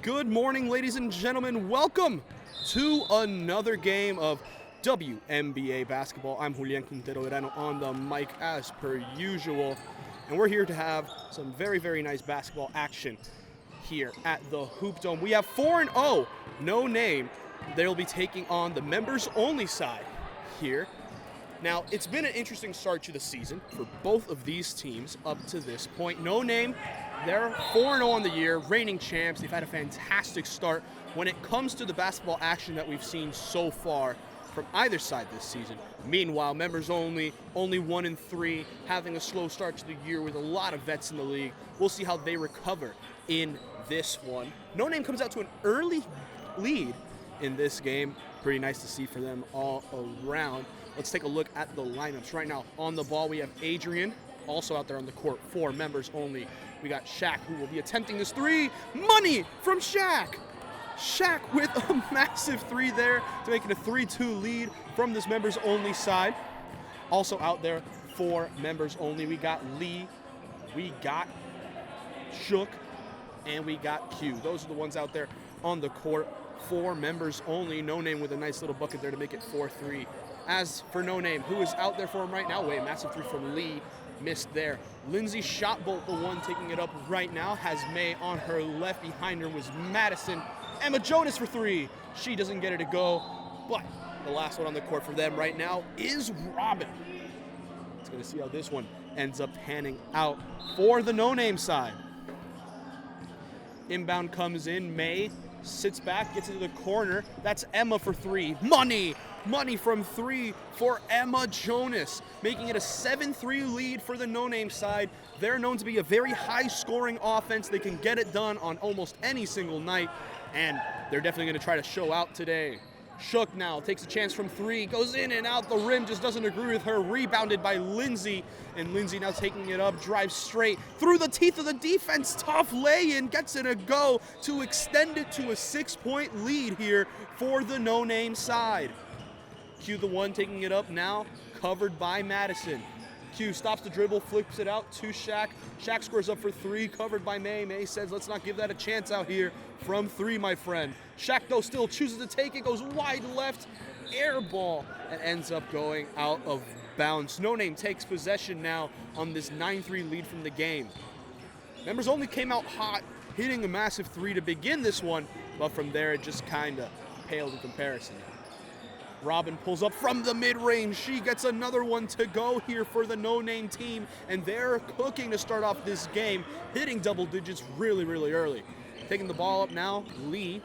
Good morning, ladies and gentlemen. Welcome to another game of WMBA basketball. I'm Julian Quintero on the mic as per usual, and we're here to have some very, very nice basketball action here at the Hoop Dome. We have 4-0, no name. They'll be taking on the members-only side here. Now, it's been an interesting start to the season for both of these teams up to this point. No name, they're 4-0 on the year, reigning champs. They've had a fantastic start when it comes to the basketball action that we've seen so far from either side this season. Meanwhile, members only 1-3, having a slow start to the year with a lot of vets in the league. We'll see how they recover in this one. No Name comes out to an early lead in this game. Pretty nice to see for them all around. Let's take a look at the lineups. Right now on the ball, we have Adrian, also out there on the court for members only. We got Shaq, who will be attempting this three. Money from Shaq. Shaq with a massive three there to make it a 3-2 lead from this members only side. Also out there for members only, we got Lee, we got Shook, and we got Q. Those are the ones out there on the court for members only. No Name with a nice little bucket there to make it 4-3. As for No Name, who is out there for him right now? Wait, massive three from Lee, missed there. Lindsay shot bolt, the one taking it up right now, has May on her left. Behind her was Madison. Emma Jonas for three. She doesn't get it to go, but the last one on the court for them right now is Robin. Let's going to see how this one ends up panning out for the No Name side. Inbound comes in. May sits back, gets into the corner. That's Emma for three. Money from three for Emma Jonas, making it a 7-3 lead for the No Name side. They're known to be a very high-scoring offense. They can get it done on almost any single night, and they're definitely going to try to show out today. Shook now takes a chance from three, goes in and out the rim, just doesn't agree with her. Rebounded by Lindsay, and Lindsay now taking it up, drives straight through the teeth of the defense. Tough lay-in, gets it a go to extend it to a 6-point lead here for the No Name side. Q the one taking it up now, covered by Madison. Q stops the dribble, flips it out to Shaq. Shaq scores up for three, covered by May. May says, let's not give that a chance out here from three, my friend. Shaq, though, still chooses to take it, goes wide left, air ball, and ends up going out of bounds. No Name takes possession now on this 9-3 lead from the game. Members only came out hot, hitting a massive three to begin this one, but from there it just kind of paled in comparison. Robin pulls up from the mid-range. She gets another one to go here for the No Name team, and they're cooking to start off this game, hitting double digits really, really early. Taking the ball up now, Lee.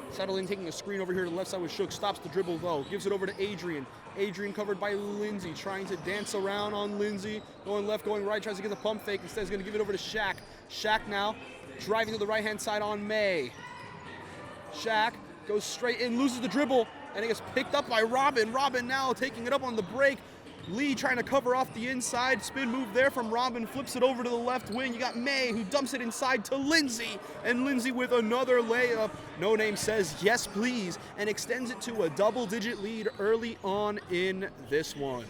Settling, taking a screen over here to the left side with Shook. Stops the dribble, though. Gives it over to Adrian. Adrian covered by Lindsay, trying to dance around on Lindsay. Going left, going right, tries to get the pump fake. Instead, he's going to give it over to Shaq. Shaq now driving to the right-hand side on May. Shaq goes straight in, loses the dribble, and it gets picked up by Robin. Robin now taking it up on the break. Lee trying to cover off the inside. Spin move there from Robin, flips it over to the left wing. You got May, who dumps it inside to Lindsay, and Lindsay with another layup. No Name says yes, please, and extends it to a double-digit lead early on in this one.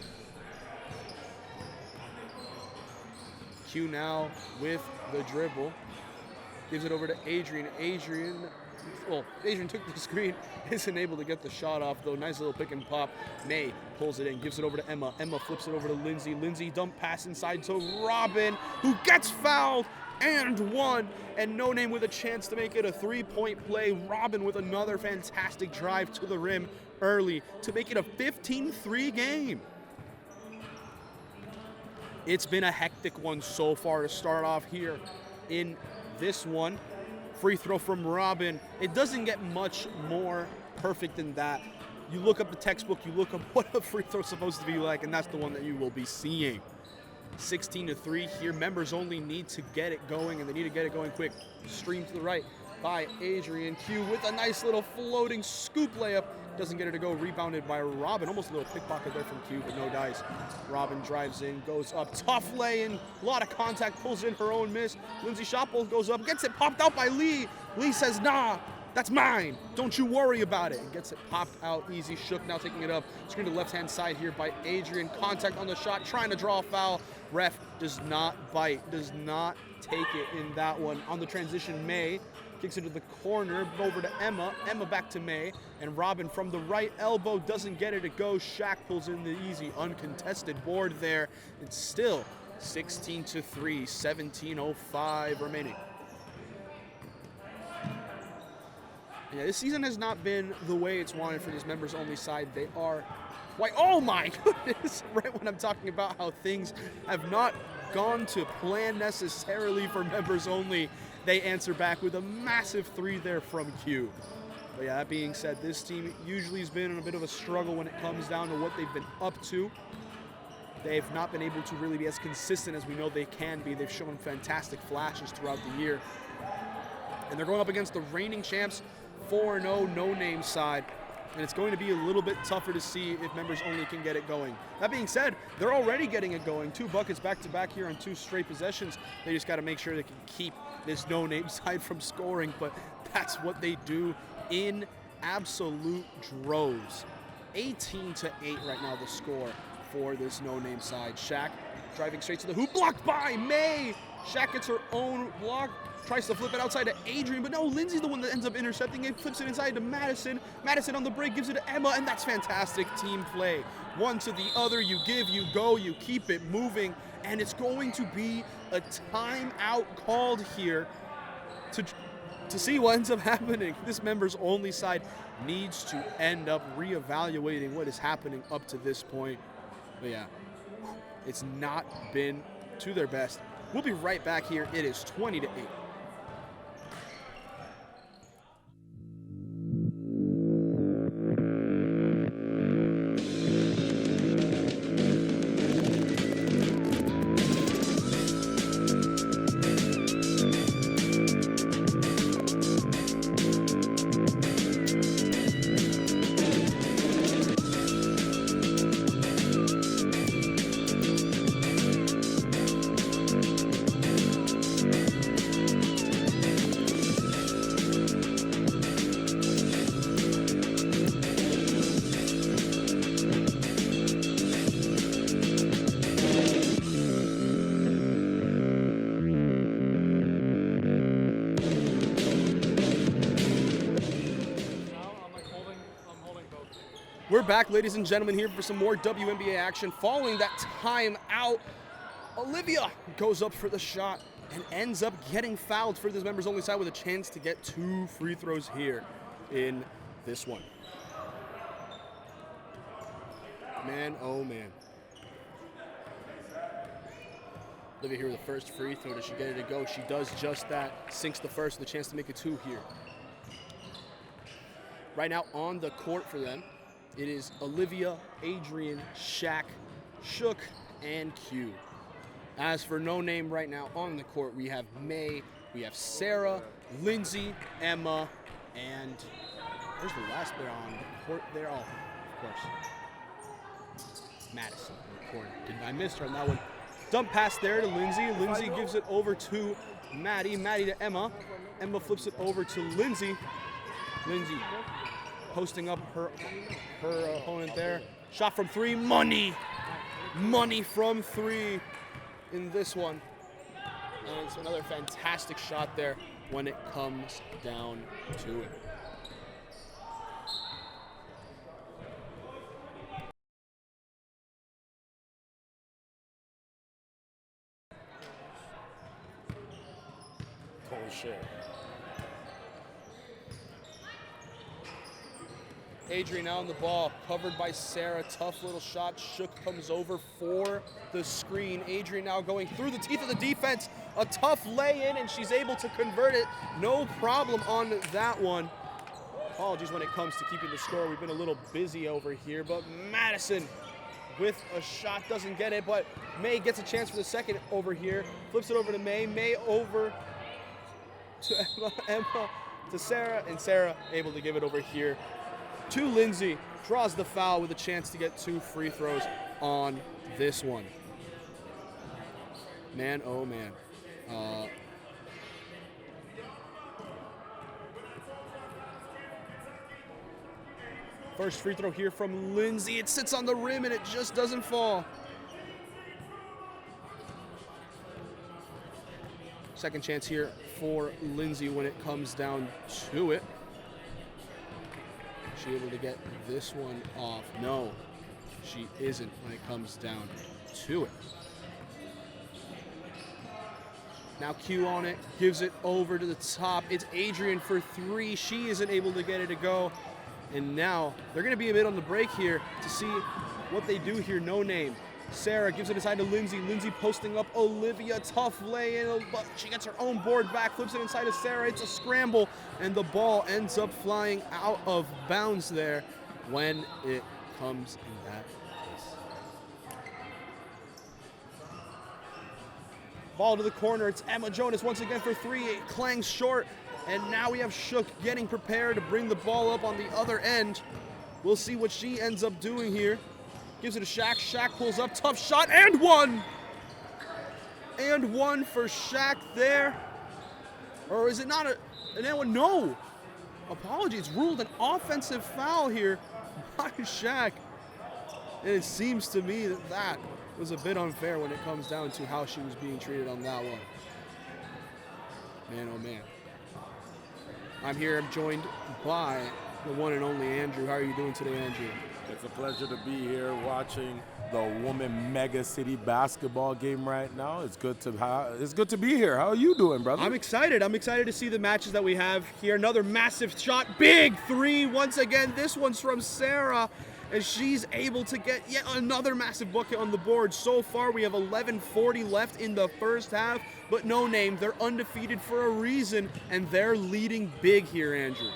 Q now with the dribble. Gives it over to Adrian. Adrian took the screen, isn't able to get the shot off, though. Nice little pick and pop. May pulls it in, gives it over to Emma. Emma flips it over to Lindsay. Lindsay dump pass inside to Robin, who gets fouled and one. And No Name with a chance to make it a 3-point play. Robin with another fantastic drive to the rim early to make it a 15-3 game. It's been a hectic one so far to start off here in this one. Free throw from Robin. It doesn't get much more perfect than that. You look up the textbook, you look up what a free throw is supposed to be like, and that's the one that you will be seeing. 16-3 here. Members only need to get it going, and they need to get it going quick. Stream to the right by Adrian. Q with a nice little floating scoop layup. Doesn't get it to go. Rebounded by Robin. Almost a little pickpocket there from Q, but no dice. Robin drives in, goes up. Tough lay-in. A lot of contact. Pulls in her own miss. Lindsay Shotbolt goes up. Gets it popped out by Lee. Lee says, nah, that's mine. Don't you worry about it. And gets it popped out easy. Shook now taking it up. Screen to the left-hand side here by Adrian. Contact on the shot. Trying to draw a foul. ref does not bite, does not take it in that one. On the transition, May kicks it to the corner, over to Emma. Emma back to May, and Robin from the right elbow doesn't get it to go. Shaq pulls in the easy uncontested board there. It's still 16-3, 17:05 remaining. Yeah, this season has not been the way it's wanted for this members-only side. They are quite, oh my goodness, right when I'm talking about how things have not gone to plan necessarily for members-only, they answer back with a massive 3 there from Q. But yeah, that being said, this team usually has been in a bit of a struggle when it comes down to what they've been up to. They've not been able to really be as consistent as we know they can be. They've shown fantastic flashes throughout the year. And they're going up against the reigning champs, 4-0 no-name side. And it's going to be a little bit tougher to see if members only can get it going. That being said, they're already getting it going. 2 buckets back-to-back here on 2 straight possessions. They just got to make sure they can keep this no-name side from scoring, but that's what they do in absolute droves. 18-8 right now the score for this no-name side. Shaq driving straight to the hoop, blocked by May. Shaq gets her own block, tries to flip it outside to Adrian, but no, Lindsay's the one that ends up intercepting it, flips it inside to Madison. Madison on the break gives it to Emma, and that's fantastic team play. One to the other, you give, you go, you keep it moving, and it's going to be a timeout called here to see what ends up happening. This members only side needs to end up reevaluating what is happening up to this point. But yeah, it's not been to their best. We'll be right back here. It is 20-8. We're back, ladies and gentlemen, here for some more WNBA action. Following that timeout, Olivia goes up for the shot and ends up getting fouled for this members-only side with a chance to get 2 free throws here in this one. Man, oh man. Olivia here with the first free throw. Does she get it to go? She does just that. Sinks the first with a chance to make it 2 here. Right now on the court for them, it is Olivia, Adrian, Shaq, Shook, and Q. As for no name right now on the court, we have May, we have Sarah, Lindsay, Emma, and where's the last player on the court there? Oh, of course. Madison on the court. I missed her on that one. Dump pass there to Lindsay. Lindsay gives it over to Maddie. Maddie to Emma. Emma flips it over to Lindsay. Lindsay posting up her opponent there. Shot from 3, money! Money from 3 in this one. And it's another fantastic shot there when it comes down to it. Holy shit. Adrian now on the ball, covered by Sarah. Tough little shot. Shook comes over for the screen. Adrian now going through the teeth of the defense. A tough lay-in, and she's able to convert it. No problem on that one. Apologies when it comes to keeping the score. We've been a little busy over here, but Madison with a shot doesn't get it, but May gets a chance for the second over here. Flips it over to May. May over to Emma to Sarah, and Sarah able to give it over here to Lindsay. Draws the foul with a chance to get 2 free throws on this one. Man, oh man. First free throw here from Lindsay. It sits on the rim and it just doesn't fall. Second chance here for Lindsay when it comes down to it. Is she able to get this one off? No, she isn't when it comes down to it. Now Q on it, gives it over to the top. It's Adrian for three. She isn't able to get it to go. And now they're going to be a bit on the break here to see what they do here. No name. Sarah gives it inside to Lindsay. Lindsay posting up Olivia. Tough lay-in, but she gets her own board back. Flips it inside to Sarah. It's a scramble, and the ball ends up flying out of bounds there when it comes in that case. Ball to the corner. It's Emma Jonas once again for three. It clangs short. And now we have Shook getting prepared to bring the ball up on the other end. We'll see what she ends up doing here. Gives it to Shaq. Shaq pulls up. Tough shot. And one! And one for Shaq there. Or is it not an and one? No! Apologies. Ruled an offensive foul here by Shaq. And it seems to me that that was a bit unfair when it comes down to how she was being treated on that one. Man, oh man. I'm here, I'm joined by the one and only Andrew. How are you doing today, Andrew? It's a pleasure to be here watching the Women Megacity basketball game right now. It's good to be here. How are you doing, brother? I'm excited. I'm excited to see the matches that we have here. Another massive shot, big three once again. This one's from Sarah, and she's able to get yet another massive bucket on the board. So far, we have 11:40 left in the first half, but no name. They're undefeated for a reason, and they're leading big here, Andrew.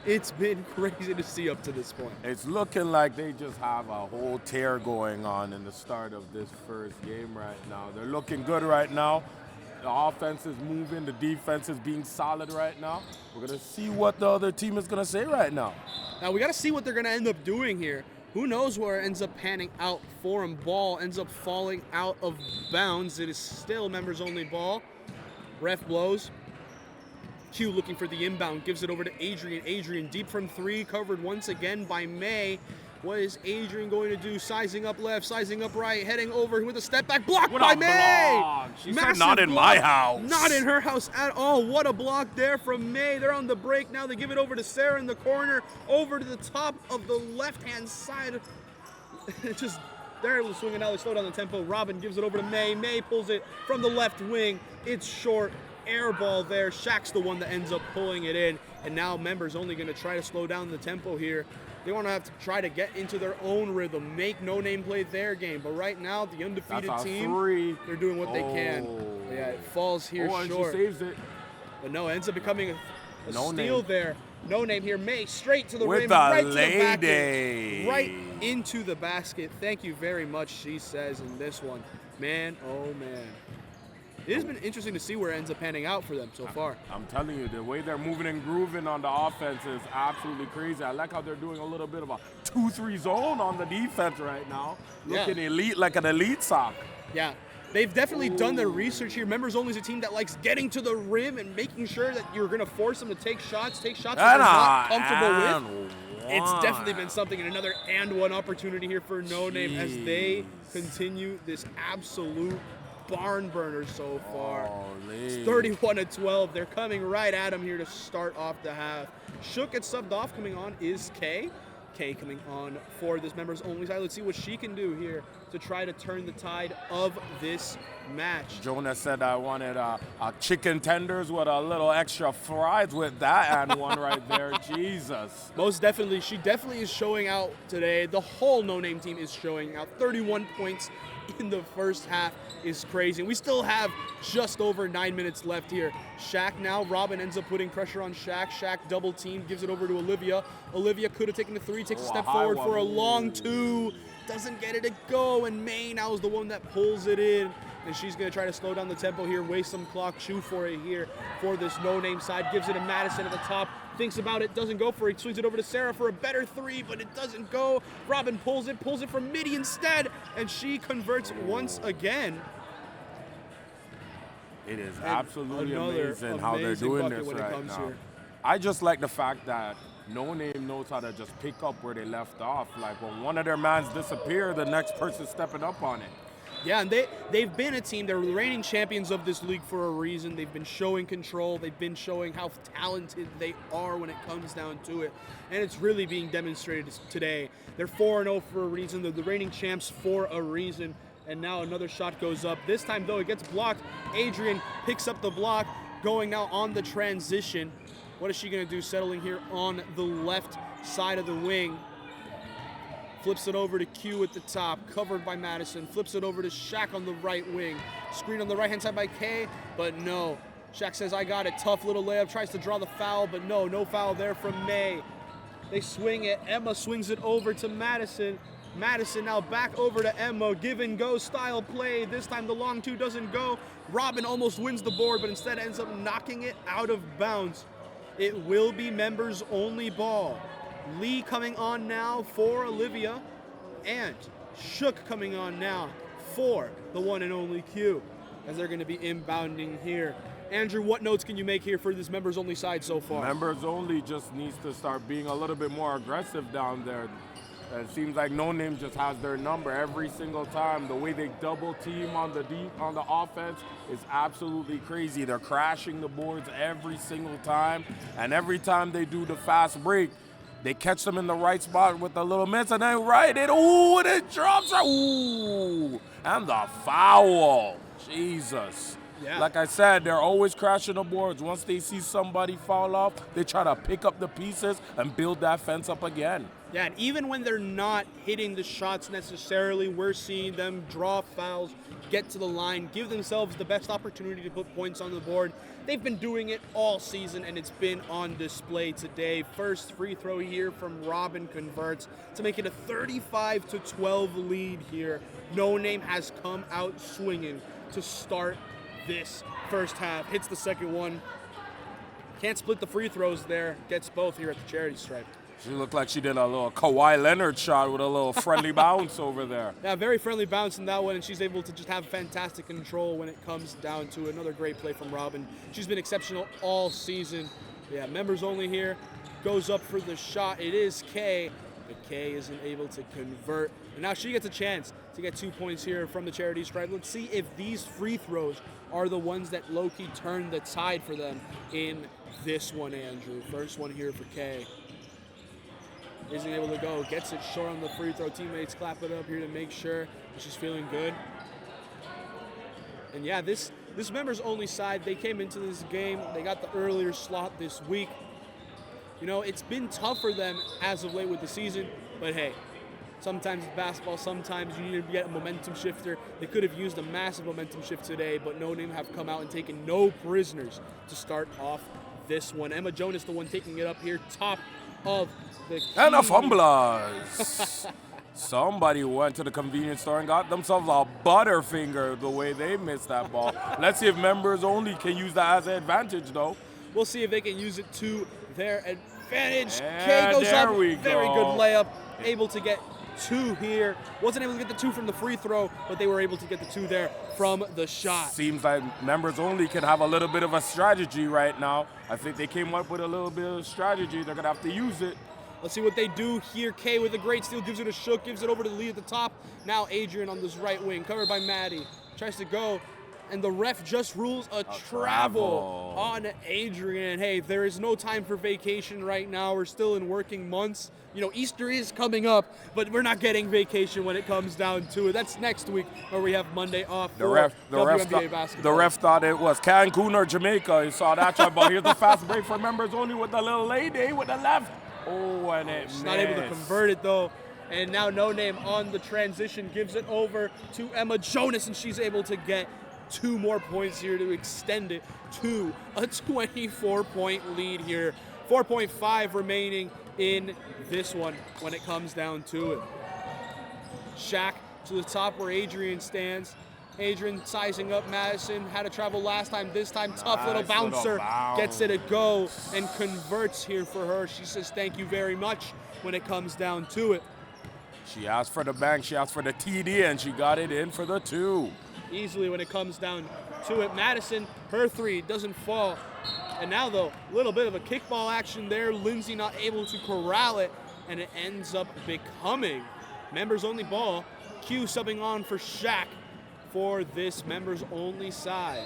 It's been crazy to see up to this point. It's looking like they just have a whole tear going on in the start of this first game right now. They're looking good right now. The offense is moving. The defense is being solid right now. We're going to see what the other team is going to say right now. Now, we got to see what they're going to end up doing here. Who knows where it ends up panning out for him. Ball ends up falling out of bounds. It is still members-only ball. Ref blows. Q looking for the inbound. Gives it over to Adrian. Adrian deep from three. Covered once again by May. What is Adrian going to do? Sizing up left, sizing up right. Heading over with a step back. Blocked by May! Block. She said not in my house. Not in her house at all. What a block there from May. They're on the break now. They give it over to Sarah in the corner. Over to the top of the left-hand side. Just they're able to swing it out. They slow down the tempo. Robin gives it over to May. May pulls it from the left wing. It's short. Air ball there. Shaq's the one that ends up pulling it in. And now members only going to try to slow down the tempo here. They want to have to try to get into their own rhythm, make no name play their game. But right now, the undefeated team, they're doing what they can. Yeah, it falls here short. And she saves it. But no, it ends up becoming a no steal name. There. No name here. May straight to the With rim, the right to the lady. basket. Right into the basket. Thank you very much, she says in this one. Man, oh man. It has been interesting to see where it ends up panning out for them so far. I'm telling you, the way they're moving and grooving on the offense is absolutely crazy. I like how they're doing a little bit of a 2-3 zone on the defense right now. Looking elite, like an elite sock. Yeah, they've definitely done their research here. Members Only is a team that likes getting to the rim and making sure that you're going to force them to take shots that they're not comfortable with. It's definitely been something, and another and one opportunity here for No Name as they continue this absolute barn burner so far. It's 31-12. They're coming right at him here to start off the half. Shook gets subbed off. Coming on is Kay. Kay coming on for this members only side. Let's see what she can do here to try to turn the tide of this match. Jonah said I wanted chicken tenders with a little extra fries with that and one right there. Jesus. Most definitely. She definitely is showing out today. The whole No Name team is showing out. 31 points in the first half is crazy. And we still have just over 9 minutes left here. Shaq now. Robin ends up putting pressure on Shaq. Shaq double team, gives it over to Olivia. Olivia could have taken the three, takes a step forward for a long two. Doesn't get it to go, and May now is the one that pulls it in. And she's going to try to slow down the tempo here, waste some clock, chew for it here for this No Name side. Gives it to Madison at the top. Thinks about it, doesn't go for it. Swings it over to Sarah for a better three, but it doesn't go. Robin pulls it from Midi instead, and she converts once again. It is absolutely amazing how they're doing this right now. Here. I just like the fact that No Name knows how to just pick up where they left off. Like when one of their mans disappear, the next person's stepping up on it. Yeah, and they've been a team. They're the reigning champions of this league for a reason. They've been showing control. They've been showing how talented they are when it comes down to it. And it's really being demonstrated today. They're 4-0 for a reason. They're the reigning champs for a reason. And now another shot goes up. This time, though, it gets blocked. Adrian picks up the block, going now on the transition. What is she going to do? Settling here on the left side of the wing. Flips it over to Q at the top, covered by Madison. Flips it over to Shaq on the right wing. Screen on the right-hand side by K, but no. Shaq says, I got it. Tough little layup. Tries to draw the foul, but no foul there from May. They swing it. Emma swings it over to Madison. Madison now back over to Emma. Give and go style play. This time the long two doesn't go. Robin almost wins the board, but instead ends up knocking it out of bounds. It will be members only ball. Lee coming on now for Olivia, and Shook coming on now for the one and only Q, as they're going to be inbounding here. Andrew, what notes can you make here for this members only side so far? Members only just needs to start being a little bit more aggressive down there. It seems like No Name just has their number every single time. The way they double team on the offense is absolutely crazy. They're crashing the boards every single time, and every time they do the fast break, they catch them in the right spot with a little miss, and then ooh, and it drops. Ooh, and the foul. Jesus. Yeah. Like I said, they're always crashing the boards. Once they see somebody fall off, they try to pick up the pieces and build that fence up again. Yeah, and even when they're not hitting the shots necessarily, we're seeing them draw fouls, get to the line, give themselves the best opportunity to put points on the board. They've been doing it all season, and it's been on display today. First free throw here from Robin converts to make it a 35-12 lead here. No Name has come out swinging to start this first half. Hits the second one. Can't split the free throws there. Gets both here at the charity stripe. She looked like she did a little Kawhi Leonard shot with a little friendly bounce over there. Yeah, very friendly bounce in that one, and she's able to just have fantastic control when it comes down to another great play from Robin. She's been exceptional all season. Yeah, members only here. Goes up for the shot. It is K, but K isn't able to convert. And now she gets a chance to get 2 points here from the charity stripe. Let's see if these free throws are the ones that low-key turn the tide for them in this one, Andrew. First one here for K. Isn't able to go. Gets it short on the free throw. Teammates clap it up here to make sure that she's feeling good. And yeah, this members only side, they came into this game. They got the earlier slot this week. You know, it's been tough for them as of late with the season, but hey, sometimes it's basketball, sometimes you need to get a momentum shifter. They could have used a massive momentum shift today, but No Name have come out and taken no prisoners to start off this one. Emma Jonas, the one taking it up here, top of the key. And a fumblers. Somebody went to the convenience store and got themselves a Butterfinger the way they missed that ball. Let's see if members only can use that as an advantage, though. We'll see if they can use it to their advantage. And K goes there up. we Very go. good layup. Able to get 2 here. Wasn't able to get the 2 from the free throw, but they were able to get the 2 there from the shot. Seems like members only can have a little bit of a strategy right now. I think they came up with a little bit of strategy. They're going to have to use it. Let's see what they do here. K with a great steal, gives it a Shook, gives it over to the lead at the top. Now Adrian on this right wing, covered by Maddie. Tries to go, and the ref just rules a travel on Adrian. Hey, there is no time for vacation right now. We're still in working months. You know, Easter is coming up, but we're not getting vacation when it comes down to it. That's next week, where we have Monday off for WMBA basketball. The ref thought it was Cancun or Jamaica. He saw that try, but here's the fast break for members only with the little lady with the left. Oh, and it She's not able to convert it, though. And now No Name on the transition gives it over to Emma Jonas, and she's able to get 2 more points here to extend it to a 24-point lead here. 4.5 remaining in this one when it comes down to it. Shaq to the top where Adrian stands. Adrian sizing up Madison, had to travel last time. This time, tough little bouncer. Gets it a go and converts here for her. She says thank you very much when it comes down to it. She asked for the bank, she asked for the TD, and she got it in for the 2. Easily when it comes down to it. Madison, her 3 doesn't fall. And now, though, a little bit of a kickball action there. Lindsay not able to corral it, and it ends up becoming members only ball. Q subbing on for Shaq. for this members-only side.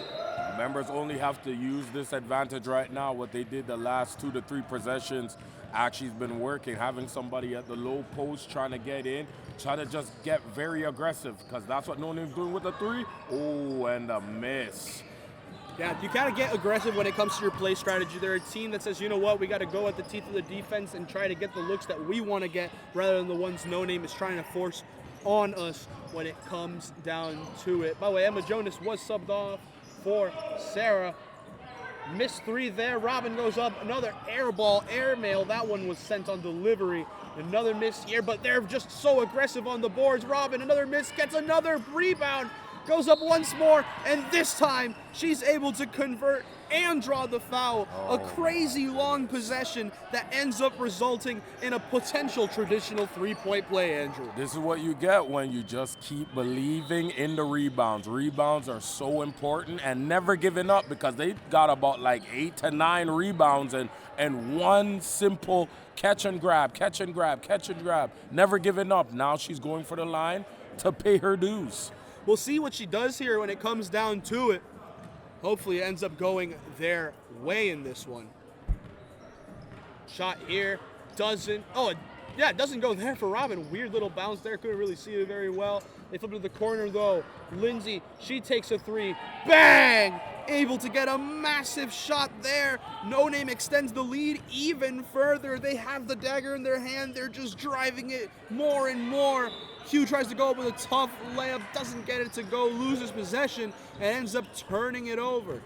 Members only have to use this advantage right now. What they did the last 2 to 3 possessions actually has been working. Having somebody at the low post trying to get in, try to just get very aggressive, because that's what No Name's doing with the 3. Oh, and a miss. Yeah, you got to get aggressive when it comes to your play strategy. They're a team that says, you know what, we got to go at the teeth of the defense and try to get the looks that we want to get rather than the ones No Name is trying to force on us when it comes down to it. By the way, Emma Jonas was subbed off for Sarah. Missed 3 there. Robin goes up. Another air ball, airmail. That one was sent on delivery. Another miss here, but they're just so aggressive on the boards. Robin, another miss, gets another rebound. Goes up once more, and this time she's able to convert and draw the foul. A crazy long possession that ends up resulting in a potential traditional 3-point play, Andrew. This is what you get when you just keep believing in the rebounds. Rebounds are so important, and never giving up, because they got about like 8 to 9 rebounds and one simple catch and grab, catch and grab, catch and grab. Never giving up. Now she's going for the line to pay her dues. We'll see what she does here when it comes down to it. Hopefully it ends up going their way in this one. Shot here, doesn't, it doesn't go there for Robin. Weird little bounce there, couldn't really see it very well. They flip to the corner though. Lindsay, she takes a 3, bang! Able to get a massive shot there. No Name extends the lead even further. They have the dagger in their hand. They're just driving it more and more. Q tries to go up with a tough layup, doesn't get it to go, loses possession, and ends up turning it over.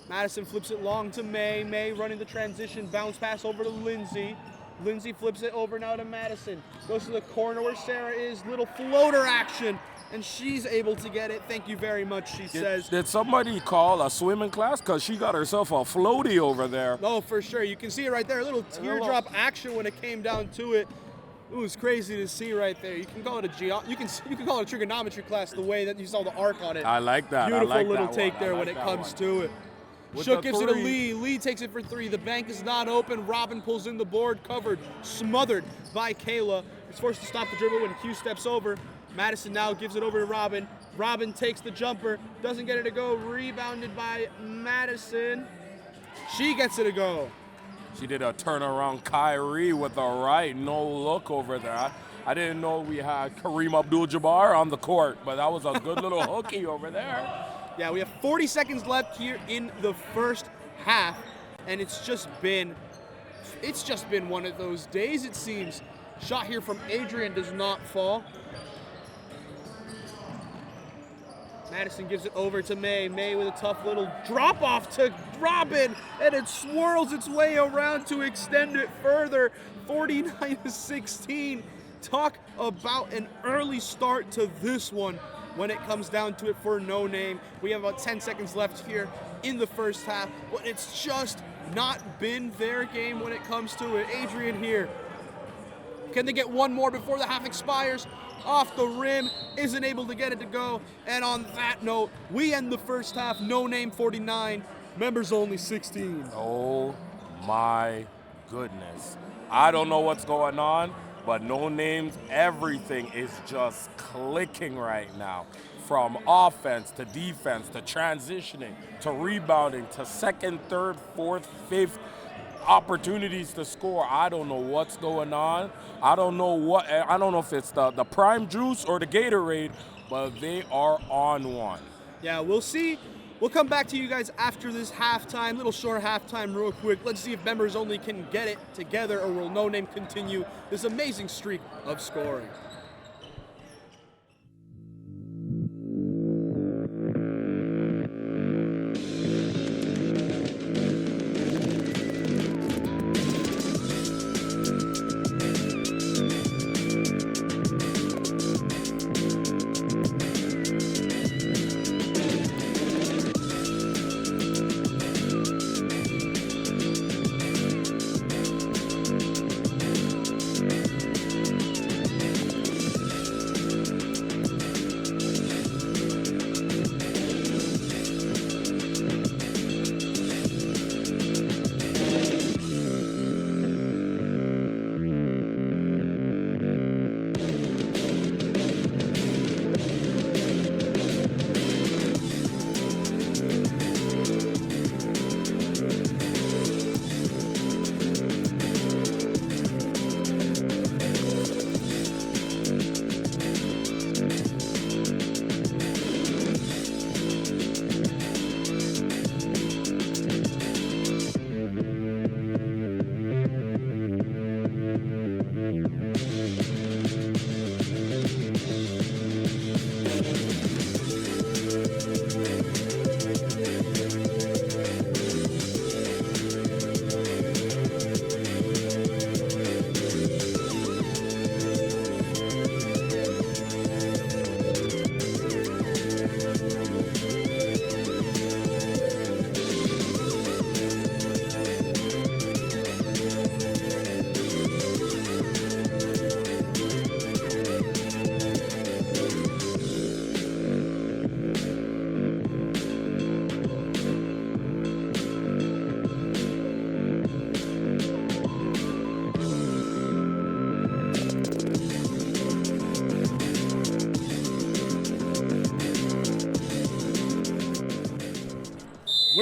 Madison flips it long to May. May running the transition, bounce pass over to Lindsay. Lindsay flips it over now to Madison. Goes to the corner where Sarah is, little floater action, and she's able to get it. Thank you very much, she says. Did somebody call a swimming class? Because she got herself a floaty over there. Oh, for sure. You can see it right there. A little teardrop action when it came down to it. It was crazy to see right there. You can call it you can call it a trigonometry class the way that you saw the arc on it. I like that. Beautiful I like little that take one. there like when it that comes one. to it. With Shook the gives it to 3. Lee. Lee takes it for 3. The bank is not open. Robin pulls in the board, covered, smothered by Kayla. Is forced to stop the dribble when Q steps over. Madison now gives it over to Robin. Robin takes the jumper, doesn't get it to go. Rebounded by Madison. She gets it to go. She did a turnaround Kyrie with a right no look over there. I didn't know we had Kareem Abdul-Jabbar on the court, but that was a good little hooky over there. Yeah, we have 40 seconds left here in the first half, and it's just been one of those days, it seems. Shot here from Adrian does not fall. Madison gives it over to May. May with a tough little drop off to Robin, and it swirls its way around to extend it further. 49-16. Talk about an early start to this one when it comes down to it for No Name. We have about 10 seconds left here in the first half, but it's just not been their game when it comes to it. Adrian here. Can they get one more before the half expires? Off the rim, isn't able to get it to go. And on that note, we end the first half. No Name 49, members only 16. Oh my goodness. I don't know what's going on, but No Name's everything is just clicking right now. From offense to defense to transitioning to rebounding to second, third, fourth, fifth opportunities to score. I don't know what's going on. I don't know if it's the prime juice or the Gatorade, but they are on one. Yeah, we'll see. We'll come back to you guys after this halftime, little short halftime real quick. Let's see if members only can get it together, or will No Name continue this amazing streak of scoring.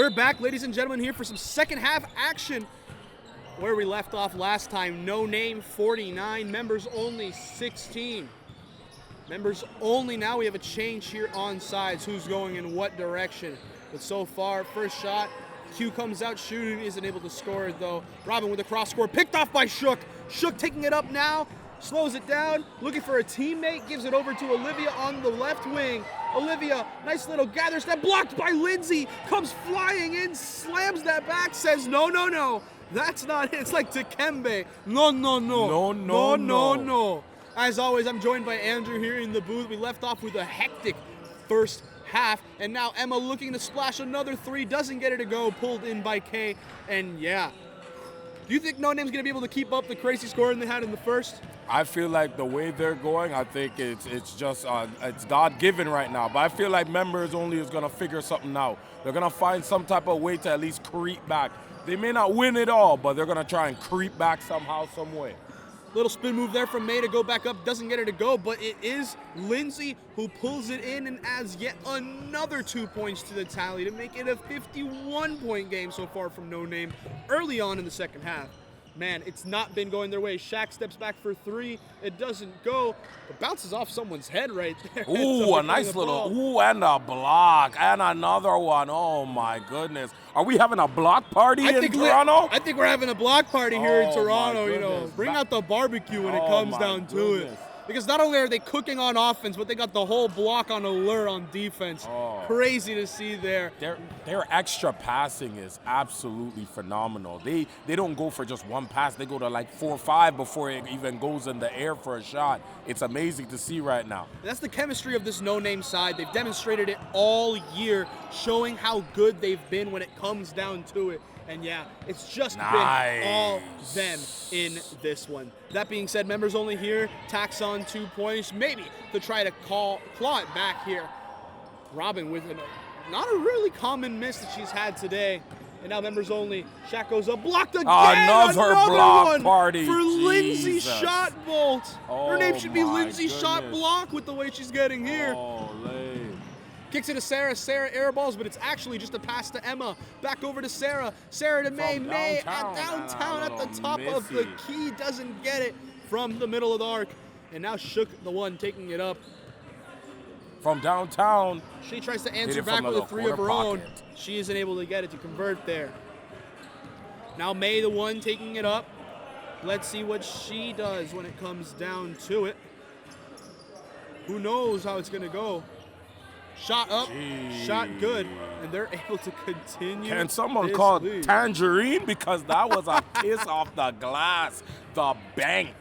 We're back, ladies and gentlemen, here for some second half action. Where we left off last time, no name 49, members only 16. Members only now. We have a change here on sides. Who's going in what direction? But so far, first shot, Q comes out shooting, isn't able to score it though. Robin with a cross score, picked off by Shook. Shook taking it up now, slows it down, looking for a teammate, gives it over to Olivia on the left wing. Olivia, nice little gather step, blocked by Lindsay, comes flying in, slams that back, says no, no, no. That's not it. It's like Dikembe. No, no, no. No, no, no. No. As always, I'm joined by Andrew here in the booth. We left off with a hectic first half, and now Emma looking to splash another three, doesn't get it to go, pulled in by Kay, and yeah. Do you think No Name's going to be able to keep up the crazy scoring they had in the first? I feel like the way they're going, I think it's just it's God-given right now. But I feel like members only is going to figure something out. They're going to find some type of way to at least creep back. They may not win it all, but they're going to try and creep back somehow, some way. Little spin move there from May to go back up, doesn't get her to go, but it is Lindsay who pulls it in and adds yet another 2 points to the tally to make it a 51-point game so far from No Name early on in the second half. Man, it's not been going their way. Shaq steps back for three. It doesn't go, but bounces off someone's head right there. Ooh, a nice little, ooh, and a block, and another one. Oh, my goodness. Are we having a block party in Toronto? I think we're having a block party here in Toronto, my you know. goodness. Bring out the barbecue when it comes down to it. Because not only are they cooking on offense, but they got the whole block on allure on defense. Oh. Crazy to see there. Their extra passing is absolutely phenomenal. They don't go for just one pass. They go to like 4 or 5 before it even goes in the air for a shot. It's amazing to see right now. That's the chemistry of this No Name side. They've demonstrated it all year, showing how good they've been when it comes down to it. And yeah, it's just been all them in this one. That being said, members only here, tacks on 2 points, maybe to try to claw it back here. Robin with not a really common miss that she's had today. And now members only, Shaq goes up, blocked again. Another block one party. for Lindsay Jesus. Shot Bolt. Her name should be my Lindsay Shot goodness. Block with the way she's getting here. Kicks it to Sarah. Sarah airballs, but it's actually just a pass to Emma. Back over to Sarah. Sarah to May. From May downtown. at the top of the key. Doesn't get it from the middle of the arc. And now Shook, the one taking it up. From downtown. She tries to answer Hit it back from with the a three of her own. pocket. She isn't able to get it to convert there. Now May, the one taking it up. Let's see what she does when it comes down to it. Who knows how it's going to go. Shot up, shot good, and they're able to continue. Can someone this call lead. Tangerine? Because that was a kiss off the glass. The bank.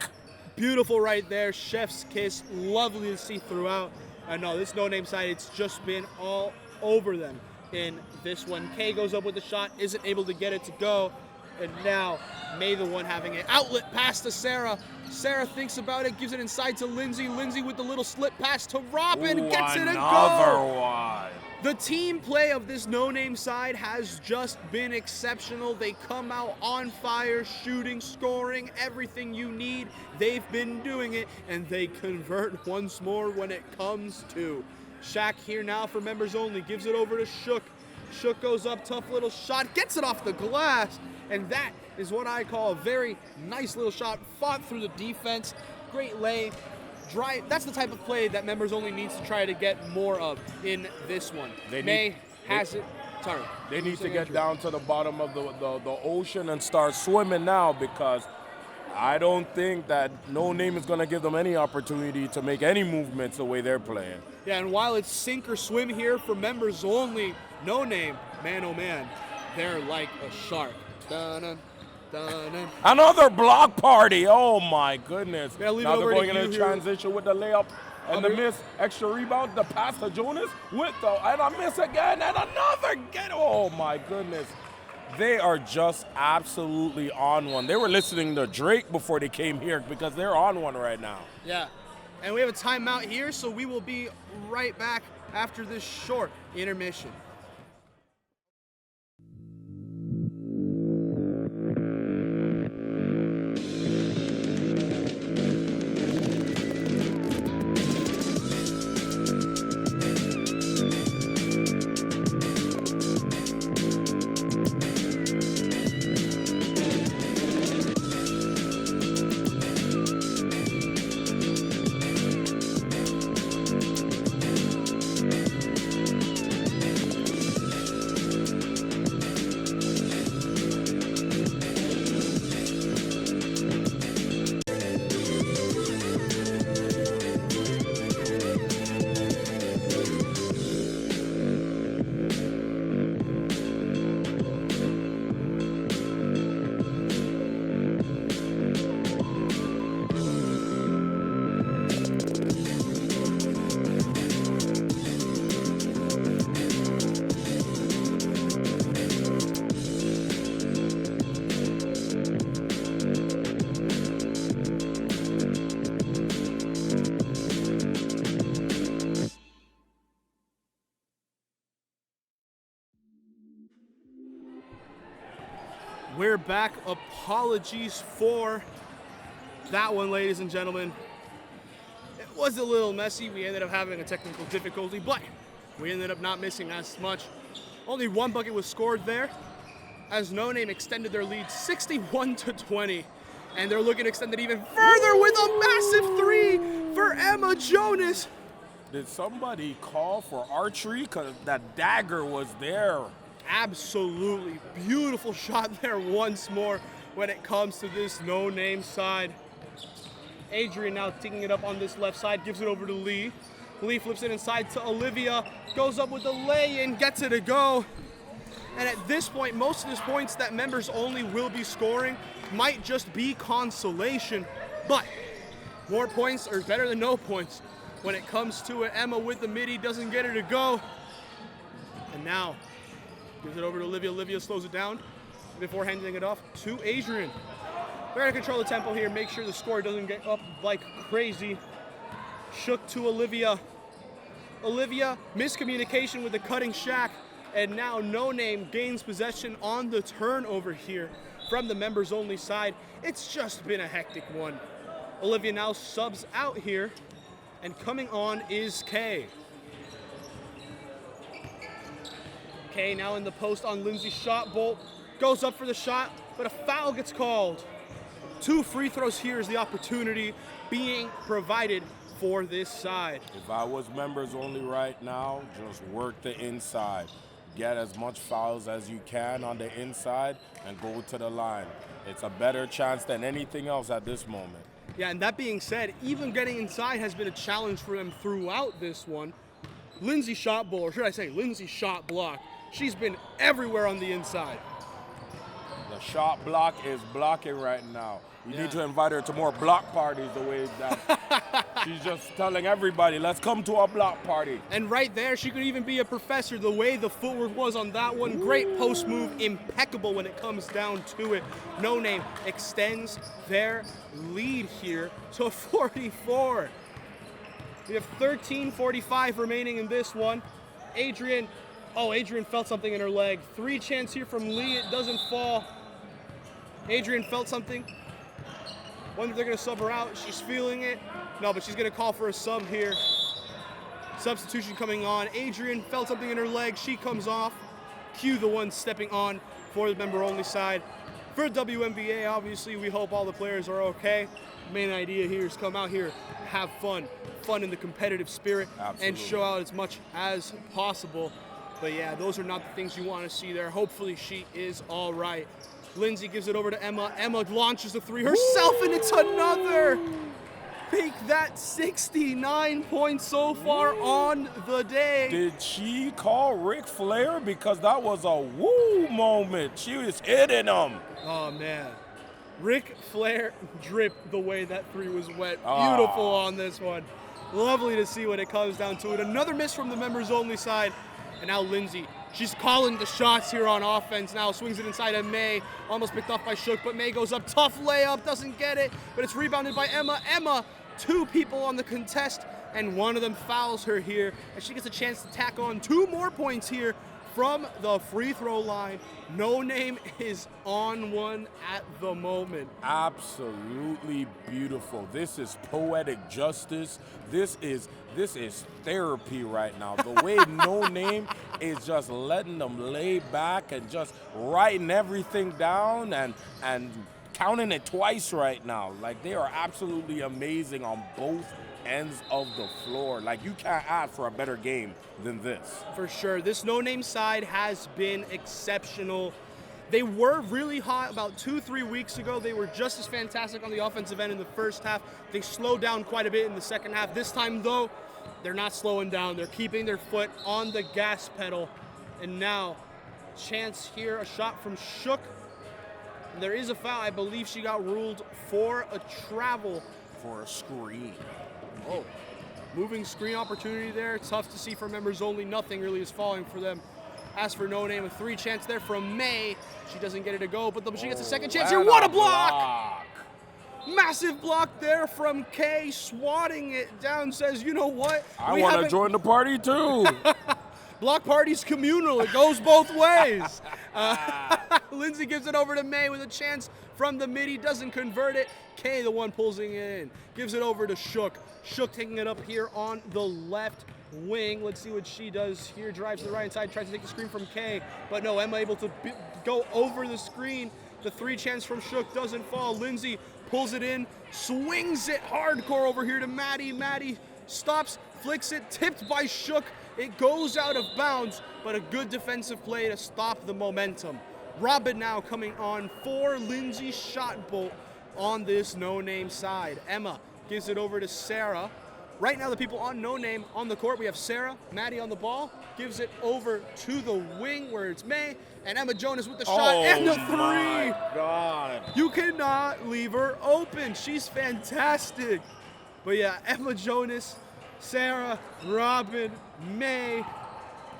Beautiful right there. Chef's kiss. Lovely to see throughout. I know this No Name side, it's just been all over them in this one. Kay goes up with the shot, isn't able to get it to go. And now May, the one having an outlet pass to Sarah. Sarah thinks about it, gives it inside to Lindsay. Lindsay with the little slip pass to Robin, Ooh, gets it a another go. one. The team play of this No Name side has just been exceptional. They come out on fire, shooting, scoring, everything you need. They've been doing it, and they convert once more when it comes to. Shaq here now for members only, gives it over to Shook. Shook goes up, tough little shot, gets it off the glass, and that is what I call a very nice little shot, fought through the defense, great lay. That's the type of play that members only needs to try to get more of in this one. May has it. Sorry. They need to get down to the bottom of the ocean and start swimming now, because I don't think that No Name is going to give them any opportunity to make any movements the way they're playing. Yeah, and while it's sink or swim here for members only, No Name, man oh man, they're like a shark. Dun-dun, dun-dun. Another block party. Oh my goodness. Now Now they're going in a here. transition with the layup and the miss. Extra rebound, the pass to Jonas with and a miss again and another get. Oh my goodness. They are just absolutely on one. They were listening to Drake before they came here, because they're on one right now. Yeah, and we have a timeout here, so we will be right back after this short intermission. We're back. Apologies for that one, ladies and gentlemen. It was a little messy. We ended up having a technical difficulty, but we ended up not missing as much. Only one bucket was scored there, as No Name extended their lead 61-20. And they're looking to extend it even further with a massive three for Emma Jonas. Did somebody call for archery? Because that dagger was there. Absolutely beautiful shot there once more when it comes to this No Name side. Adrian now taking it up on this left side, gives it over to Lee. Lee flips it inside to Olivia, goes up with the lay-in, gets it to go. And at this point, most of the points that members only will be scoring might just be consolation, but more points are better than no points. When it comes to it, Emma with the midi doesn't get her to go. And now, gives it over to Olivia. Olivia slows it down before handing it off to Adrian. We're gonna control the tempo here, make sure the score doesn't get up like crazy. Shook to Olivia. Olivia, miscommunication with the cutting Shaq, and now No Name gains possession on the turnover here from the members only side. It's just been a hectic one. Olivia now subs out here, and coming on is Kay. Kay now in the post on Lindsay's shot. Bolt goes up for the shot, but a foul gets called. 2 free throws here is the opportunity being provided for this side. If I was members only right now, just work the inside. Get as much fouls as you can on the inside and go to the line. It's a better chance than anything else at this moment. Yeah, and that being said, even getting inside has been a challenge for them throughout this one. Lindsay shot ball, or should I say Lindsay shot block. She's been everywhere on the inside. The shot block is blocking right now. You need to invite her to more block parties the way that she's just telling everybody, let's come to a block party. And right there, she could even be a professor the way the footwork was on that one. Great post move, impeccable when it comes down to it. No Name extends their lead here to 44. We have 13:45 remaining in this one. Adrian felt something in her leg. 3 chance here from Lee, it doesn't fall. Adrian felt something. Wonder if they're gonna sub her out. She's feeling it. No, but she's gonna call for a sub here. Substitution coming on. Adrian felt something in her leg. She comes off. Q the one stepping on for the member only side. For WMBA, obviously, we hope all the players are okay. Main idea here is come out here, have fun in the competitive spirit, and show out as much as possible. But yeah, those are not the things you want to see there. Hopefully she is all right. Lindsay gives it over to Emma. Emma launches a 3 herself, and it's another. Make that 69 points so far on the day. Did she call Ric Flair? Because that was a woo moment. She was hitting him. Oh, man. Ric Flair dripped the way that 3 was wet. Beautiful on this one. Lovely to see when it comes down to it. Another miss from the members only side. And now Lindsay, she's calling the shots here on offense now. Swings it inside of May. Almost picked off by Shook, but May goes up. Tough layup, doesn't get it. But it's rebounded by Emma. Emma, 2 people on the contest, and one of them fouls her here. And she gets a chance to tack on 2 more points here from the free throw line. No Name is on one at the moment. Absolutely beautiful. This is poetic justice. This is therapy right now. The way No Name is just letting them lay back and just writing everything down and counting it twice right now. Like, they are absolutely amazing on both ends of the floor. Like, you can't ask for a better game than this. For sure. This No Name side has been exceptional. They were really hot about 2-3 weeks ago. They were just as fantastic on the offensive end in the first half. They slowed down quite a bit in the second half. This time, though, they're not slowing down. They're keeping their foot on the gas pedal. And now, chance here, a shot from Shook. There is a foul. I believe she got ruled for a travel. For a screen. Oh, moving screen opportunity there. Tough to see for members only. Nothing really is falling for them. As for No Name, a 3 chance there from May. She doesn't get it to go, but she gets a second chance here. What a block! Massive block there from Kay, swatting it down, says, you know what? I want to join the party too. Block party's communal. It goes both ways. Lindsay gives it over to May with a chance from the midi, doesn't convert it. Kay, the one pulling it in, gives it over to Shook. Shook taking it up here on the left wing. Let's see what she does here. Drives to the right side, tries to take the screen from Kay, but no, Emma able to go over the screen. The 3 chance from Shook doesn't fall. Lindsay pulls it in, swings it hardcore over here to Maddie. Maddie stops, flicks it, tipped by Shook. It goes out of bounds, but a good defensive play to stop the momentum. Robin now coming on for Lindsay's shot bolt on this no-name side. Emma gives it over to Sarah. Right now, the people on No Name on the court, we have Sarah, Maddie on the ball, gives it over to the wing where it's May, and Emma Jonas with the shot and the 3. My God. You cannot leave her open. She's fantastic. But yeah, Emma Jonas, Sarah, Robin, May,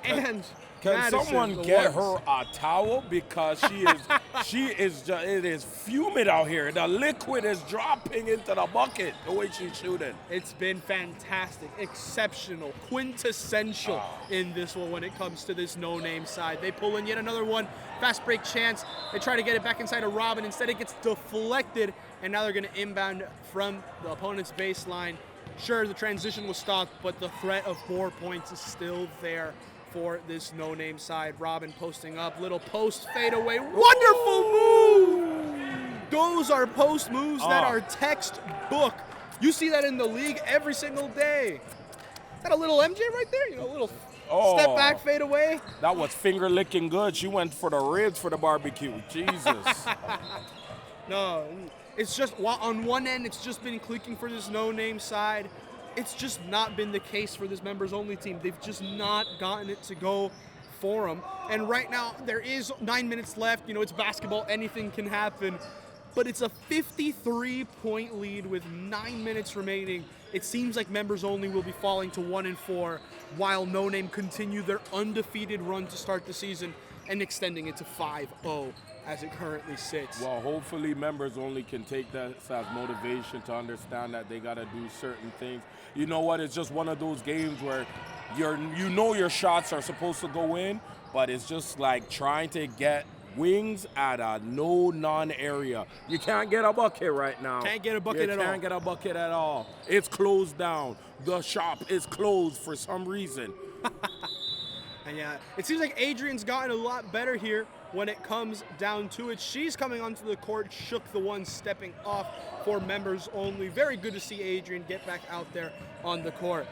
and Can Madison, someone the get ones. her a towel, because it is fuming out here. The liquid is dropping into the bucket the way she's shooting. It's been fantastic, exceptional, quintessential in this one when it comes to this no-name side. They pull in yet another one, fast break chance. They try to get it back inside of Robin. Instead, it gets deflected, and now they're going to inbound from the opponent's baseline. Sure, the transition was stopped, but the threat of 4 points is still there for this no-name side. Robin posting up, little post fadeaway, wonderful move! Those are post moves that are textbook. You see that in the league every single day. Is that a little MJ right there? You know, a little step back fadeaway. That was finger licking good. She went for the ribs for the barbecue. Jesus. No, it's just, on one end, it's just been clicking for this no-name side. It's just not been the case for this members-only team. They've just not gotten it to go for them. And right now, there is 9 minutes left. You know, it's basketball. Anything can happen. But it's a 53-point lead with 9 minutes remaining. It seems like members-only will be falling to 1-4, while No Name continue their undefeated run to start the season and extending it to 5-0 as it currently sits. Well, hopefully members only can take that as motivation to understand that they got to do certain things. You know what? It's just one of those games where you know your shots are supposed to go in, but it's just like trying to get wings at a no-none area. You can't get a bucket right now. Can't get a bucket at all. You can't get a bucket at all. It's closed down. The shop is closed for some reason. And yeah, it seems like Adrian's gotten a lot better here when it comes down to it. She's coming onto the court, Shook the one stepping off for members only. Very good to see Adrian get back out there on the court.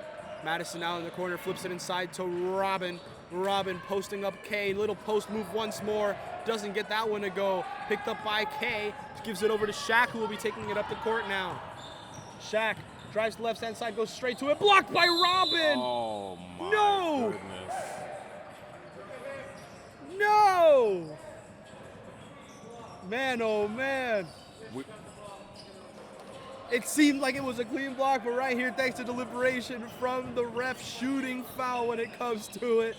Madison now in the corner, flips it inside to Robin. Robin posting up Kay, little post move once more. Doesn't get that one to go. Picked up by Kay, gives it over to Shaq, who will be taking it up the court now. Shaq drives to the left-hand side, goes straight to it, blocked by Robin! Oh my No! goodness. No! Man, oh man. It seemed like it was a clean block, but right here, thanks to deliberation from the ref, shooting foul when it comes to it.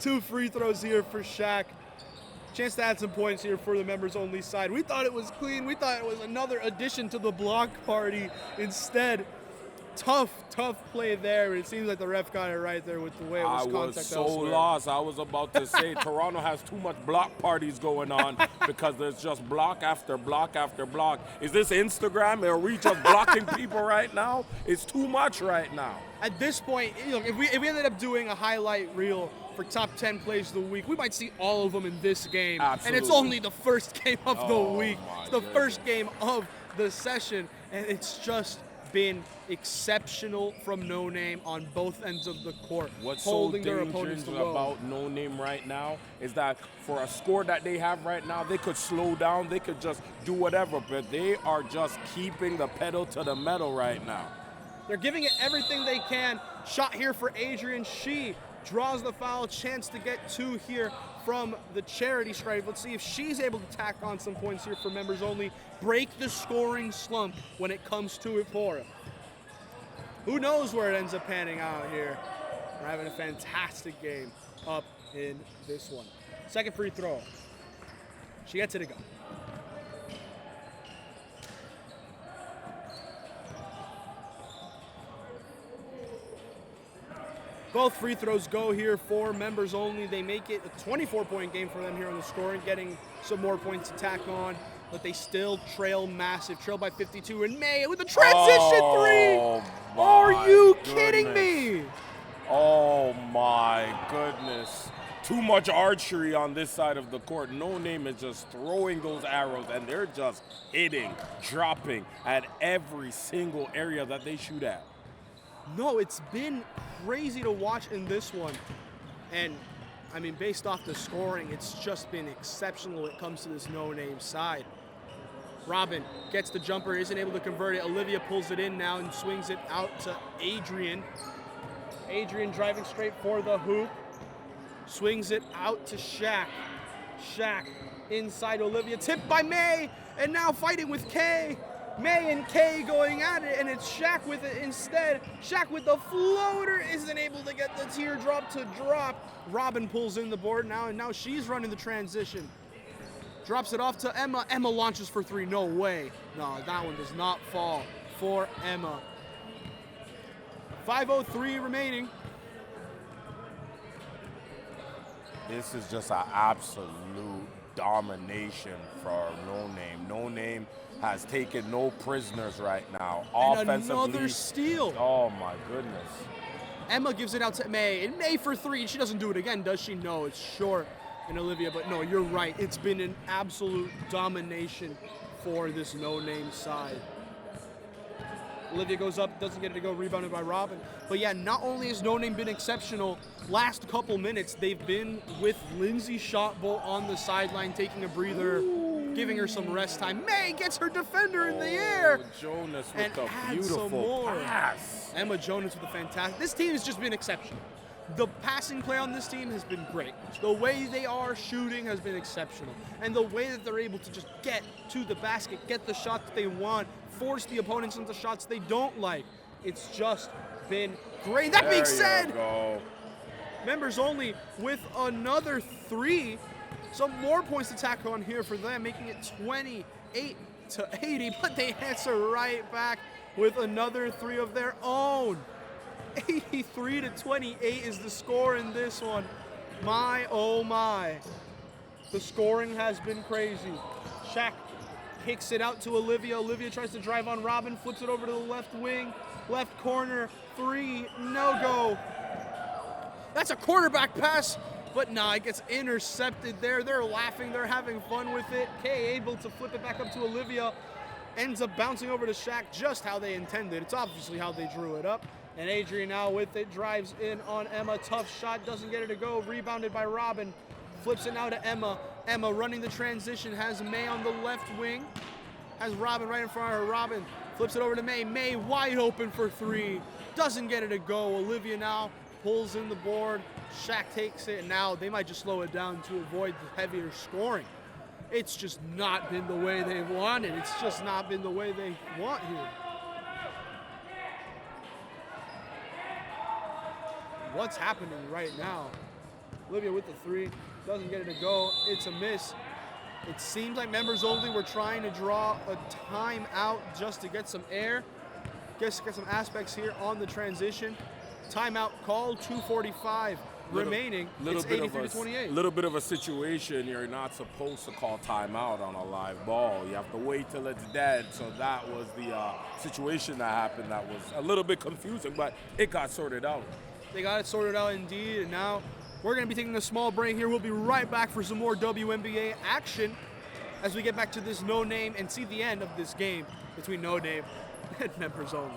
2 free throws here for Shaq. Chance to add some points here for the members-only side. We thought it was clean. We thought it was another addition to the block party. Instead, tough play there. It seems like the ref got it right there with the way it was contact I was so elsewhere. lost. I was about to say Toronto has too much block parties going on because there's just block after block after block. Is this Instagram? Are we just blocking people right now? It's too much right now. At this point, look, if we ended up doing a highlight reel for top 10 plays of the week, we might see all of them in this game. Absolutely. And it's only the first game of the week. my It's the goodness. first game of the session, and it's just been exceptional from No Name on both ends of the court. What's holding so their opponents dangerous to low. about No Name right now is that for a score that they have right now, they could slow down, they could just do whatever, but they are just keeping the pedal to the metal right now. They're giving it everything they can. Shot here for Adrian. She draws the foul. Chance to get 2 here from the charity stripe. Let's see if she's able to tack on some points here for members only. Break the scoring slump when it comes to it for him. Who knows where it ends up panning out here. We're having a fantastic game up in this one. Second free throw. She gets it to go. Both free throws go here for members only. They make it a 24-point game for them here on the scoring, getting some more points to tack on, but they still trail massive. Trail by 52, and May with a transition three! Are you kidding me? Oh my goodness. Too much archery on this side of the court. No Name is just throwing those arrows, and they're just hitting, dropping at every single area that they shoot at. No, it's been crazy to watch in this one. And, I mean, based off the scoring, it's just been exceptional when it comes to this No Name side. Robin gets the jumper, isn't able to convert it. Olivia pulls it in now and swings it out to Adrian. Adrian driving straight for the hoop. Swings it out to Shaq. Shaq inside Olivia. Tipped by May. And now fighting with Kay. May and Kay going at it. And it's Shaq with it instead. Shaq with the floater. Isn't able to get the teardrop to drop. Robin pulls in the board now. And now she's running the transition. Drops it off to Emma. Emma launches for three. No way. No, that one does not fall for Emma. 5:03 remaining. This is just an absolute domination for No Name. No Name has taken no prisoners right now. And Offensively, another steal. Oh my goodness. Emma gives it out to May, and May for three, and she doesn't do it again, does she? No, it's short. And Olivia, but no, you're right. It's been an absolute domination for this No Name side. Olivia goes up, doesn't get it to go, rebounded by Robin. But yeah, not only has No Name been exceptional, last couple minutes, they've been with Lindsay Shotbolt on the sideline, taking a breather, giving her some rest time. May gets her defender in the air. Jonas with And the adds some more. beautiful pass. Emma Jonas with a fantastic. This team has just been exceptional. The passing play on this team has been great. The way they are shooting has been exceptional. And the way that they're able to just get to the basket, get the shots they want, force the opponents into shots they don't like. It's just been great. That being said, members only with another three. Some more points to tack on here for them, making it 28-80, but they answer right back with another three of their own. 83-28 is the score in this one. My, oh my. The scoring has been crazy. Shaq kicks it out to Olivia. Olivia tries to drive on Robin, flips it over to the left wing. Left corner, three, no go. That's a quarterback pass, but nah, it gets intercepted there. They're laughing, they're having fun with it. Kay able to flip it back up to Olivia. Ends up bouncing over to Shaq just how they intended. It's obviously how they drew it up. And Adrian now with it, drives in on Emma. Tough shot, doesn't get it to go. Rebounded by Robin. Flips it now to Emma. Emma running the transition, has May on the left wing. Has Robin right in front of her. Robin flips it over to May. May wide open for three. Doesn't get it to go. Olivia now pulls in the board. Shaq takes it, and now they might just slow it down to avoid the heavier scoring. It's just not been the way they wanted. It's just not been the way they want here. What's happening right now? Olivia with the three, doesn't get it to go. It's a miss. It seems like members only were trying to draw a timeout just to get some air. Get some aspects here on the transition. Timeout called, 2:45 remaining. It's 83-28. Little bit of a situation you're not supposed to call timeout on a live ball. You have to wait till it's dead. So that was the situation that happened. That was a little bit confusing, but it got sorted out. They got it sorted out indeed, and now we're going to be taking a small break here. We'll be right back for some more WMBA action as we get back to this No Name and see the end of this game between No Name and members only.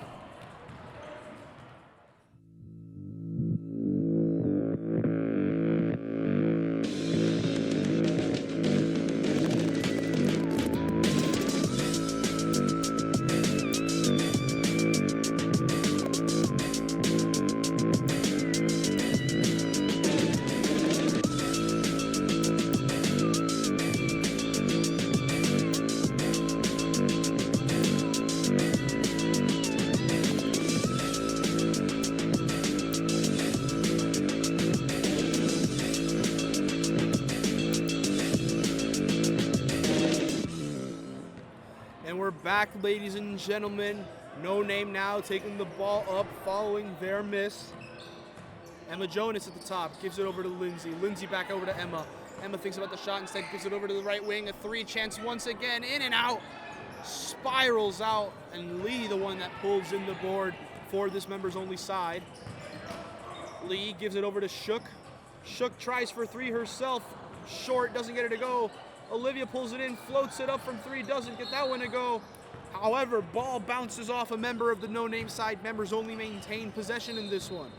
Back, ladies and gentlemen. No Name now taking the ball up following their miss. Emma Jonas at the top, gives it over to Lindsay. Lindsay back over to Emma. Emma thinks about the shot, instead gives it over to the right wing. A 3 chance once again, in and out. Spirals out, and Lee the one that pulls in the board for this members only side. Lee gives it over to Shook. Shook tries for 3 herself. Short, doesn't get it to go. Olivia pulls it in, floats it up from 3, doesn't get that one to go. However, ball bounces off a member of the no-name side. Members only maintain possession in this one.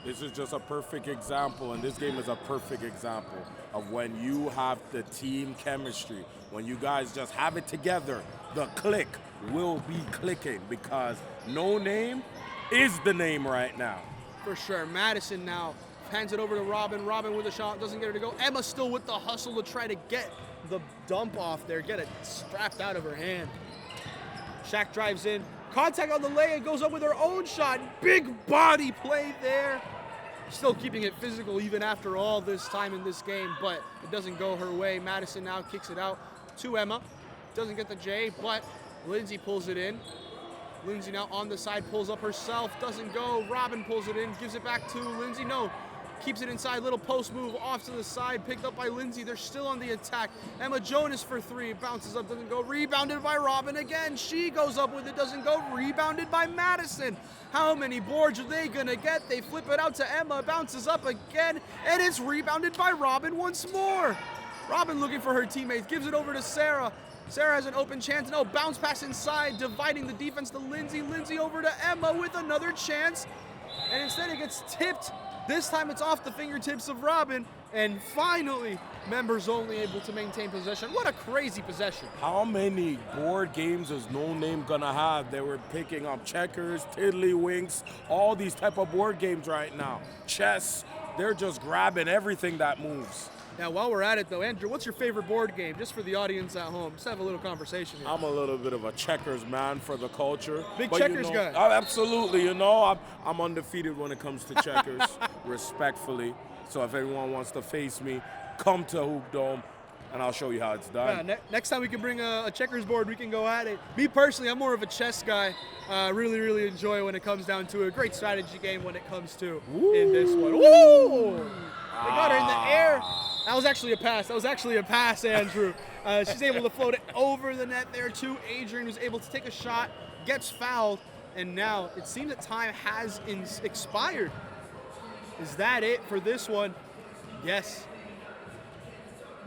This is just a perfect example, and this game is a perfect example of when you have the team chemistry. When you guys just have it together, the click will be clicking, because no name is the name right now. For sure. Madison now hands it over to Robin. Robin with a shot, doesn't get her to go. Emma still with the hustle to try to get the dump off there, get it strapped out of her hand. Shaq drives in. Contact on the lay and goes up with her own shot. Big body play there. Still keeping it physical even after all this time in this game, but it doesn't go her way. Madison now kicks it out to Emma. Doesn't get the J, but Lindsay pulls it in. Lindsay now on the side, pulls up herself, doesn't go. Robin pulls it in, gives it back to Lindsay. No, keeps it inside, little post move off to the side, picked up by Lindsay. They're still on the attack. Emma Jonas for 3, bounces up, doesn't go. Rebounded by Robin again. She goes up with it, doesn't go. Rebounded by Madison. How many boards are they gonna get? They flip it out to Emma, bounces up again, and it's rebounded by Robin once more. Robin looking for her teammates, gives it over to Sarah. Sarah has an open chance. No, bounce pass inside, dividing the defense to Lindsay. Lindsay over to Emma with another chance, and instead it gets tipped. This time it's off the fingertips of Robin, and finally, members only able to maintain possession. What a crazy possession. How many board games is No Name gonna have? They were picking up checkers, tiddlywinks, all these type of board games right now. Chess, they're just grabbing everything that moves. Now, while we're at it, though, Andrew, what's your favorite board game? Just for the audience at home. Just have a little conversation here. I'm a little bit of a checkers man for the culture. Big but checkers guy. Absolutely. I'm undefeated when it comes to checkers, respectfully. So if anyone wants to face me, come to Hoop Dome, and I'll show you how it's done. Yeah, next time we can bring a checkers board, we can go at it. Me personally, I'm more of a chess guy. Really, really enjoy when it comes down to a great strategy game when it comes to in this one. Woo! They got her in the air. That was actually a pass, Andrew. She's able to float it over the net there to Adrian, who's able to take a shot, gets fouled, and now it seems that time has expired. Is that it for this one? Yes.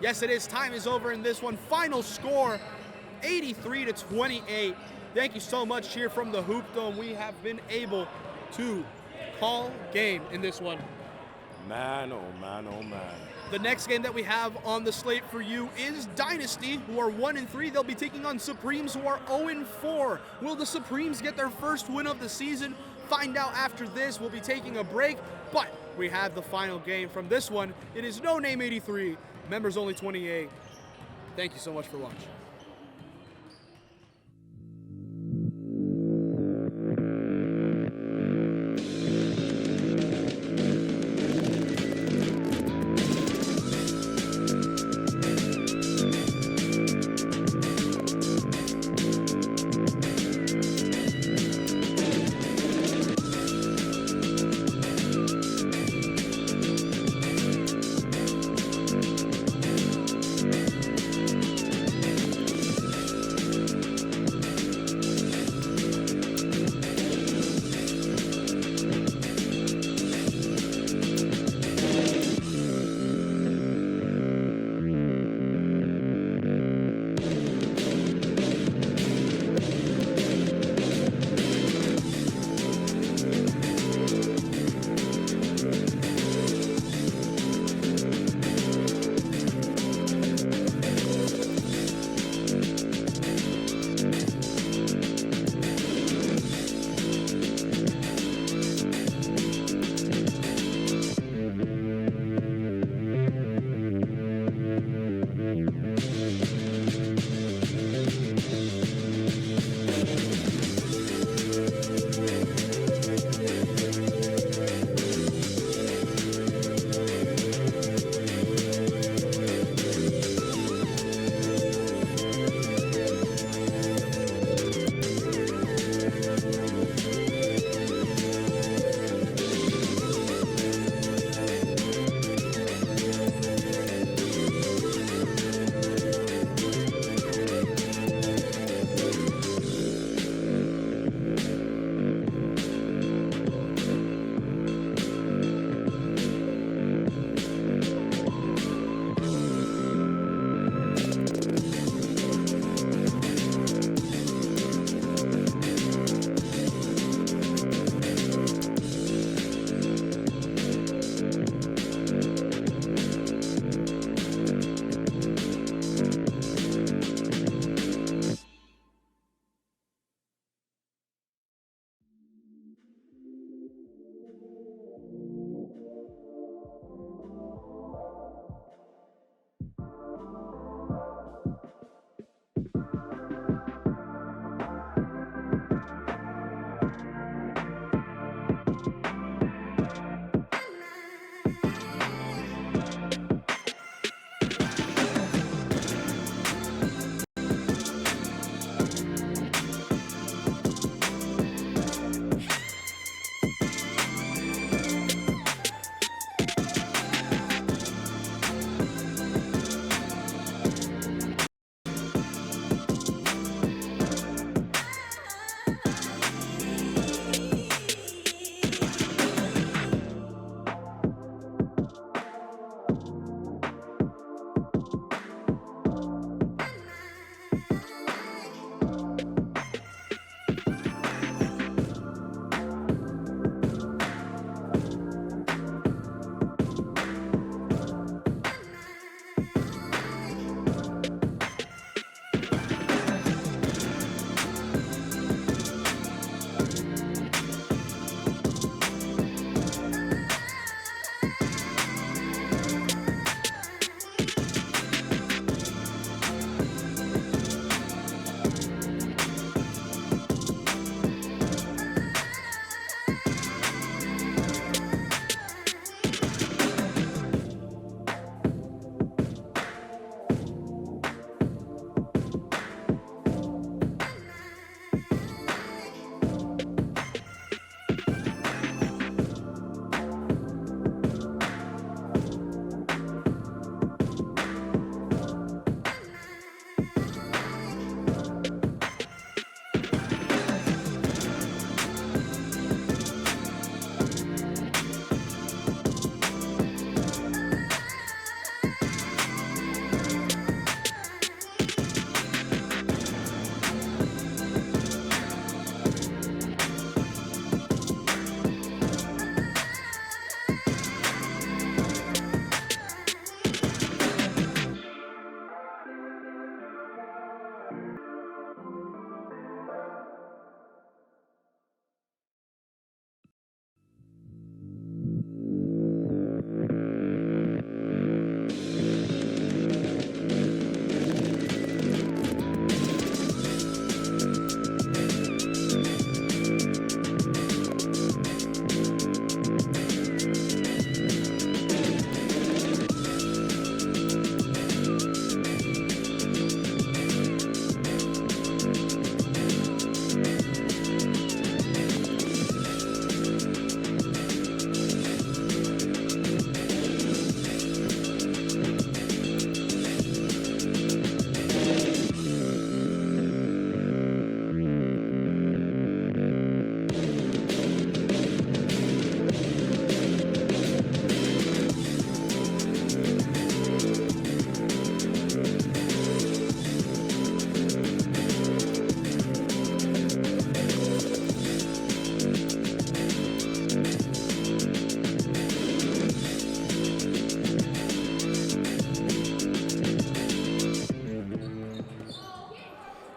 Yes, it is. Time is over in this one. Final score, 83-28. Thank you so much here from the Hoop Dome. We have been able to call game in this one. Man, oh man, oh man. The next game that we have on the slate for you is Dynasty, who are 1-3. They'll be taking on Supremes, who are 0-4. Will the Supremes get their first win of the season? Find out after this. We'll be taking a break, but we have the final game from this one. It is No Name 83, members only 28. Thank you so much for watching.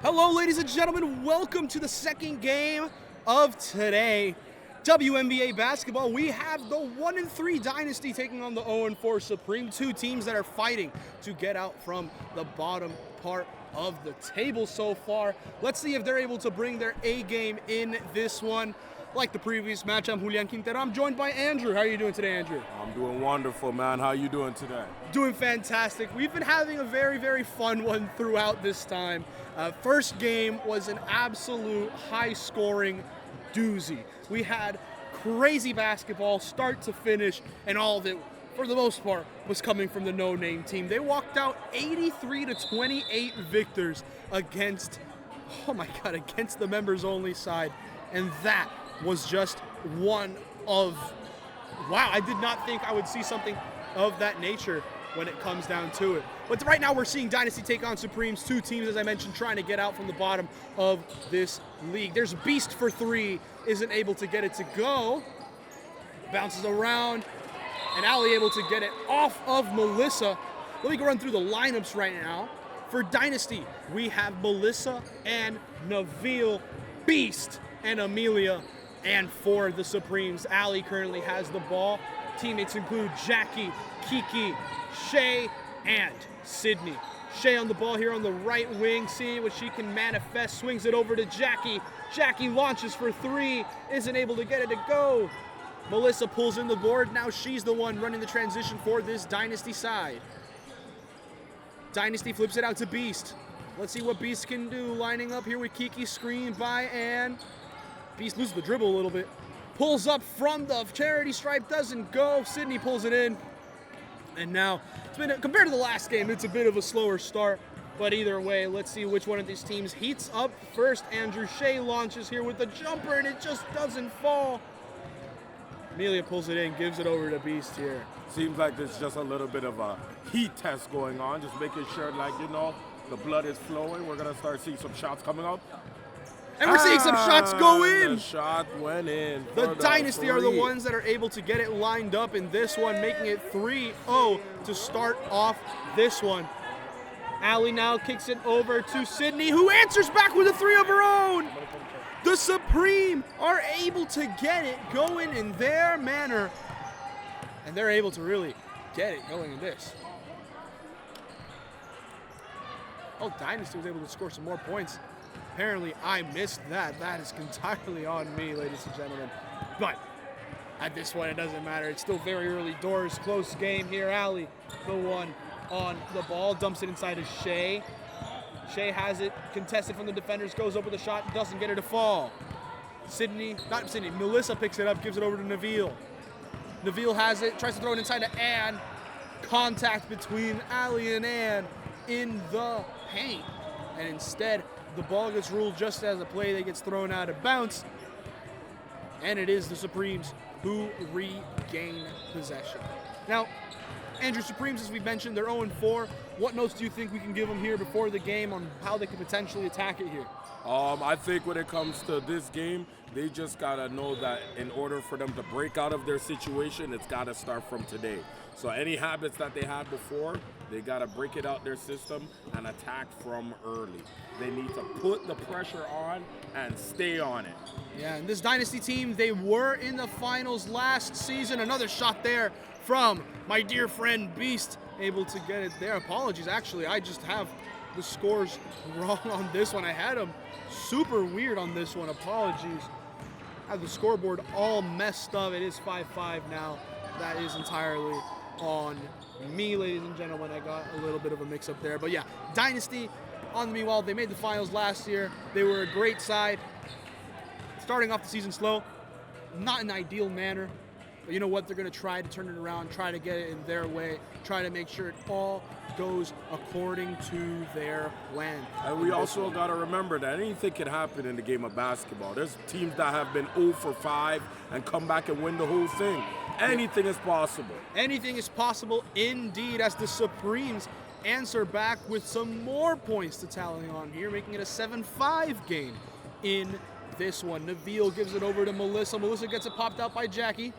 Hello, ladies and gentlemen. Welcome to the second game of today. WMBA basketball. We have the 1-3 Dynasty taking on the 0-4 Supreme. Two teams that are fighting to get out from the bottom part of the table so far. Let's see if they're able to bring their A game in this one. Like the previous match, I'm Julian Quintero. I'm joined by Andrew. How are you doing today, Andrew? I'm doing wonderful, man. How you doing today? Doing fantastic. We've been having a very, very fun one throughout this time. First game was an absolute high-scoring doozy. We had crazy basketball start to finish, and all of it, for the most part, was coming from the no-name team. They walked out 83-28 victors against the members-only side, and that was just one of, wow, I did not think I would see something of that nature when it comes down to it. But right now we're seeing Dynasty take on Supremes, two teams, as I mentioned, trying to get out from the bottom of this league. There's Beast for three, isn't able to get it to go. Bounces around, and Ali able to get it off of Melissa. Let me go run through the lineups right now. For Dynasty, we have Melissa and Nabil, Beast and Amelia. And for the Supremes, Ali currently has the ball. Teammates include Jackie, Kiki, Shay, and Sydney. Shay on the ball here on the right wing, seeing what she can manifest, swings it over to Jackie. Jackie launches for three, isn't able to get it to go. Melissa pulls in the board. Now she's the one running the transition for this Dynasty side. Dynasty flips it out to Beast. Let's see what Beast can do. Lining up here with Kiki, screen by Ann. Beast loses the dribble a little bit. Pulls up from the charity stripe, doesn't go. Sydney pulls it in. And now, compared to the last game, it's a bit of a slower start. But either way, let's see which one of these teams heats up first. Andrew Shea launches here with the jumper, and it just doesn't fall. Amelia pulls it in, gives it over to Beast here. Seems like there's just a little bit of a heat test going on, just making sure, like, the blood is flowing. We're going to start seeing some shots coming up. And we're seeing some shots go in. The shot went in. The Dynasty are the ones that are able to get it lined up in this one, making it 3-0 to start off this one. Ali now kicks it over to Sydney, who answers back with a three of her own. The Supreme are able to get it going in their manner, and they're able to really get it going in this. Oh, Dynasty was able to score some more points. Apparently, I missed that. That is entirely on me, ladies and gentlemen. But at this point, it doesn't matter. It's still very early doors. Close game here. Ali, the one on the ball, dumps it inside of Shay. Shay has it contested from the defenders, goes up with a shot, doesn't get it to fall. Melissa picks it up, gives it over to Nabil. Nabil has it, tries to throw it inside to Ann. Contact between Ali and Ann in the paint. And instead, the ball gets ruled just as a play that gets thrown out of bounds. And it is the Supremes who regain possession. Now, Andrew, Supremes, as we mentioned, they're 0-4. What notes do you think we can give them here before the game on how they could potentially attack it here? I think when it comes to this game, they just got to know that in order for them to break out of their situation, it's got to start from today. So any habits that they had before, they got to break it out their system and attack from early. They need to put the pressure on and stay on it. Yeah, and this Dynasty team, they were in the finals last season. Another shot there from my dear friend Beast, able to get it there. Apologies, actually, I just have the scores wrong on this one. I had them super weird on this one. Apologies. I have the scoreboard all messed up. It is 5-5 now. That is entirely on me, ladies and gentlemen. I got a little bit of a mix-up there. But yeah, Dynasty, on the meanwhile, they made the finals last year. They were a great side. Starting off the season slow, not in an ideal manner. But you know what? They're going to try to turn it around, try to get it in their way, try to make sure it all goes according to their plan. And we also got to remember that anything can happen in the game of basketball. There's teams that have been 0-5 and come back and win the whole thing. Anything is possible. Anything is possible indeed, as the Supremes answer back with some more points to tally on here, making it a 7-5 game in this one. Nabil gives it over to Melissa. Melissa gets it popped out by Jackie.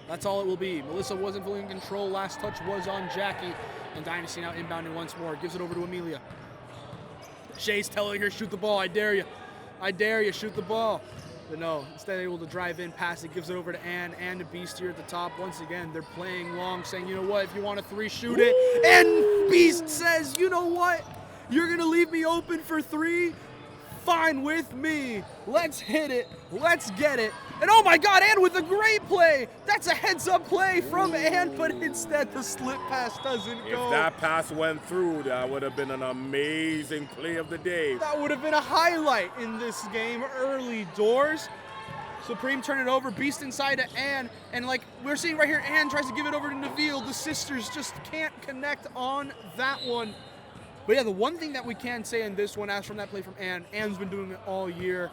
That's all it will be. Melissa wasn't fully in control. Last touch was on Jackie. And Dynasty now inbounding once more. Gives it over to Amelia. Shay's telling her, shoot the ball, I dare you. I dare you, shoot the ball. But no, instead able to drive in, pass it, gives it over to Ann and to Beast here at the top. Once again, they're playing long, saying, you know what, if you want a 3, shoot it. And Beast says, you know what, you're going to leave me open for 3? Fine with me. Let's hit it. Let's get it. And oh my God, Ann with a great play. That's a heads-up play from Ann, but instead the slip pass doesn't go. If that pass went through, that would have been an amazing play of the day. That would have been a highlight in this game early doors. Supreme turn it over, Beast inside to Ann, and like we're seeing right here, Ann tries to give it over to Nabil. The sisters just can't connect on that one. But yeah, the one thing that we can say in this one, as from that play from Ann, Ann's been doing it all year.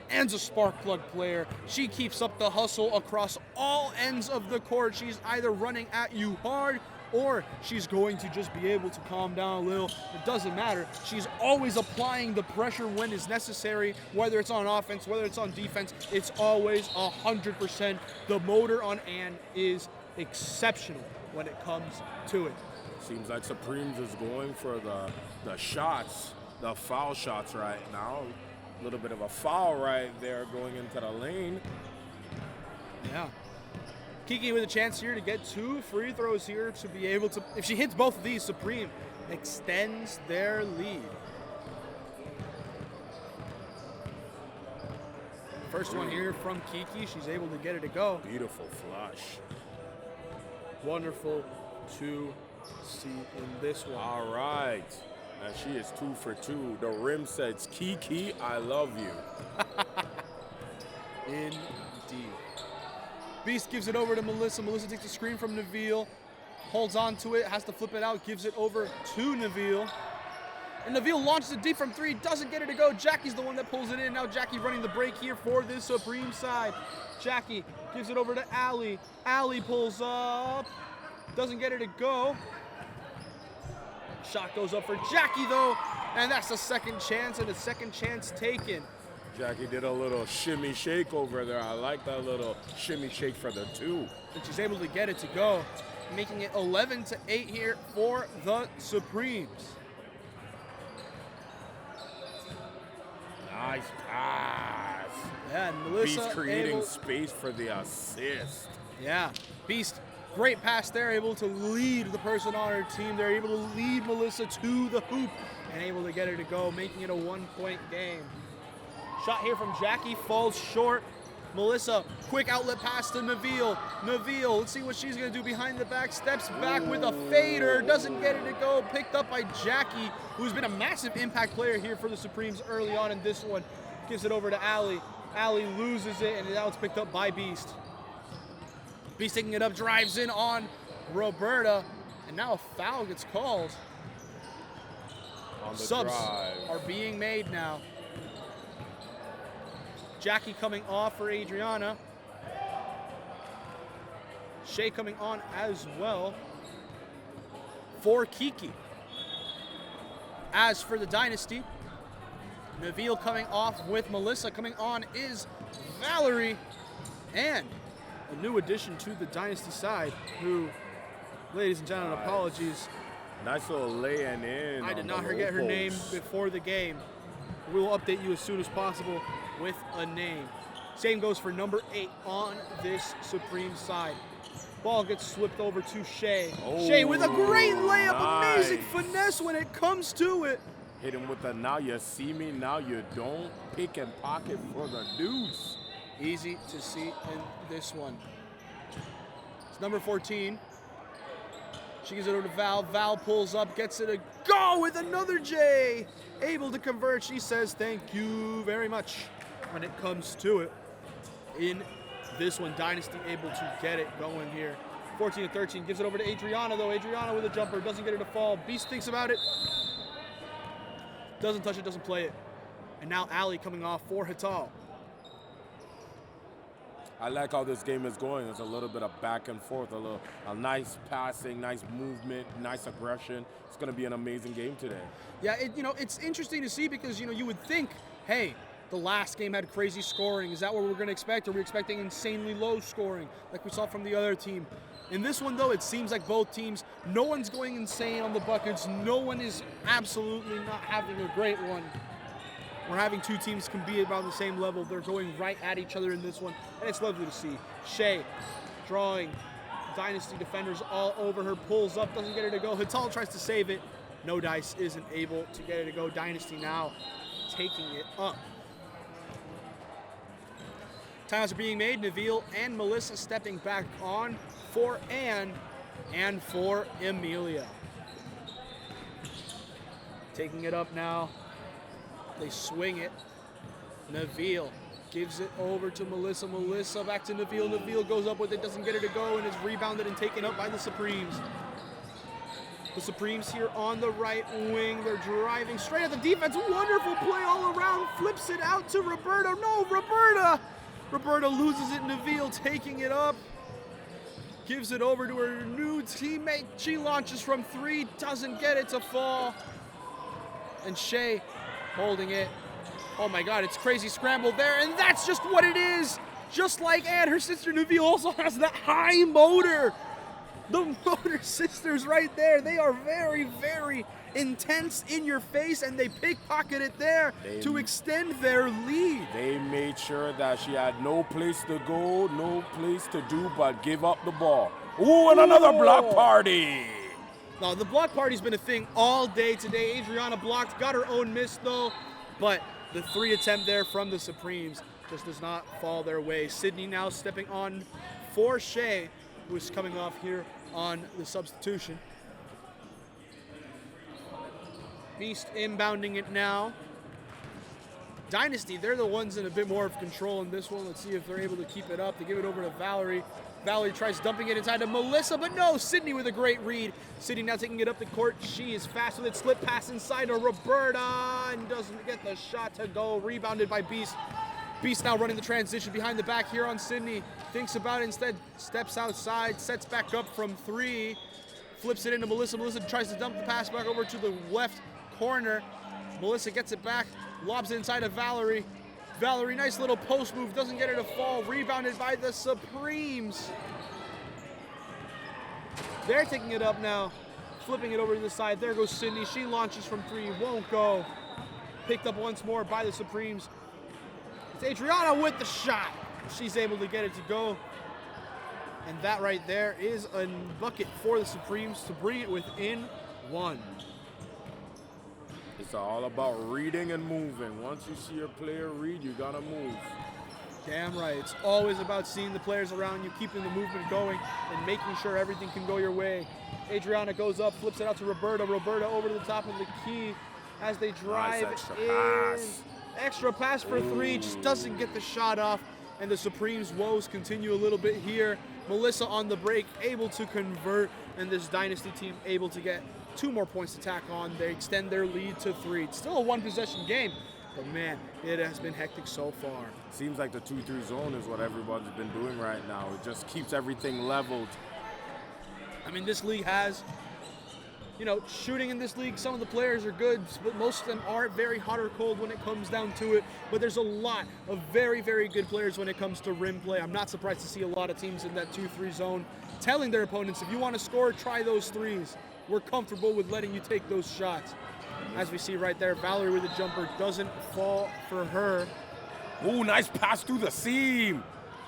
Ann's a spark plug player. She keeps up the hustle across all ends of the court. She's either running at you hard or she's going to just be able to calm down a little. It doesn't matter. She's always applying the pressure when is necessary, whether it's on offense, whether it's on defense. It's always 100%. The motor on Ann is exceptional when it comes to it. Seems like Supremes is going for the shots, the foul shots right now. A little bit of a foul right there going into the lane. Yeah. Kiki with a chance here to get 2 free throws here to be able to, if she hits both of these, Supreme extends their lead. First one here from Kiki. She's able to get it to go. Beautiful flush. Wonderful to see in this one. All right. And she is 2 for 2. The rim says, Kiki, I love you. Indeed. Beast gives it over to Melissa. Melissa takes the screen from Nabil, holds on to it, has to flip it out, gives it over to Nabil. And Nabil launches it deep from 3, doesn't get it to go. Jackie's the one that pulls it in. Now Jackie running the break here for this Supreme side. Jackie gives it over to Allie. Allie pulls up, doesn't get it to go. Shot goes up for Jackie though, and that's a second chance and a second chance taken. Jackie did a little shimmy shake over there. I like that little shimmy shake for the 2. And she's able to get it to go, making it 11-8 here for the Supremes. Nice pass. Yeah, and Melissa Beast creating space for the assist. Yeah, Beast, great pass there, able to lead the person on her team. They're able to lead Melissa to the hoop and able to get her to go, making it a 1-point game. Shot here from Jackie, falls short. Melissa, quick outlet pass to Nabil. Nabil, let's see what she's gonna do behind the back. Steps back with a fader, doesn't get it to go. Picked up by Jackie, who's been a massive impact player here for the Supremes early on in this one. Gives it over to Allie. Allie loses it, and now it's picked up by Beast. Beast taking it up, drives in on Roberta, and now a foul gets called. On the Subs drive. are being made now. Jackie coming off for Adriana. Shay coming on as well for Kiki. As for the Dynasty, Nabil coming off with Melissa. Coming on is Valerie, and a new addition to the Dynasty side who, ladies and gentlemen, apologies. Nice little laying in. I did not forget her name before the game. We will update you as soon as possible with a name. Same goes for number 8 on this Supreme side. Ball gets slipped over to Shay. Oh, Shay with a great layup, nice. amazing finesse when it comes to it. Hit him with the now you see me, now you don't. Pick and pocket for the deuce. Easy to see in this one. It's number 14. She gives it over to Val. Val pulls up, gets it a go with another J. Able to convert. She says thank you very much when it comes to it. In this one, Dynasty able to get it going here. 14-13. Gives it over to Adriana though. Adriana with a jumper. Doesn't get it to fall. Beast thinks about it. Doesn't touch it, doesn't play it. And now Allie coming off for Hital. I like how this game is going. There's a little bit of back and forth, a nice passing, nice movement, nice aggression. It's going to be an amazing game today. Yeah, it's interesting to see because, you would think, hey, the last game had crazy scoring. Is that what we're going to expect? Are we expecting insanely low scoring like we saw from the other team? In this one, though, it seems like both teams, no one's going insane on the buckets. No one is absolutely not having a great one. We're having two teams can be about the same level. They're going right at each other in this one, and it's lovely to see. Shea drawing Dynasty defenders all over her, pulls up, doesn't get her to go. Hital tries to save it. No Dice isn't able to get it to go. Dynasty now taking it up. Timeouts are being made. Nabil and Melissa stepping back on for Anne and for Emilia. Taking it up now. They swing it. Nabil gives it over to Melissa. Melissa back to Nabil. Nabil goes up with it, doesn't get her to go, and is rebounded and taken up by the Supremes. The Supremes here on the right wing. They're driving straight at the defense. Wonderful play all around. Flips it out to Roberta. No, Roberta! Roberta loses it. Nabil taking it up. Gives it over to her new teammate. She launches from three. Doesn't get it to fall. And Shea holding it. Oh my God, it's crazy scramble there. And that's just what it is. Just like Anne, her sister Nabil also has that high motor. The Motor Sisters right there. They are very, very intense in your face, and they pickpocket it there to extend their lead. They made sure that she had no place to go, no place to do but give up the ball. Ooh, and another block party. Now, the block party's been a thing all day today. Adriana blocked, got her own miss though, but the three attempt there from the Supremes just does not fall their way. Sydney now stepping on for Shea, who is coming off here on the substitution. Beast inbounding it now. Dynasty, they're the ones in a bit more of control in this one. Let's see if they're able to keep it up. They give it over to Valerie. Valerie tries dumping it inside to Melissa, but no, Sydney with a great read. Sydney now taking it up the court. She is fast with it. Slip pass inside to Roberta and doesn't get the shot to go. Rebounded by Beast. Beast now running the transition behind the back here on Sydney. Thinks about it instead, steps outside, sets back up from three. Flips it into Melissa. Melissa tries to dump the pass back over to the left corner. Melissa gets it back, lobs it inside of Valerie. Valerie, nice little post move, doesn't get her to fall. Rebounded by the Supremes. They're taking it up now, flipping it over to the side. There goes Sydney. She launches from three, won't go. Picked up once more by the Supremes. It's Adriana with the shot. She's able to get it to go. And that right there is a bucket for the Supremes to bring it within one. It's all about reading and moving. Once you see a player read, you gotta move. Damn right. It's always about seeing the players around you, keeping the movement going, and making sure everything can go your way. Adriana goes up, flips it out to Roberta. Roberta over to the top of the key as they drive Nice extra in. pass. Extra pass for three, just doesn't get the shot off. And the Supremes' woes continue a little bit here. Melissa on the break, able to convert, and this Dynasty team able to get 2 more points to tack on. They extend their lead to 3. It's still a one-possession game, but man, it has been hectic so far. Seems like the 2-3 zone is what everybody's been doing right now. It just keeps everything leveled. I mean, this league has, shooting in this league, some of the players are good, but most of them aren't very hot or cold when it comes down to it. But there's a lot of very, very good players when it comes to rim play. I'm not surprised to see a lot of teams in that 2-3 zone telling their opponents, if you want to score, try those threes. We're comfortable with letting you take those shots. As we see right there, Valerie with a jumper doesn't fall for her. Ooh, nice pass through the seam.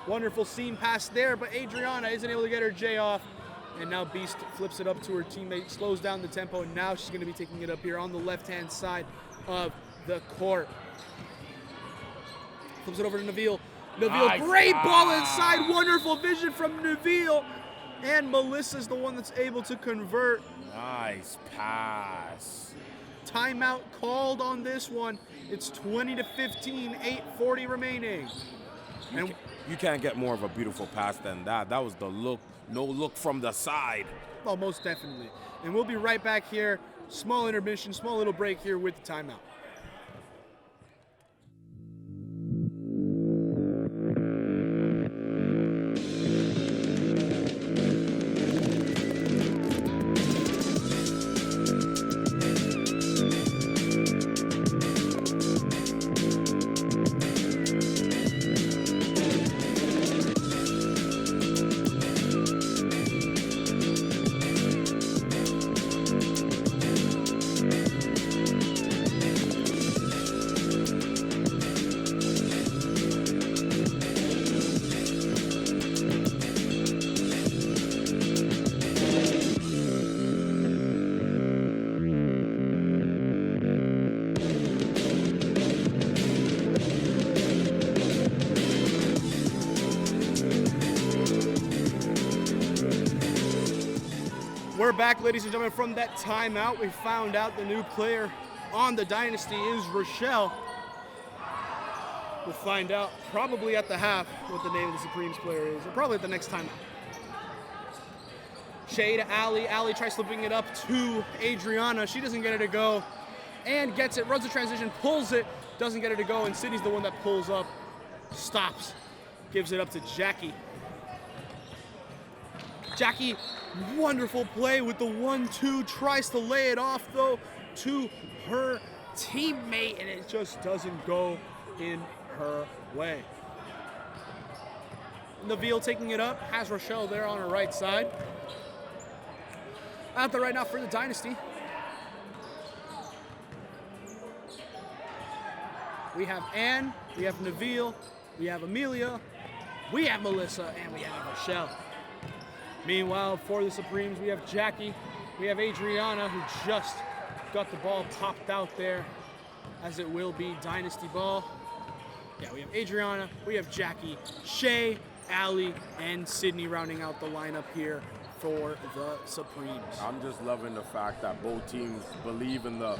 Wonderful seam pass there, but Adriana isn't able to get her J off. And now Beast flips it up to her teammate, slows down the tempo, and now she's going to be taking it up here on the left-hand side of the court. Flips it over to Nabil. Nabil, great ball inside, wonderful vision from Nabil. And Melissa's the one that's able to convert. Nice pass. Timeout called on this one. It's 20-15, 8:40 remaining. You can't get more of a beautiful pass than that. That was the look, no look from the side. Oh, most definitely. And we'll be right back here. Small intermission, small little break here with the timeout. We're back, ladies and gentlemen, from that timeout. We found out the new player on the Dynasty is Rochelle. We'll find out probably at the half what the name of the Supremes player is, or probably at the next timeout. Shea to Allie. Allie tries slipping it up to Adriana. She doesn't get it to go and gets it, runs the transition, pulls it, doesn't get it to go, and Sydney's the one that pulls up, stops, gives it up to Jackie. Jackie, wonderful play with the 1-2, tries to lay it off though to her teammate, and it just doesn't go in her way. Neville taking it up, has Rochelle there on her right side. Out there right now for the Dynasty. We have Anne, we have Neville, we have Amelia, we have Melissa, and we have Rochelle. Meanwhile, for the Supremes, we have Jackie, we have Adriana, who just got the ball popped out there, as it will be Dynasty ball. Yeah, we have Adriana, we have Jackie, Shea, Allie, and Sydney rounding out the lineup here for the Supremes. I'm just loving the fact that both teams believe in the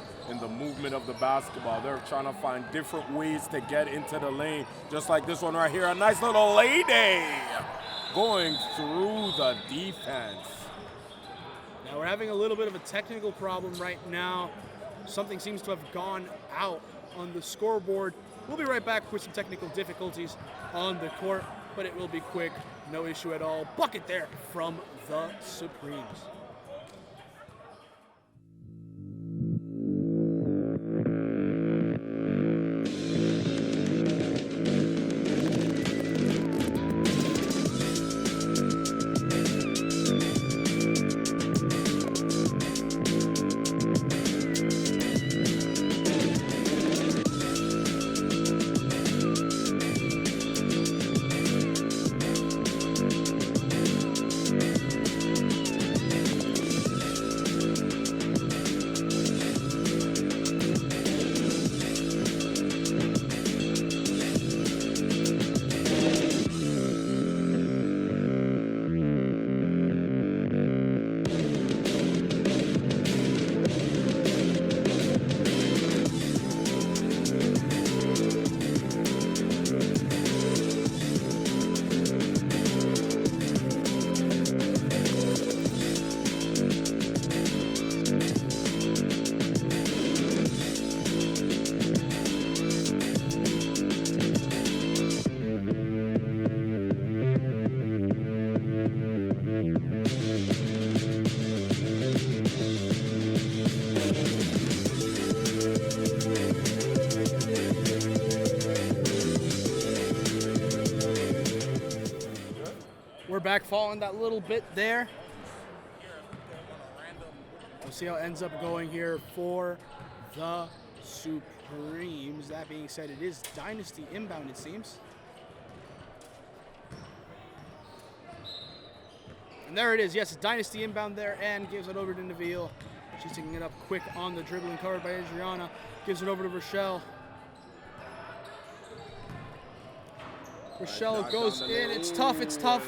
movement of the basketball. They're trying to find different ways to get into the lane, just like this one right here. A nice little lady going through the defense. Now we're having a little bit of a technical problem right now. Something seems to have gone out on the scoreboard. We'll be right back with some technical difficulties on the court, but it will be quick, no issue at all. Bucket there from the Supremes. We're back following that little bit there. We'll see how it ends up going here for the Supremes. That being said, it is Dynasty inbound, it seems. And there it is. Yes, Dynasty inbound there and gives it over to Neville. She's taking it up quick on the dribbling, covered by Adriana. Gives it over to Rochelle. Rochelle goes in. It's tough. It's tough.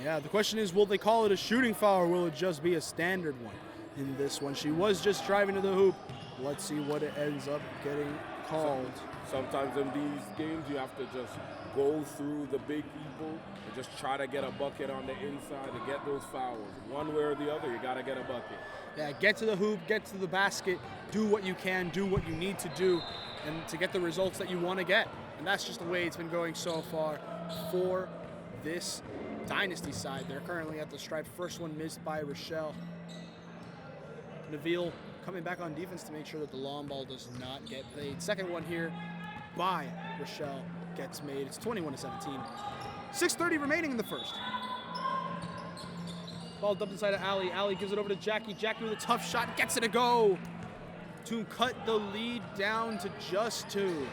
Yeah, the question is, will they call it a shooting foul or will it just be a standard one in this one? She was just driving to the hoop. Let's see what it ends up getting called. Sometimes in these games, you have to just go through the big people and just try to get a bucket on the inside to get those fouls. One way or the other, you got to get a bucket. Yeah, get to the hoop, get to the basket, do what you can, do what you need to do, and to get the results that you want to get. And that's just the way it's been going so far for this Dynasty side. They're currently at the stripe. First one missed by Rochelle. Neville coming back on defense to make sure that the long ball does not get played. Second one here by Rochelle gets made. It's 21-17. 6:30 remaining in the first. Ball dumped inside of Allie. Allie gives it over to Jackie. Jackie with a tough shot, gets it to go to cut the lead down to just 2.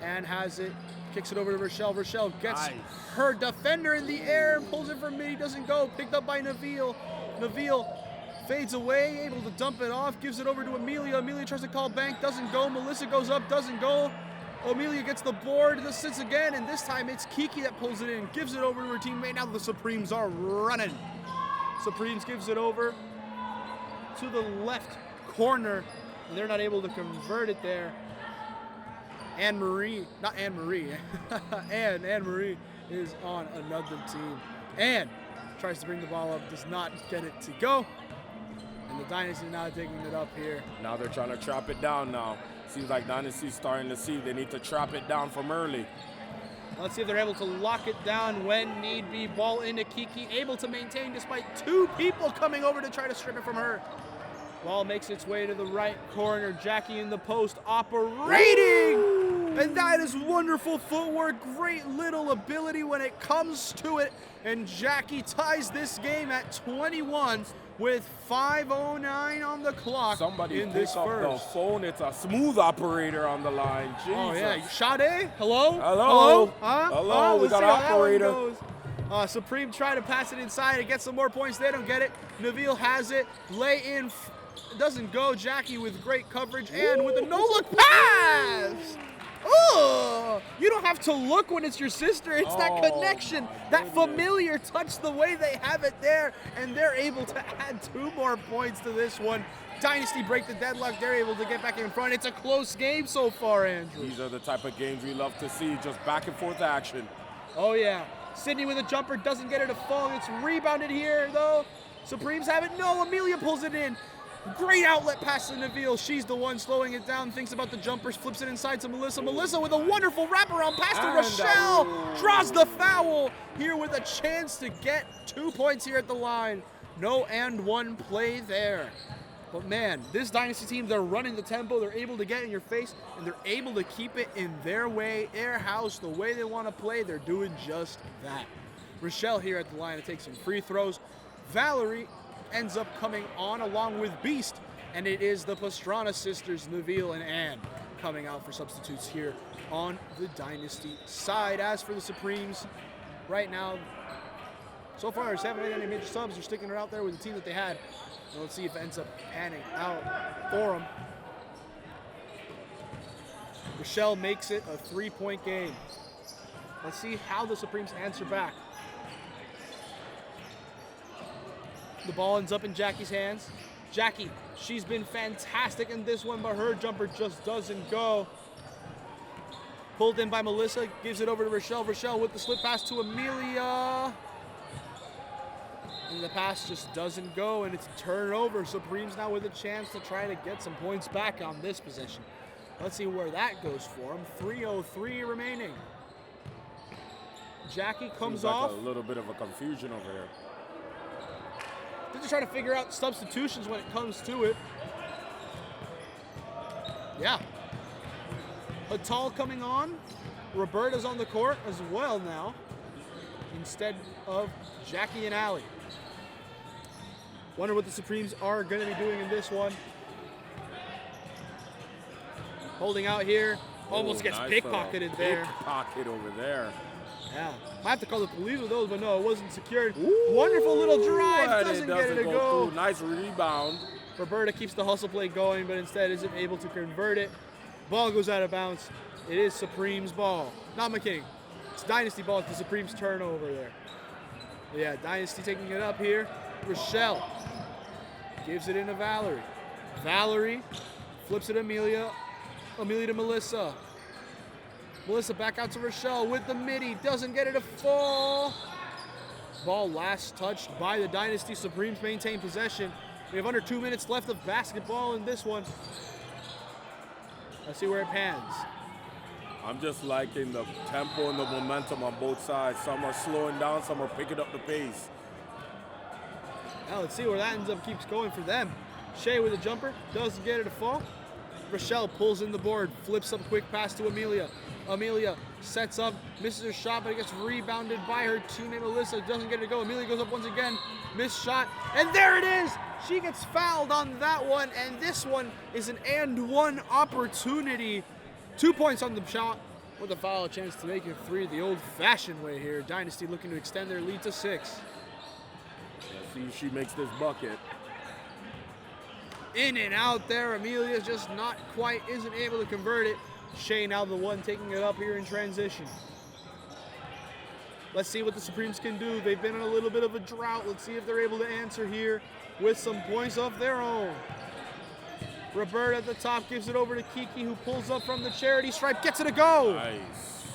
And has it, kicks it over to Rochelle. Rochelle gets her defender in the air and pulls it from mid. He doesn't go. Picked up by Neville. Neville fades away, able to dump it off, gives it over to Amelia. Amelia tries to call bank, doesn't go. Melissa goes up, doesn't go. Amelia gets the board, this sits again, and this time it's Kiki that pulls it in, gives it over to her teammate. Now the Supremes are running. Supremes gives it over to the left corner, and they're not able to convert it there. Anne-Marie is on another team. Anne tries to bring the ball up, does not get it to go. And the Dynasty now taking it up here. Now they're trying to trap it down now. Seems like Dynasty's starting to see they need to trap it down from early. Let's see if they're able to lock it down when need be. Ball into Kiki, able to maintain despite two people coming over to try to strip it from her. Ball makes its way to the right corner. Jackie in the post operating. And that is wonderful footwork. Great little ability when it comes to it. And Jackie ties this game at 21 with 5:09 on the clock. Somebody in pick this up first. the phone. It's a smooth operator on the line. Jesus. Oh yeah, Sade, hello? Hello? Huh? Hello, we Let's got see an how that one operator. goes. Supreme try to pass it inside and get some more points. They don't get it. Nabil has it. Lay in. Doesn't go. Jackie with great coverage and with a no-look pass. Oh, you don't have to look when it's your sister. It's that connection, that familiar touch, the way they have it there, and they're able to add 2 more points to this one. Dynasty break the deadlock. They're able to get back in front. It's a close game so far, Andrew. These are the type of games we love to see, just back and forth action. Oh, yeah. Sydney with a jumper, doesn't get it to fall. It's rebounded here, though. Supremes have it. No, Amelia pulls it in. Great outlet pass to Nabil. She's the one slowing it down, thinks about the jumpers, flips it inside to Melissa. Melissa with a wonderful wraparound pass to Rochelle. Draws the foul here with a chance to get 2 points here at the line. No and one play there. But man, this Dynasty team, they're running the tempo. They're able to get in your face, and they're able to keep it in their way, their house, the way they want to play. They're doing just that. Rochelle here at the line to take some free throws. Valerie ends up coming on along with Beast, and it is the Pastrana sisters, Nabil and Ann, coming out for substitutes here on the Dynasty side. As for the Supremes, right now, so far, there's haven't been any major subs. They're sticking it out there with the team that they had. And let's see if it ends up panning out for them. Rochelle makes it a 3-point game. Let's see how the Supremes answer back. The ball ends up in Jackie's hands. Jackie, she's been fantastic in this one, but her jumper just doesn't go. Pulled in by Melissa, gives it over to Rochelle. Rochelle with the slip pass to Amelia. And the pass just doesn't go, and it's a turnover. Supremes now with a chance to try to get some points back on this possession. Let's see where that goes for them. 3:03 remaining. Jackie comes off. A little bit of a confusion over here. They're just trying to figure out substitutions when it comes to it. Yeah. Atal coming on. Roberta's on the court as well now, instead of Jackie and Allie. Wonder what the Supremes are going to be doing in this one. Holding out here. Almost gets pickpocketed there. Pickpocket over there. Yeah. Might have to call the police with those, but no, it wasn't secured. Wonderful little drive. Doesn't get it to go. Through. Nice rebound. Roberta keeps the hustle play going, but instead isn't able to convert it. Ball goes out of bounds. It is Supreme's ball. Not McKinney. It's Dynasty ball. It's the Supreme's turnover there. Yeah, Dynasty taking it up here. Rochelle gives it into Valerie. Valerie flips it to Amelia. Amelia to Melissa. Melissa back out to Rochelle with the midi. Doesn't get it to fall. Ball last touched by the Dynasty. Supremes maintain possession. We have under 2 minutes left of basketball in this one. Let's see where it pans. I'm just liking the tempo and the momentum on both sides. Some are slowing down, some are picking up the pace. Now let's see where that ends up keeps going for them. Shea with a jumper, doesn't get it to fall. Rochelle pulls in the board, flips up a quick pass to Amelia. Amelia sets up, misses her shot, but it gets rebounded by her teammate Melissa. Doesn't get it to go. Amelia goes up once again, missed shot, and there it is! She gets fouled on that one, and this one is an and one opportunity. 2 points on the shot with a foul, a chance to make it 3 the old-fashioned way here. Dynasty looking to extend their lead to 6. Let's see if she makes this bucket. In and out there, Amelia just not quite isn't able to convert it. Shay now the one taking it up here in transition. Let's see what the Supremes can do. They've been in a little bit of a drought. Let's see if they're able to answer here with some points of their own. Roberta at the top gives it over to Kiki, who pulls up from the charity stripe, gets it a go. Nice.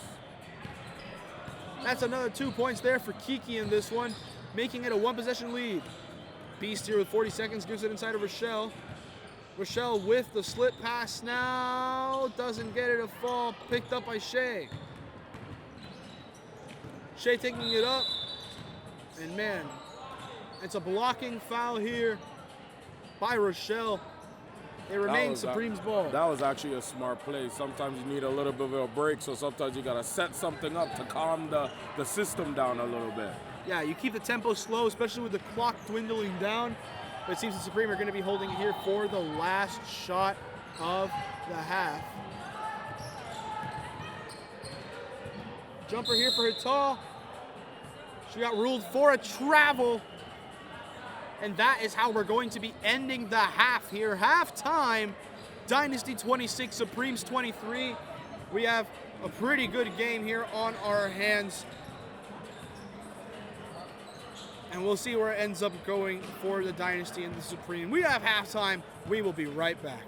That's another 2 points there for Kiki in this one, making it a 1-possession lead. Beast here with 40 seconds gives it inside of Rochelle. Rochelle with the slip pass now, doesn't get it a fall, picked up by Shay. Shay taking it up, and man, it's a blocking foul here by Rochelle. It remains Supreme's ball. That was actually a smart play. Sometimes you need a little bit of a break, so sometimes you got to set something up to calm the system down a little bit. Yeah, you keep the tempo slow, especially with the clock dwindling down. But it seems the Supreme are going to be holding it here for the last shot of the half. Jumper here for Hital. She got ruled for a travel. And that is how we're going to be ending the half here. Halftime, Dynasty 26, Supremes 23. We have a pretty good game here on our hands. And we'll see where it ends up going for the Dynasty and the Supreme. We have halftime. We will be right back.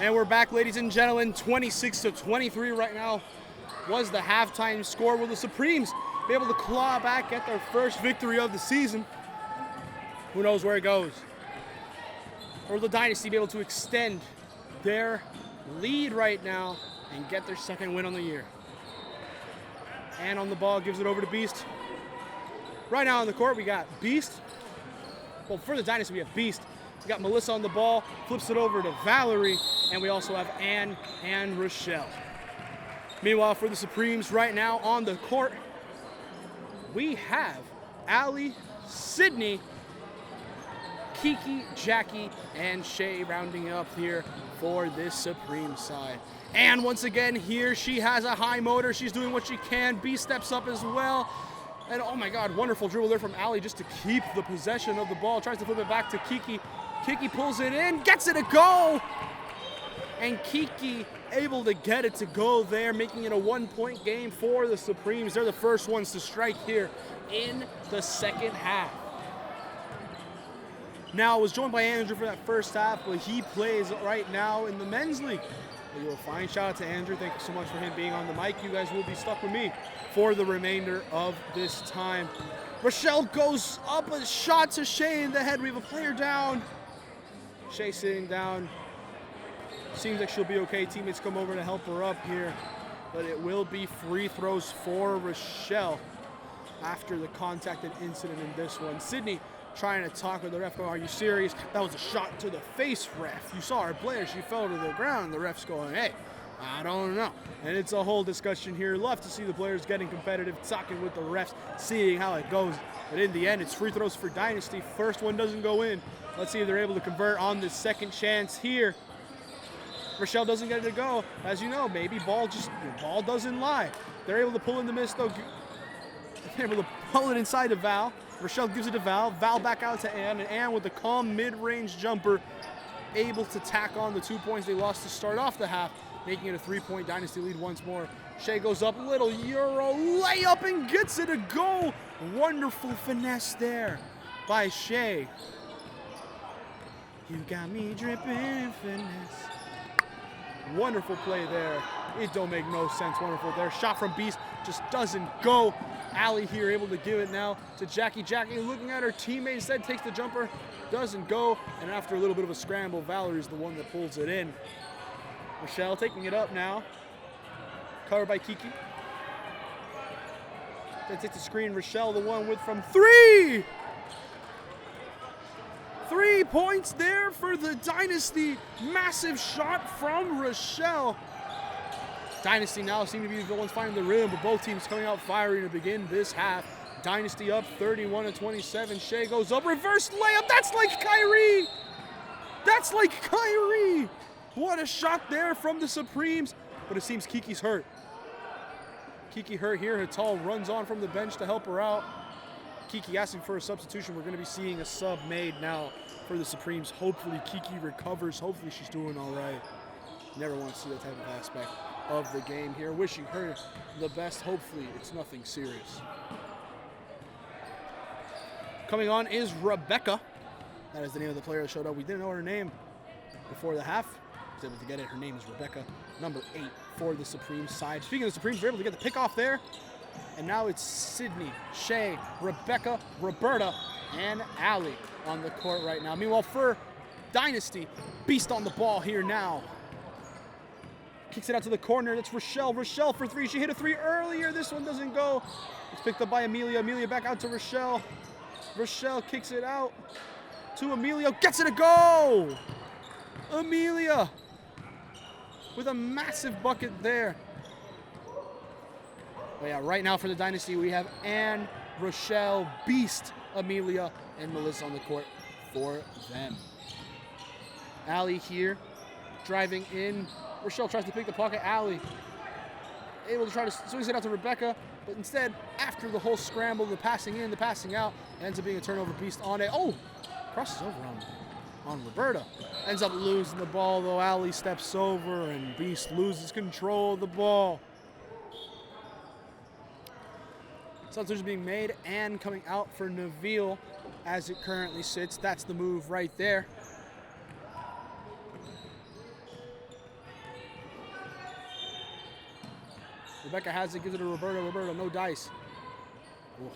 And we're back, ladies and gentlemen. 26-23 right now was the halftime score. Will the Supremes be able to claw back, get their first victory of the season? Who knows where it goes? Or will the Dynasty be able to extend their lead right now and get their second win on the year? And on the ball, gives it over to Beast. Right now on the court, we got Beast. Well, for the Dynasty, we have Beast. We got Melissa on the ball, flips it over to Valerie, and we also have Ann and Rochelle. Meanwhile, for the Supremes right now on the court, we have Allie, Sydney, Kiki, Jackie, and Shay rounding up here for this Supreme side. And once again here, she has a high motor. She's doing what she can. B steps up as well. And oh my God, wonderful dribble there from Ali just to keep the possession of the ball. Tries to flip it back to Kiki. Kiki pulls it in, gets it to go. And Kiki able to get it to go there, making it a 1-point game for the Supremes. They're the first ones to strike here in the second half. Now, I was joined by Andrew for that first half, but he plays right now in the men's league. You'll find. Shout out to Andrew. Thank you so much for him being on the mic. You guys will be stuck with me for the remainder of this time. Rochelle goes up, a shot to Shea in the head. We have a player down. Shea sitting down. Seems like she'll be okay. Teammates come over to help her up here. But it will be free throws for Rochelle after the contact and incident in this one. Sydney trying to talk with the ref, going, are you serious? That was a shot to the face, ref. You saw her play, she fell to the ground. The ref's going, hey, I don't know. And it's a whole discussion here. Love to see the players getting competitive, talking with the refs, seeing how it goes. But in the end, it's free throws for Dynasty. First one doesn't go in. Let's see if they're able to convert on the second chance here. Rochelle doesn't get it to go. As you know, maybe ball doesn't lie. They're able to pull in the miss, though. They're able to pull it inside of Val. Rochelle gives it to Val. Val back out to Ann. And Ann with the calm mid-range jumper, able to tack on the 2 points they lost to start off the half, making it a 3-point Dynasty lead once more. Shea goes up, little Euro layup and gets it a goal. Wonderful finesse there by Shea. You got me dripping in finesse. Wonderful play there. It don't make no sense. Wonderful there. Shot from Beast just doesn't go. Allie here able to give it now to Jackie. Jackie looking at her teammate instead, takes the jumper, doesn't go. And after a little bit of a scramble, Valerie's the one that pulls it in. Rochelle taking it up now. Covered by Kiki. Then takes the screen. Rochelle the one with from 3! 3 points there for the Dynasty. Massive shot from Rochelle. Dynasty now seem to be the ones finding the rhythm, but both teams coming out firing to begin this half. Dynasty up 31-27. Shea goes up, reverse layup. That's like Kyrie. That's like Kyrie. What a shot there from the Supremes. But it seems Kiki's hurt. Kiki hurt here. Hatal runs on from the bench to help her out. Kiki asking for a substitution. We're going to be seeing a sub made now for the Supremes. Hopefully Kiki recovers. Hopefully she's doing all right. Never want to see that type of aspect of the game here. Wishing her the best. Hopefully it's nothing serious. Coming on is Rebecca. That is the name of the player that showed up. We didn't know her name before the half. I was able to get it. Her name is Rebecca, number 8 for the Supremes side. Speaking of the Supremes, we're able to get the pick off there. And now it's Sydney, Shea, Rebecca, Roberta, and Allie on the court right now. Meanwhile, for Dynasty, Beast on the ball here now. Kicks it out to the corner. That's Rochelle. Rochelle for 3. She hit a 3 earlier. This one doesn't go. It's picked up by Amelia. Amelia back out to Rochelle. Rochelle kicks it out to Amelia. Gets it a go! Amelia with a massive bucket there. But yeah, right now for the Dynasty, we have Anne, Rochelle, Beast, Amelia, and Melissa on the court for them. Allie here, driving in. Rochelle tries to pick the pocket. Allie able to try to swing it out to Rebecca, but instead, after the whole scramble, the passing in, the passing out, ends up being a turnover. Beast on it. Oh, crosses over on Roberta. Ends up losing the ball, though. Allie steps over, and Beast loses control of the ball. Substitution being made and coming out for Neville as it currently sits. That's the move right there. Rebecca has it, gives it to Roberta. Roberta, no dice. Ooh.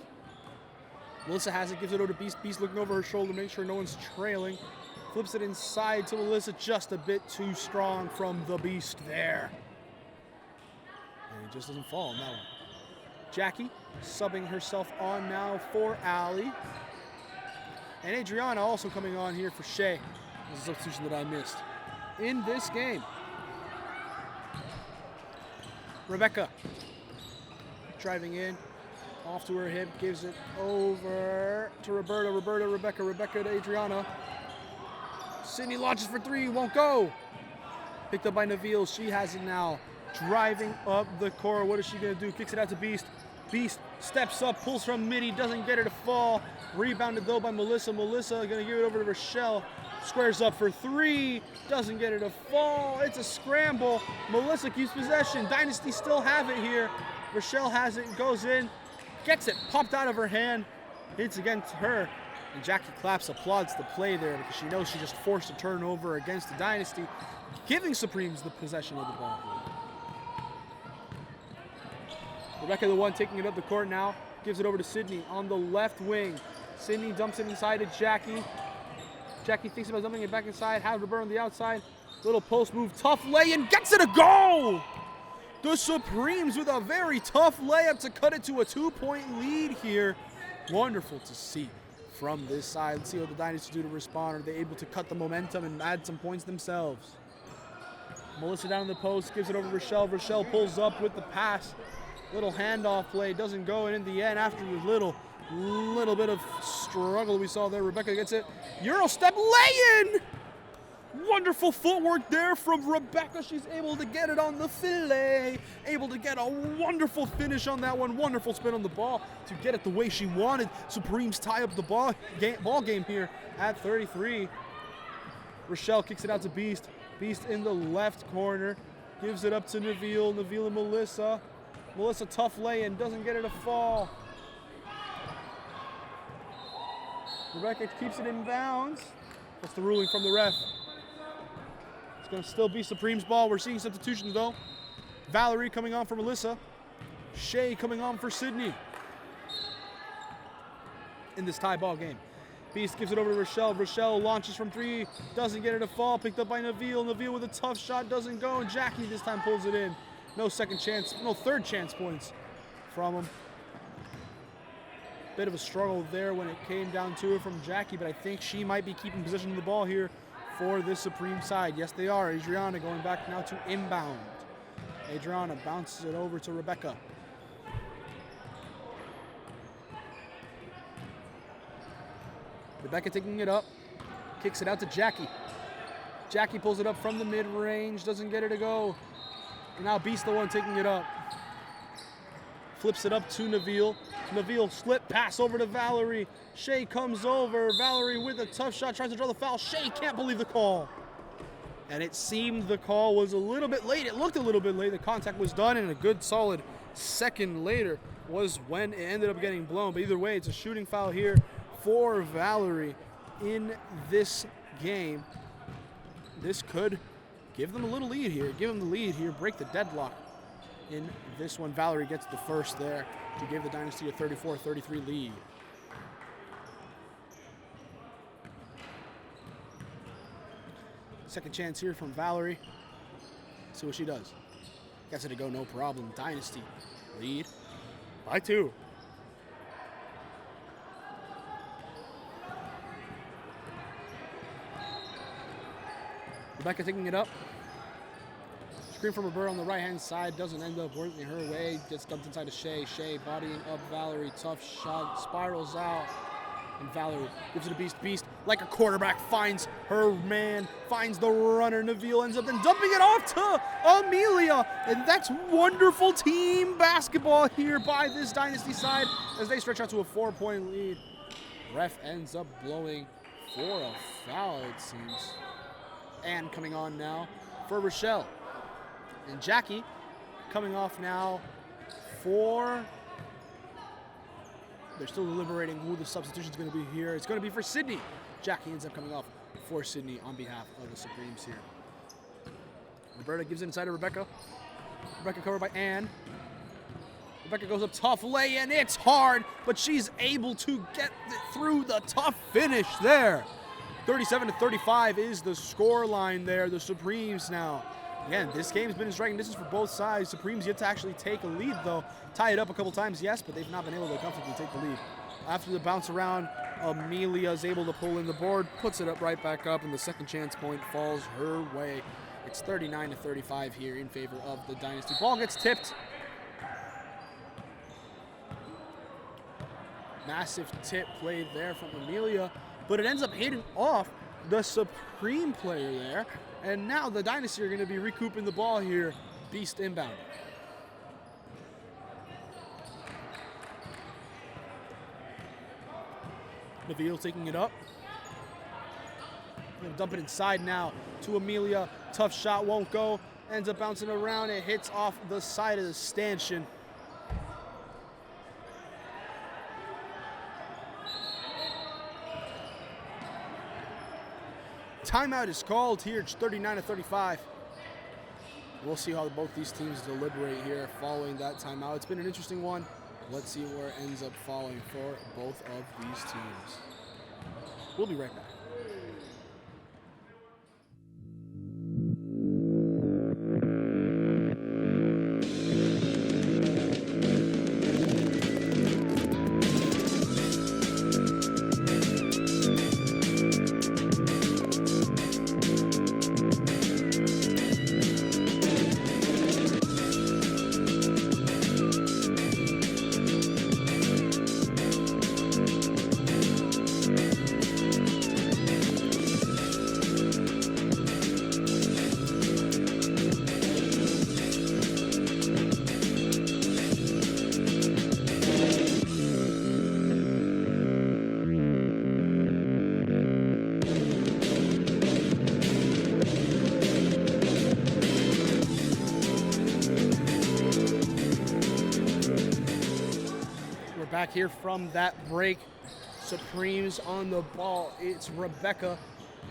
Melissa has it, gives it over to Beast. Beast looking over her shoulder, make sure no one's trailing. Flips it inside to Melissa, just a bit too strong from the Beast there. And it just doesn't fall on that one. Jackie subbing herself on now for Allie. And Adriana also coming on here for Shea. This is a substitution that I missed in this game. Rebecca driving in, off to her hip, gives it over to Roberta. Roberta, Rebecca, Rebecca to Adriana. Sydney launches for 3, won't go. Picked up by Neville, she has it now. Driving up the court, what is she gonna do? Kicks it out to Beast. Beast steps up, pulls from midi, doesn't get her to fall. Rebounded though by Melissa. Melissa gonna give it over to Rochelle. Squares up for three, doesn't get her to fall. It's a scramble. Melissa keeps possession. Dynasty still have it here. Rochelle has it, goes in, gets it, popped out of her hand, hits against her. And Jackie Claps applauds the play there because she knows she just forced a turnover against the Dynasty, giving Supremes the possession of the ball. Rebecca, the one taking it up the court now, gives it over to Sydney on the left wing. Sydney dumps it inside to Jackie. Jackie thinks about dumping it back inside, has Roberta on the outside. Little post move, tough lay, and gets it a goal! The Supremes with a very tough layup to cut it to a 2-point lead here. Wonderful to see from this side. Let's see what the Dynasty do to respond. Are they able to cut the momentum and add some points themselves? Melissa down in the post, gives it over to Rochelle. Rochelle pulls up with the pass. Little handoff play, doesn't go, and in the end, after a little bit of struggle we saw there, Rebecca gets it. Euro step lay-in! Wonderful footwork there from Rebecca. She's able to get it on the fillet. Able to get a wonderful finish on that one. Wonderful spin on the ball to get it the way she wanted. Supremes tie up the ball game here at 33. Rochelle kicks it out to Beast. Beast in the left corner. Gives it up to Neville. Neville and Melissa. Melissa tough lay-in. Doesn't get it to fall. Rebecca keeps it in bounds. That's the ruling from the ref. It's going to still be Supreme's ball. We're seeing substitutions though. Valerie coming on for Melissa. Shea coming on for Sydney. In this tie ball game. Beast gives it over to Rochelle. Rochelle launches from three. Doesn't get it to fall. Picked up by Neville. Neville with a tough shot. Doesn't go. And Jackie this time pulls it in. No second chance. No third chance points from him. Bit of a struggle there when it came down to it from Jackie, but I think she might be keeping possession of the ball here for this Supreme side. Yes, they are. Adriana going back now to inbound. Adriana bounces it over to Rebecca. Rebecca taking it up, kicks it out to Jackie. Jackie pulls it up from the mid-range, doesn't get it to go. And now Beast the one taking it up. Flips it up to Neville. Neville slip pass over to Valerie. Shea comes over. Valerie with a tough shot, tries to draw the foul. Shea can't believe the call. And it seemed the call was a little bit late. It looked a little bit late. The contact was done, and a good solid second later was when it ended up getting blown. But either way, it's a shooting foul here for Valerie in this game. This could give them a little lead here. Give them the lead here. Break the deadlock in this one. Valerie gets the first there to give the Dynasty a 34-33 lead. Second chance here from Valerie. See what she does. Gets it to go, no problem. Dynasty lead by 2. Rebecca taking it up. Screen from Roberta on the right-hand side. Doesn't end up working her way. Gets dumped inside to Shea. Shea bodying up Valerie. Tough shot. Spirals out. And Valerie gives it a Beast. Beast, like a quarterback, finds her man. Finds the runner. Neville ends up then dumping it off to Amelia. And that's wonderful team basketball here by this Dynasty side as they stretch out to a 4-point lead. Ref ends up blowing for a foul, it seems. And coming on now for Rochelle. And Jackie coming off now for... They're still deliberating who the substitution is going to be here. It's going to be for Sydney. Jackie ends up coming off for Sydney on behalf of the Supremes here. Roberta gives it inside to Rebecca. Rebecca covered by Ann. Rebecca goes up tough lay, and it's hard, but she's able to get through the tough finish there. 37-35 is the score line there. The Supremes now. Again, this game's been in striking distance for both sides. Supremes yet to actually take a lead, though. Tie it up a couple times, yes, but they've not been able to comfortably take the lead. After the bounce around, Amelia is able to pull in the board, puts it up right back up, and the second chance point falls her way. It's 39-35 here in favor of the Dynasty. Ball gets tipped. Massive tip play there from Amelia, but it ends up hitting off the Supreme player there. And now the Dynasty are going to be recouping the ball here. Beast inbound. Nabil taking it up. Gonna dump it inside now to Amelia. Tough shot, won't go. Ends up bouncing around. It hits off the side of the stanchion. Timeout is called here. It's 39-35. We'll see how both these teams deliberate here following that timeout. It's been an interesting one. Let's see where it ends up falling for both of these teams. We'll be right back. Back here from that break. Supremes on the ball. It's Rebecca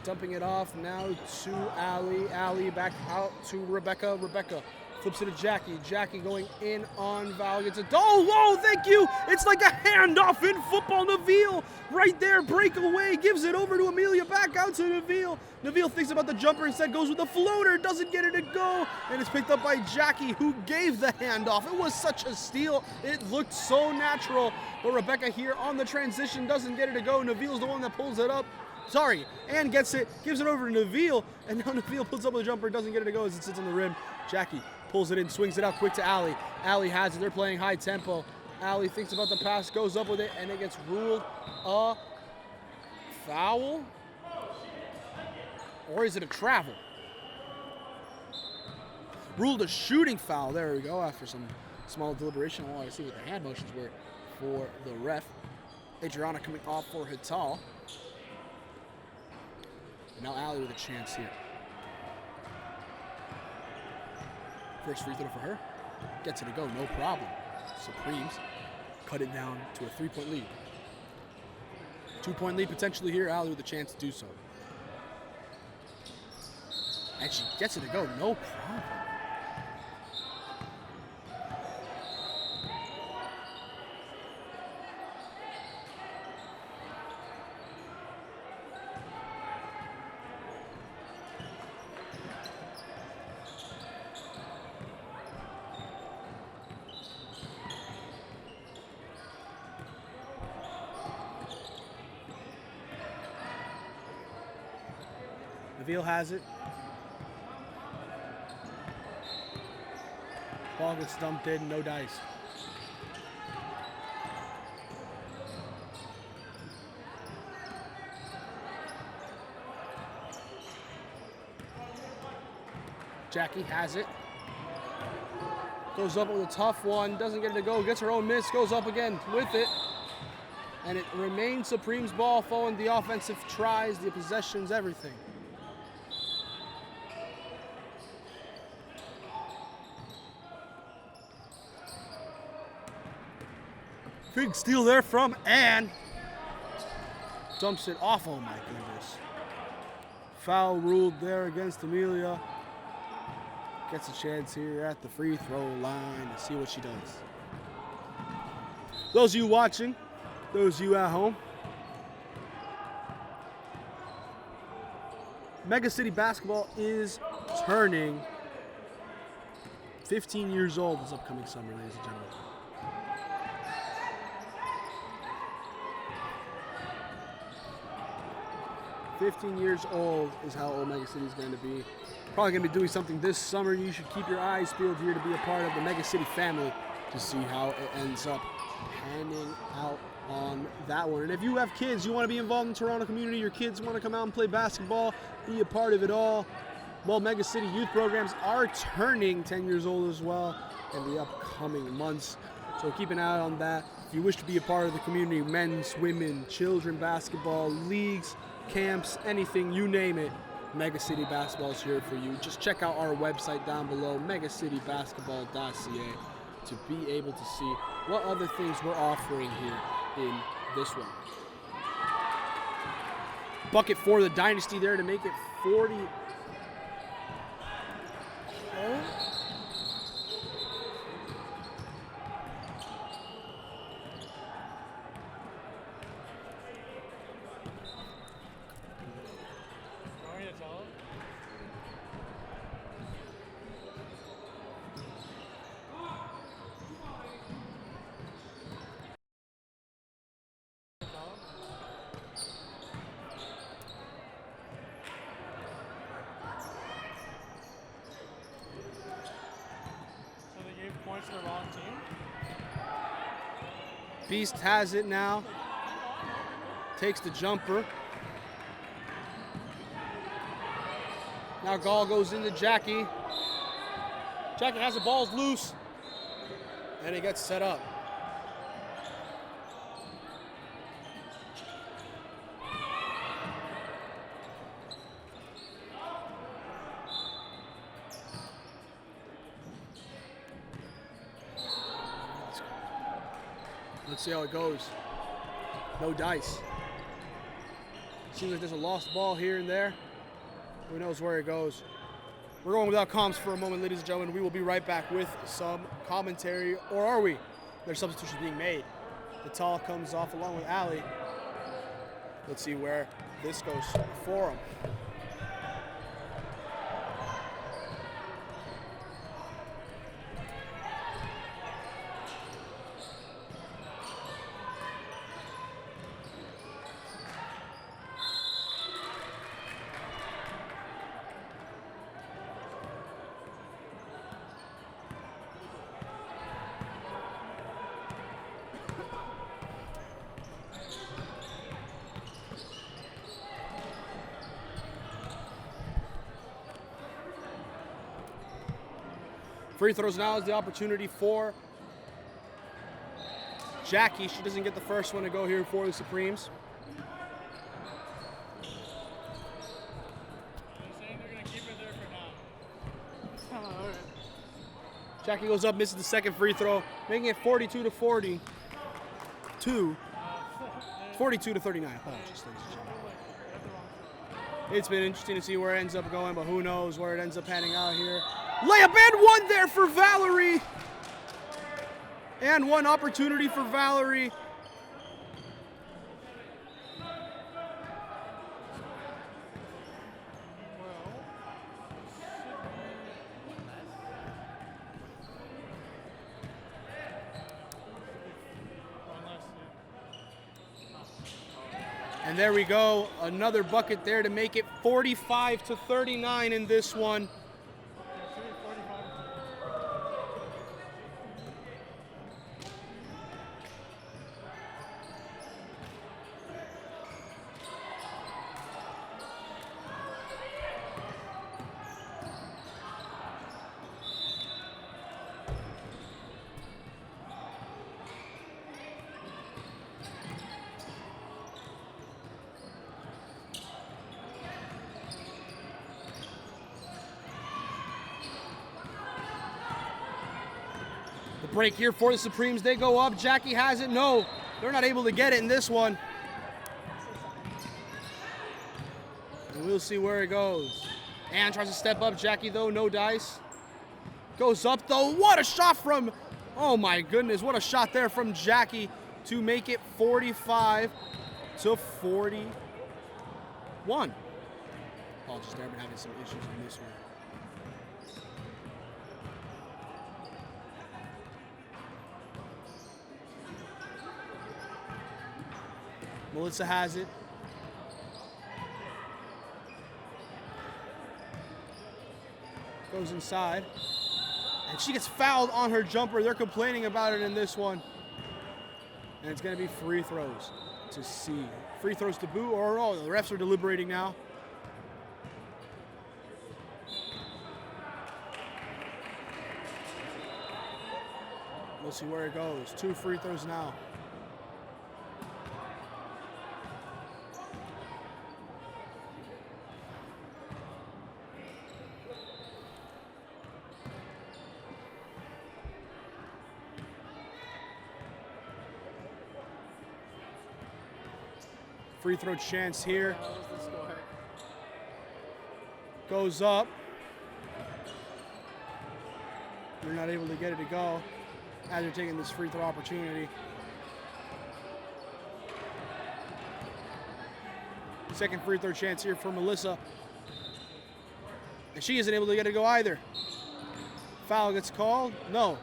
dumping it off now to Allie. Allie back out to Rebecca. Rebecca flips it to Jackie. Jackie going in on Val. Gets it. Oh, whoa, thank you. It's like a handoff in football. Nabil right there. Breakaway. Gives it over to Amelia. Back out to Nabil. Nabil thinks about the jumper. Instead goes with the floater. Doesn't get it to go. And it's picked up by Jackie, who gave the handoff. It was such a steal. It looked so natural. But Rebecca here on the transition doesn't get it to go. Nabil's the one that pulls it up. Sorry, and gets it, gives it over to Nabil, and now Nabil pulls up with a jumper, doesn't get it to go as it sits on the rim. Jackie pulls it in, swings it out quick to Allie. Allie has it, they're playing high tempo. Allie thinks about the pass, goes up with it, and it gets ruled a foul? Or is it a travel? Ruled a shooting foul, there we go, after some small deliberation. I want to see what the hand motions were for the ref. Adriana coming off for Hital. Now Allie with a chance here. First free throw for her. Gets it to go, no problem. Supremes cut it down to a 3-point lead. 2-point lead potentially here. Allie with a chance to do so. And she gets it to go, no problem. Nabil has it. Ball gets dumped in, no dice. Jackie has it. Goes up with a tough one, doesn't get it to go, gets her own miss, goes up again with it. And it remains Supreme's ball, following the offensive tries, the possessions, everything. Big steal there from Ann. Dumps it off, oh my goodness. Foul ruled there against Amelia. Gets a chance here at the free throw line to see what she does. Those of you watching, those of you at home, Megacity basketball is turning 15 years old this upcoming summer, ladies and gentlemen. $15 years old is how old Megacity is going to be. Probably going to be doing something this summer. You should keep your eyes peeled here to be a part of the Megacity family to see how it ends up panning out on that one. And if you have kids, you want to be involved in the Toronto community, your kids want to come out and play basketball, be a part of it all, well, Megacity youth programs are turning 10 years old as well in the upcoming months. So keep an eye on that. If you wish to be a part of the community, men's, women, children basketball, leagues, camps, anything, you name it, Megacity Basketball is here for you. Just check out our website down below, megacitybasketball.ca, to be able to see what other things we're offering here in this one. Bucket for the Dynasty there to make it 40. Points to the wrong team. Beast has it now. Takes the jumper. Now Gall goes into Jackie. Jackie has the balls loose. And he gets set up. Let's see how it goes. No dice. Seems like there's a lost ball here and there. Who knows where it goes? We're going without comms for a moment, ladies and gentlemen. We will be right back with some commentary. Or are we? There's substitutions being made. The tall comes off along with Ali. Let's see where this goes for him. Free throws now is the opportunity for Jackie. She doesn't get the first one to go here for the Supremes. They're saying they're going to keep it there for now. All right. Jackie goes up, misses the second free throw, making it 42 to 42. 42 to 39. Apologies, ladies and gentlemen. It's been interesting to see where it ends up going, but who knows where it ends up panning out here. Layup and one there for Valerie. And one opportunity for Valerie. And there we go, another bucket there to make it 45 to 39 in this one. Break here for the Supremes. They go up. Jackie has it. No, they're not able to get it in this one. And we'll see where it goes. Ann tries to step up. Jackie, though, no dice. Goes up, though. What a shot from, oh my goodness, what a shot there from Jackie to make it 45 to 41. Apologies there, I've been having some issues on this one. Melissa has it. Goes inside. And she gets fouled on her jumper. They're complaining about it in this one. And it's going to be free throws to see. Free throws to boot, or no, the refs are deliberating now. We'll see where it goes. 2 free throws now. Free throw chance here. Goes up. They're not able to get it to go as they're taking this free throw opportunity. Second free throw chance here for Melissa. And she isn't able to get it to go either. Foul gets called. No,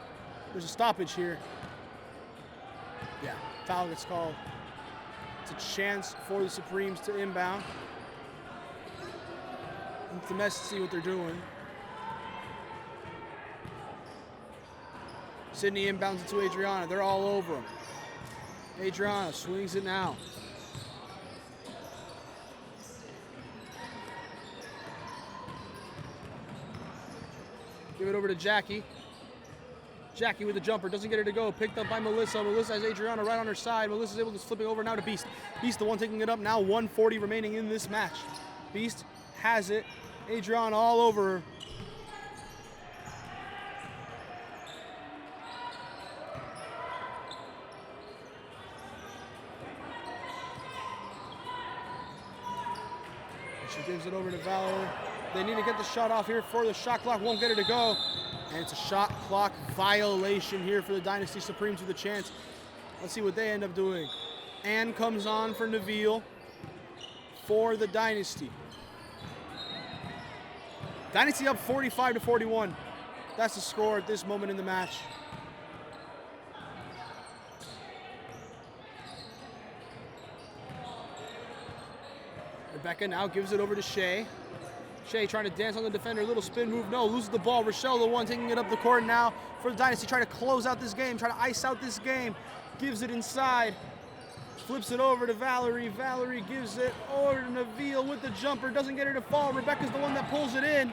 there's a stoppage here. Yeah, foul gets called. It's a chance for the Supremes to inbound. It's a mess to see what they're doing. Sydney inbounds it to Adriana. They're all over him. Adriana swings it now. Give it over to Jackie. Jackie with the jumper, doesn't get it to go. Picked up by Melissa. Melissa has Adriana right on her side. Melissa's able to flip it over now to Beast. Beast the one taking it up now. 1:40 remaining in this match. Beast has it. Adriana all over her. She gives it over to Valerie. They need to get the shot off here for the shot clock. Won't get it to go. And it's a shot clock violation here for the Dynasty Supremes with a chance. Let's see what they end up doing. Ann comes on for Neville for the Dynasty. Dynasty up 45-41. That's the score at this moment in the match. Rebecca now gives it over to Shea. Shea trying to dance on the defender, little spin move, no, loses the ball. Rochelle, the one taking it up the court now for the Dynasty, trying to close out this game, trying to ice out this game. Gives it inside, flips it over to Valerie. Valerie gives it over to Neville with the jumper, doesn't get her to fall. Rebecca's the one that pulls it in.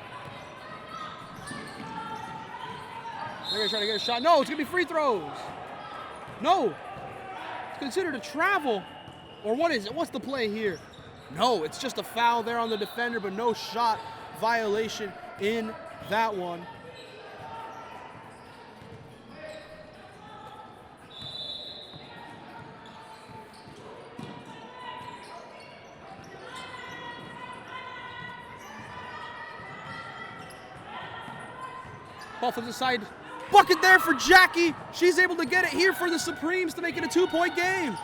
They're gonna try to get a shot. No, it's gonna be free throws. No, it's considered a travel. Or what is it? What's the play here? No, it's just a foul there on the defender, but no shot violation in that one. Ball flips aside. Bucket there for Jackie. She's able to get it here for the Supremes to make it a 2-point game.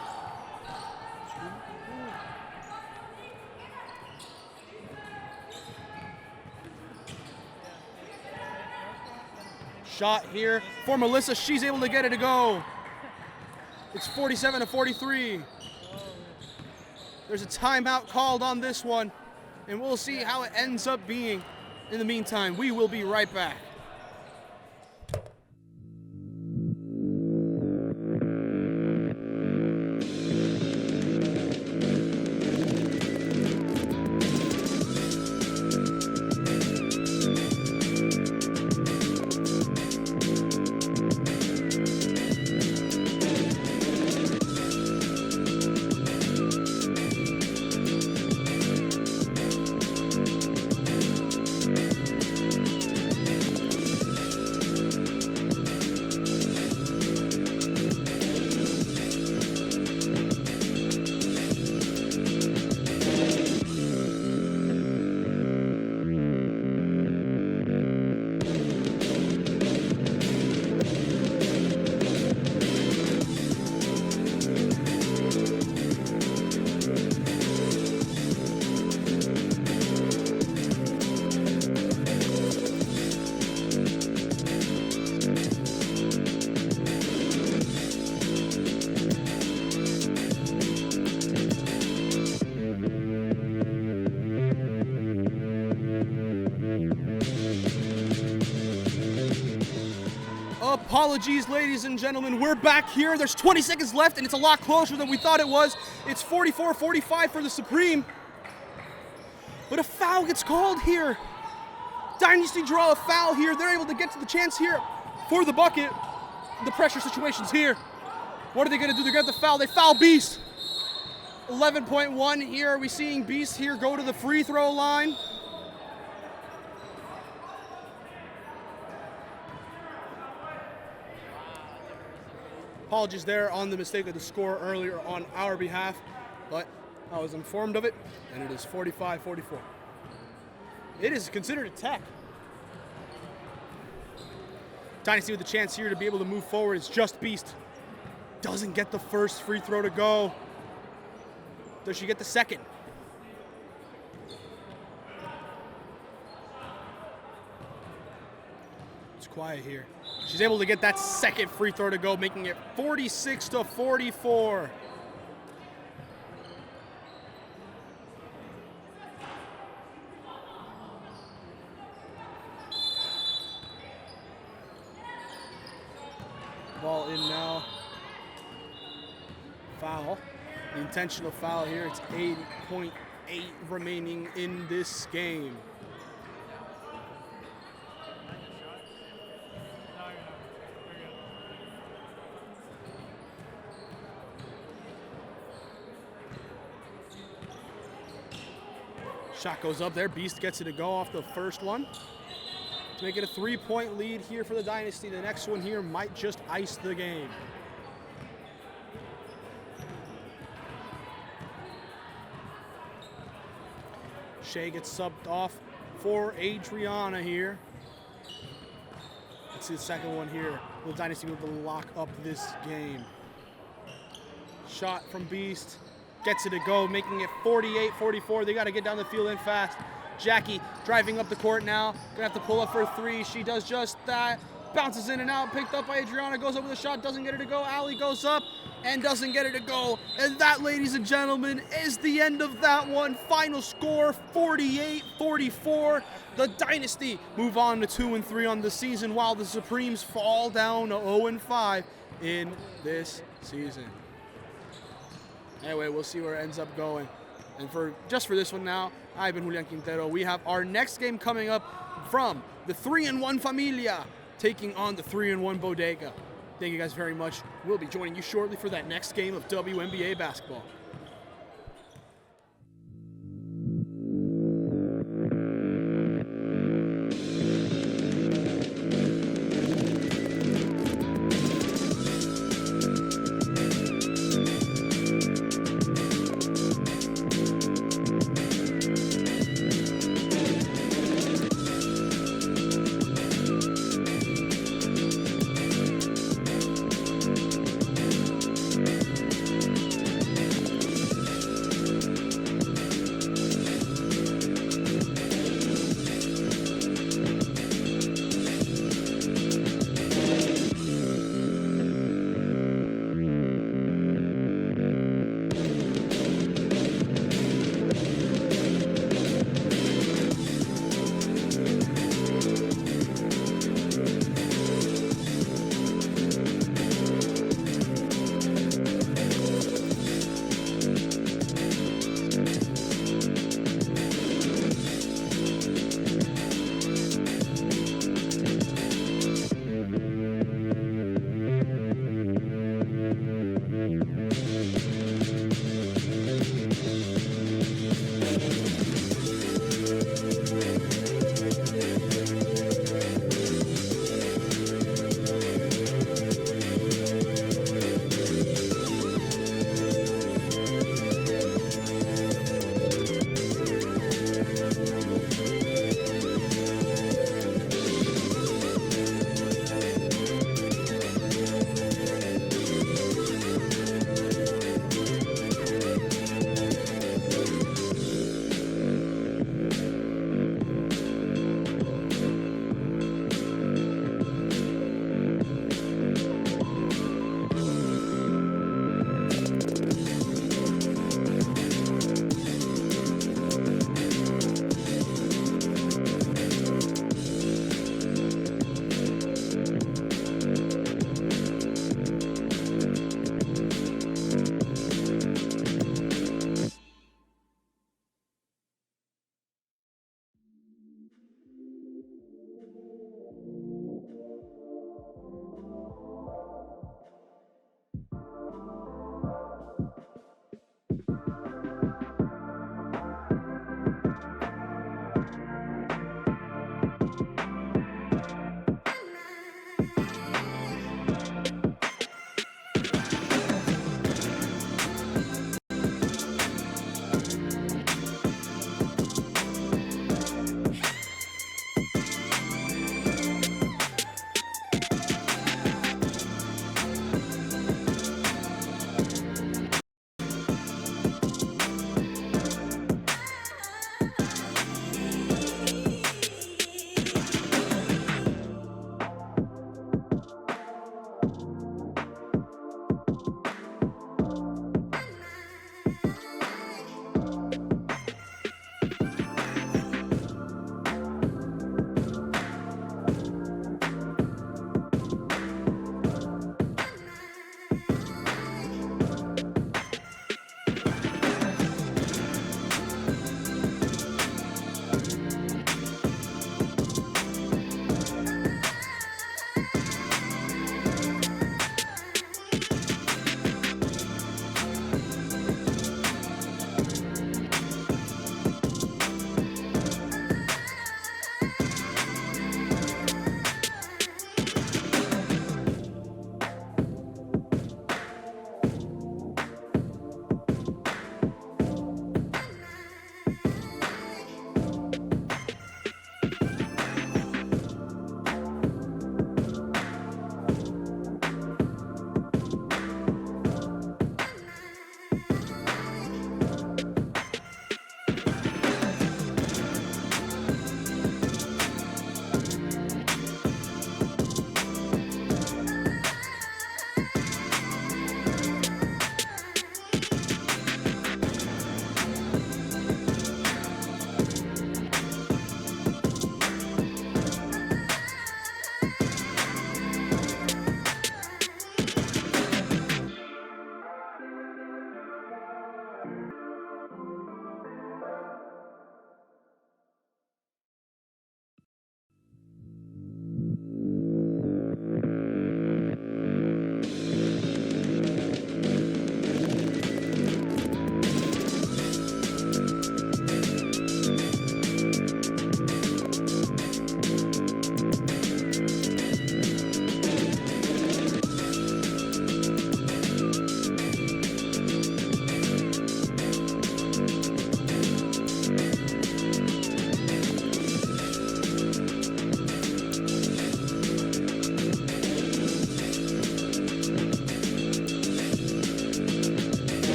Shot here for Melissa. She's able to get it to go. It's 47-43. There's a timeout called on this one, and we'll see how it ends up being. In the meantime, we will be right back. Apologies, ladies and gentlemen. We're back here. There's 20 seconds left, and it's a lot closer than we thought it was. It's 44-45 for the Supreme. But a foul gets called here. Dynasty draw a foul here. They're able to get to the chance here for the bucket. the pressure situations here. What are they going to do? They're going to have to foul. They foul Beast. 11.1 here. Are we seeing Beast here go to the free throw line? Apologies there on the mistake of the score earlier on our behalf, but I was informed of it, and it is 45-44. It is considered a tech. Dynasty with a chance here to be able to move forward. It's just Beast. Doesn't get the first free throw to go. Does she get the second? It's quiet here. She's able to get that second free throw to go, making it 46-44. Ball in now. Foul. The intentional foul here. It's 8.8 remaining in this game. Shot goes up there. Beast gets it to go off the first one. To make it a 3-point lead here for the Dynasty. The next one here might just ice the game. Shea gets subbed off for Adriana here. Let's see the second one here. Will Dynasty be able to lock up this game? Shot from Beast. Gets it to go, making it 48-44. They got to get down the field in fast. Jackie driving up the court now. Gonna have to pull up for a three. She does just that. Bounces in and out. Picked up by Adriana. Goes up with a shot. Doesn't get it to go. Allie goes up and doesn't get it to go. And that, ladies and gentlemen, is the end of that one. Final score, 48-44. The Dynasty move on to 2-3 on the season, while the Supremes fall down to 0-5 in this season. Anyway, we'll see where it ends up going. And for this one now, I've been Julian Quintero. We have our next game coming up from the 3-1 Famillia taking on the 3-1 Bodega. Thank you guys very much. We'll be joining you shortly for that next game of WMBA basketball.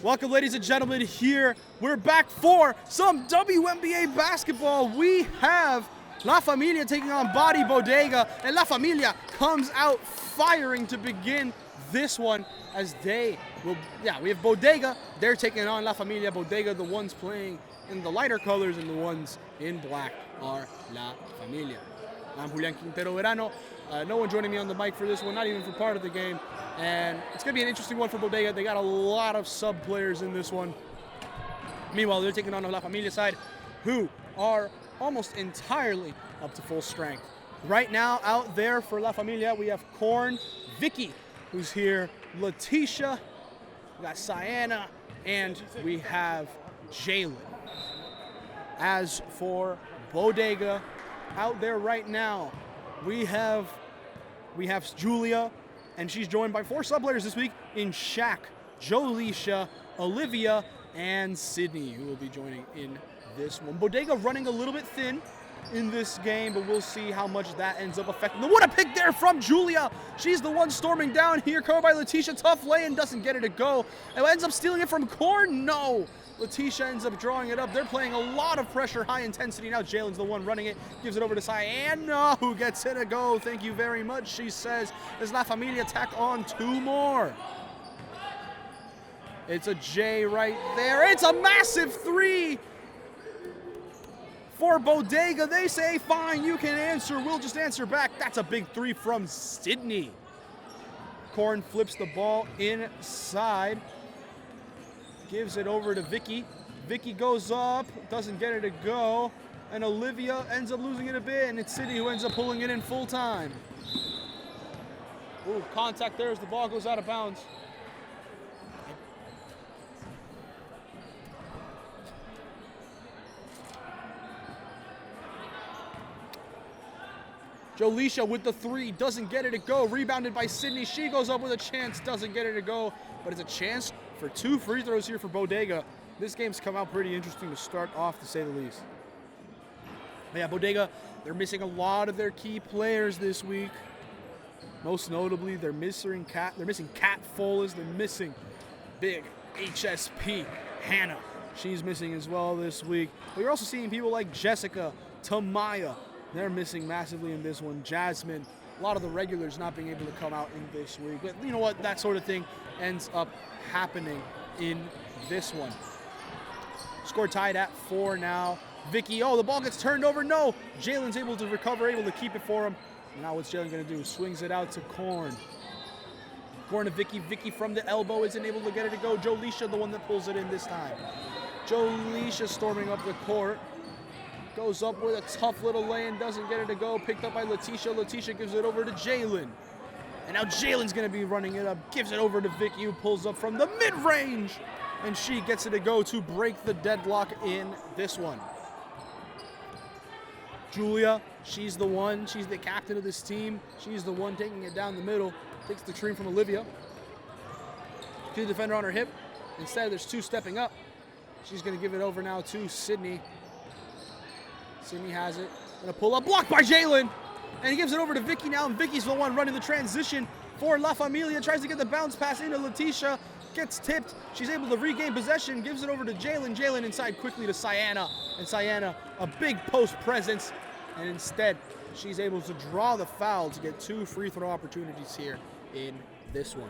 Welcome, ladies and gentlemen, here. We're back for some WMBA basketball. We have La Familia taking on Bodega, and La Familia comes out firing to begin this one as we have Bodega. They're taking on La Familia. Bodega, the ones playing in the lighter colors, and the ones in black are La Familia. I'm Julian Quintero Verano. No one joining me on the mic for this one, not even for part of the game. And it's going to be an interesting one for Bodega. They got a lot of sub players in this one. Meanwhile, they're taking on the La Familia side, who are almost entirely up to full strength. Right now, out there for La Familia, we have Korn, Vicky, who's here, Letitia, we got Sienna, and we have Jalen. As for Bodega, out there right now, we have Julia, and she's joined by 4 sub-players this week in Shaq, Jolisha, Olivia, and Sydney, who will be joining in this one. Bodega running a little bit thin in this game, but we'll see how much that ends up affecting them. What a pick there from Julia! She's the one storming down here, covered by Letitia. Tough lay-in, doesn't get it to go. And ends up stealing it from Korn? No! Letitia ends up drawing it up. They're playing a lot of pressure, high intensity. Now Jalen's the one running it. Gives it over to Sienna, who gets it to go. Thank you very much, she says. As La Familia tack on 2 more. It's a J right there. It's a massive 3 for Bodega. They say, fine, you can answer. We'll just answer back. That's a big 3 from Sydney. Korn flips the ball inside. Gives it over to Vicky. Vicky goes up, doesn't get it to go, and Olivia ends up losing it a bit, and it's Sydney who ends up pulling it in full time. Ooh, contact there as the ball goes out of bounds. Jolisha with the 3, doesn't get it to go. Rebounded by Sydney. She goes up with a chance, doesn't get it to go, but it's a chance for 2 free throws here for Bodega. This game's come out pretty interesting to start off, to say the least. But yeah, Bodega, they're missing a lot of their key players this week. Most notably, they're missing Kat Foles. They're missing big HSP Hannah. She's missing as well this week. But you're also seeing people like Jessica, Tamaya. They're missing massively in this one. Jasmine, a lot of the regulars not being able to come out in this week. But you know what? That sort of thing ends up happening in this one. Score tied at 4 now. Vicky, the ball gets turned over. No, Jalen's able to recover, able to keep it for him. Now what's Jalen going to do? Swings it out to Korn. Korn to Vicky. Vicky from the elbow isn't able to get it to go. Jolisha, the one that pulls it in this time. Jolisha storming up the court. Goes up with a tough little lane, doesn't get it to go. Picked up by Letitia. Letitia gives it over to Jalen. And now Jalen's going to be running it up. Gives it over to Vicky, who pulls up from the mid-range. And she gets it to go to break the deadlock in this one. Julia, she's the captain of this team. She's the one taking it down the middle. Takes the screen from Olivia. To the defender on her hip. Instead, there's 2 stepping up. She's going to give it over now to Sydney. Sydney has it. Gonna pull up, blocked by Jalen. And he gives it over to Vicky now, and Vicky's the one running the transition for La Familia. Tries to get the bounce pass into Letitia. Gets tipped. She's able to regain possession. Gives it over to Jalen. Jalen inside quickly to Sienna. And Sienna, a big post presence. And instead, she's able to draw the foul to get 2 free throw opportunities here in this one.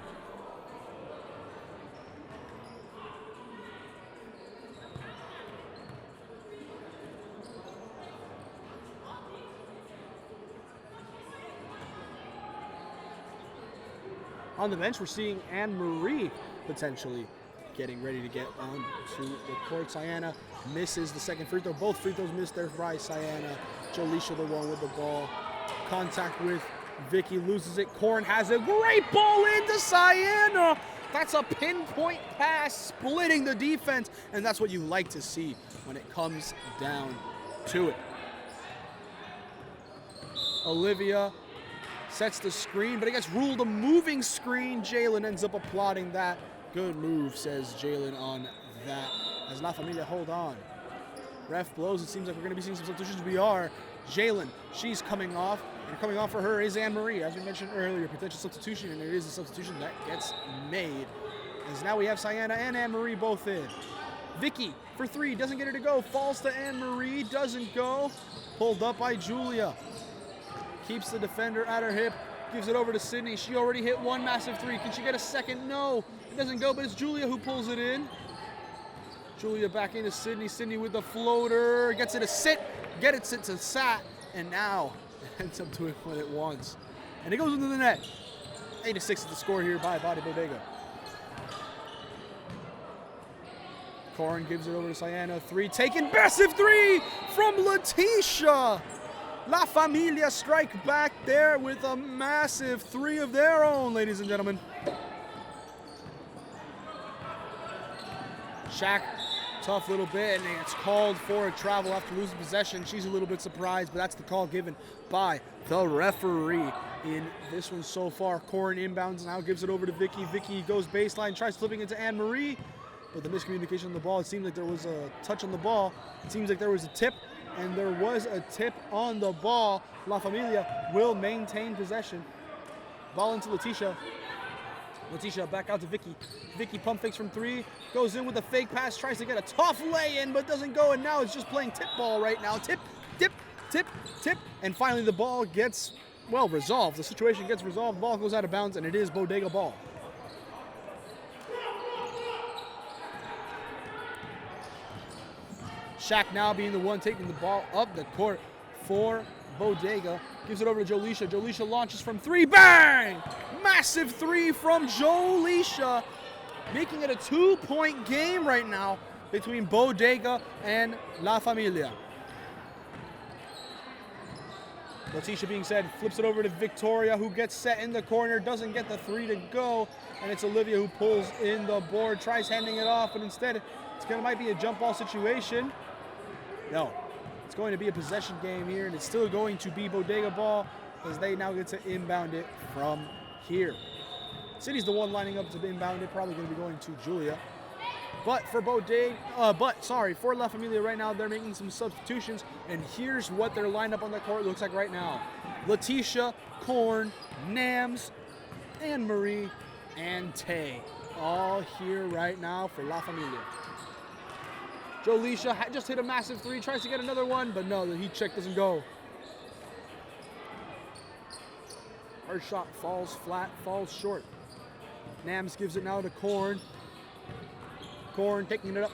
On the bench, we're seeing Anne-Marie potentially getting ready to get on to the court. Sienna misses the second free throw. Both free throws missed there by Sienna. Jolisha the one with the ball. Contact with Vicky, loses it. Korn has a great ball into Sienna. That's a pinpoint pass, splitting the defense, and that's what you like to see when it comes down to it. Olivia sets the screen, but it gets ruled a moving screen. Jalen ends up applauding that. Good move, says Jalen on that. As La Familia hold on. Ref blows. It seems like we're going to be seeing some substitutions. We are. Jalen, she's coming off. And coming off for her is Anne-Marie, as we mentioned earlier. Potential substitution, and it is a substitution that gets made. As now we have Sienna and Anne-Marie both in. Vicky for 3, doesn't get her to go. Falls to Anne-Marie, doesn't go. Pulled up by Julia. Keeps the defender at her hip. Gives it over to Sydney. She already hit 1 massive 3. Can she get a second? No. It doesn't go, but it's Julia who pulls it in. Julia back into Sydney. Sydney with the floater. Gets it to sit. Get it sit to Sat. And now it ends up doing what it wants. And it goes into the net. 8-6 is the score here by Bodega. Corin gives it over to Sienna. 3 taken. Massive 3 from Letitia. La Famillia strike back there with a massive 3 of their own, ladies and gentlemen. Shaq, tough little bit, and it's called for a travel after losing possession. She's a little bit surprised, but that's the call given by the referee in this one so far. Corin inbounds, now gives it over to Vicky. Vicky goes baseline, tries flipping it to Anne-Marie, but the miscommunication on the ball, it seemed like there was a touch on the ball. It seems like there was a tip, and there was a tip on the ball. La Familia will maintain possession. Ball into Letitia. Letitia back out to Vicky. Vicky pump fakes from 3, goes in with a fake pass, tries to get a tough lay-in, but doesn't go, and now it's just playing tip ball right now. Tip, tip, tip, tip, and finally the ball gets, well, resolved. The situation gets resolved, ball goes out of bounds, and it is Bodega ball. Shaq now being the one taking the ball up the court for Bodega. Gives it over to Jolisha. Jolisha launches from 3. Bang! Massive 3 from Jolisha. Making it a 2-point game right now between Bodega and La Familia. Letitia being said, flips it over to Victoria, who gets set in the corner, doesn't get the 3 to go, and it's Olivia who pulls in the board, tries handing it off, but instead might be a jump ball situation. No, it's going to be a possession game here, and it's still going to be Bodega ball as they now get to inbound it from here. City's the one lining up to inbound it, probably going to be going to Julia. But for for La Familia right now, they're making some substitutions, and here's what their lineup on the court looks like right now. Letitia, Korn, Nams, Anne-Marie, and Tay, all here right now for La Familia. Jolisha just hit a massive 3, tries to get another one, but no, the heat check doesn't go. Her shot falls flat, falls short. Nams gives it now to Korn. Korn taking it up.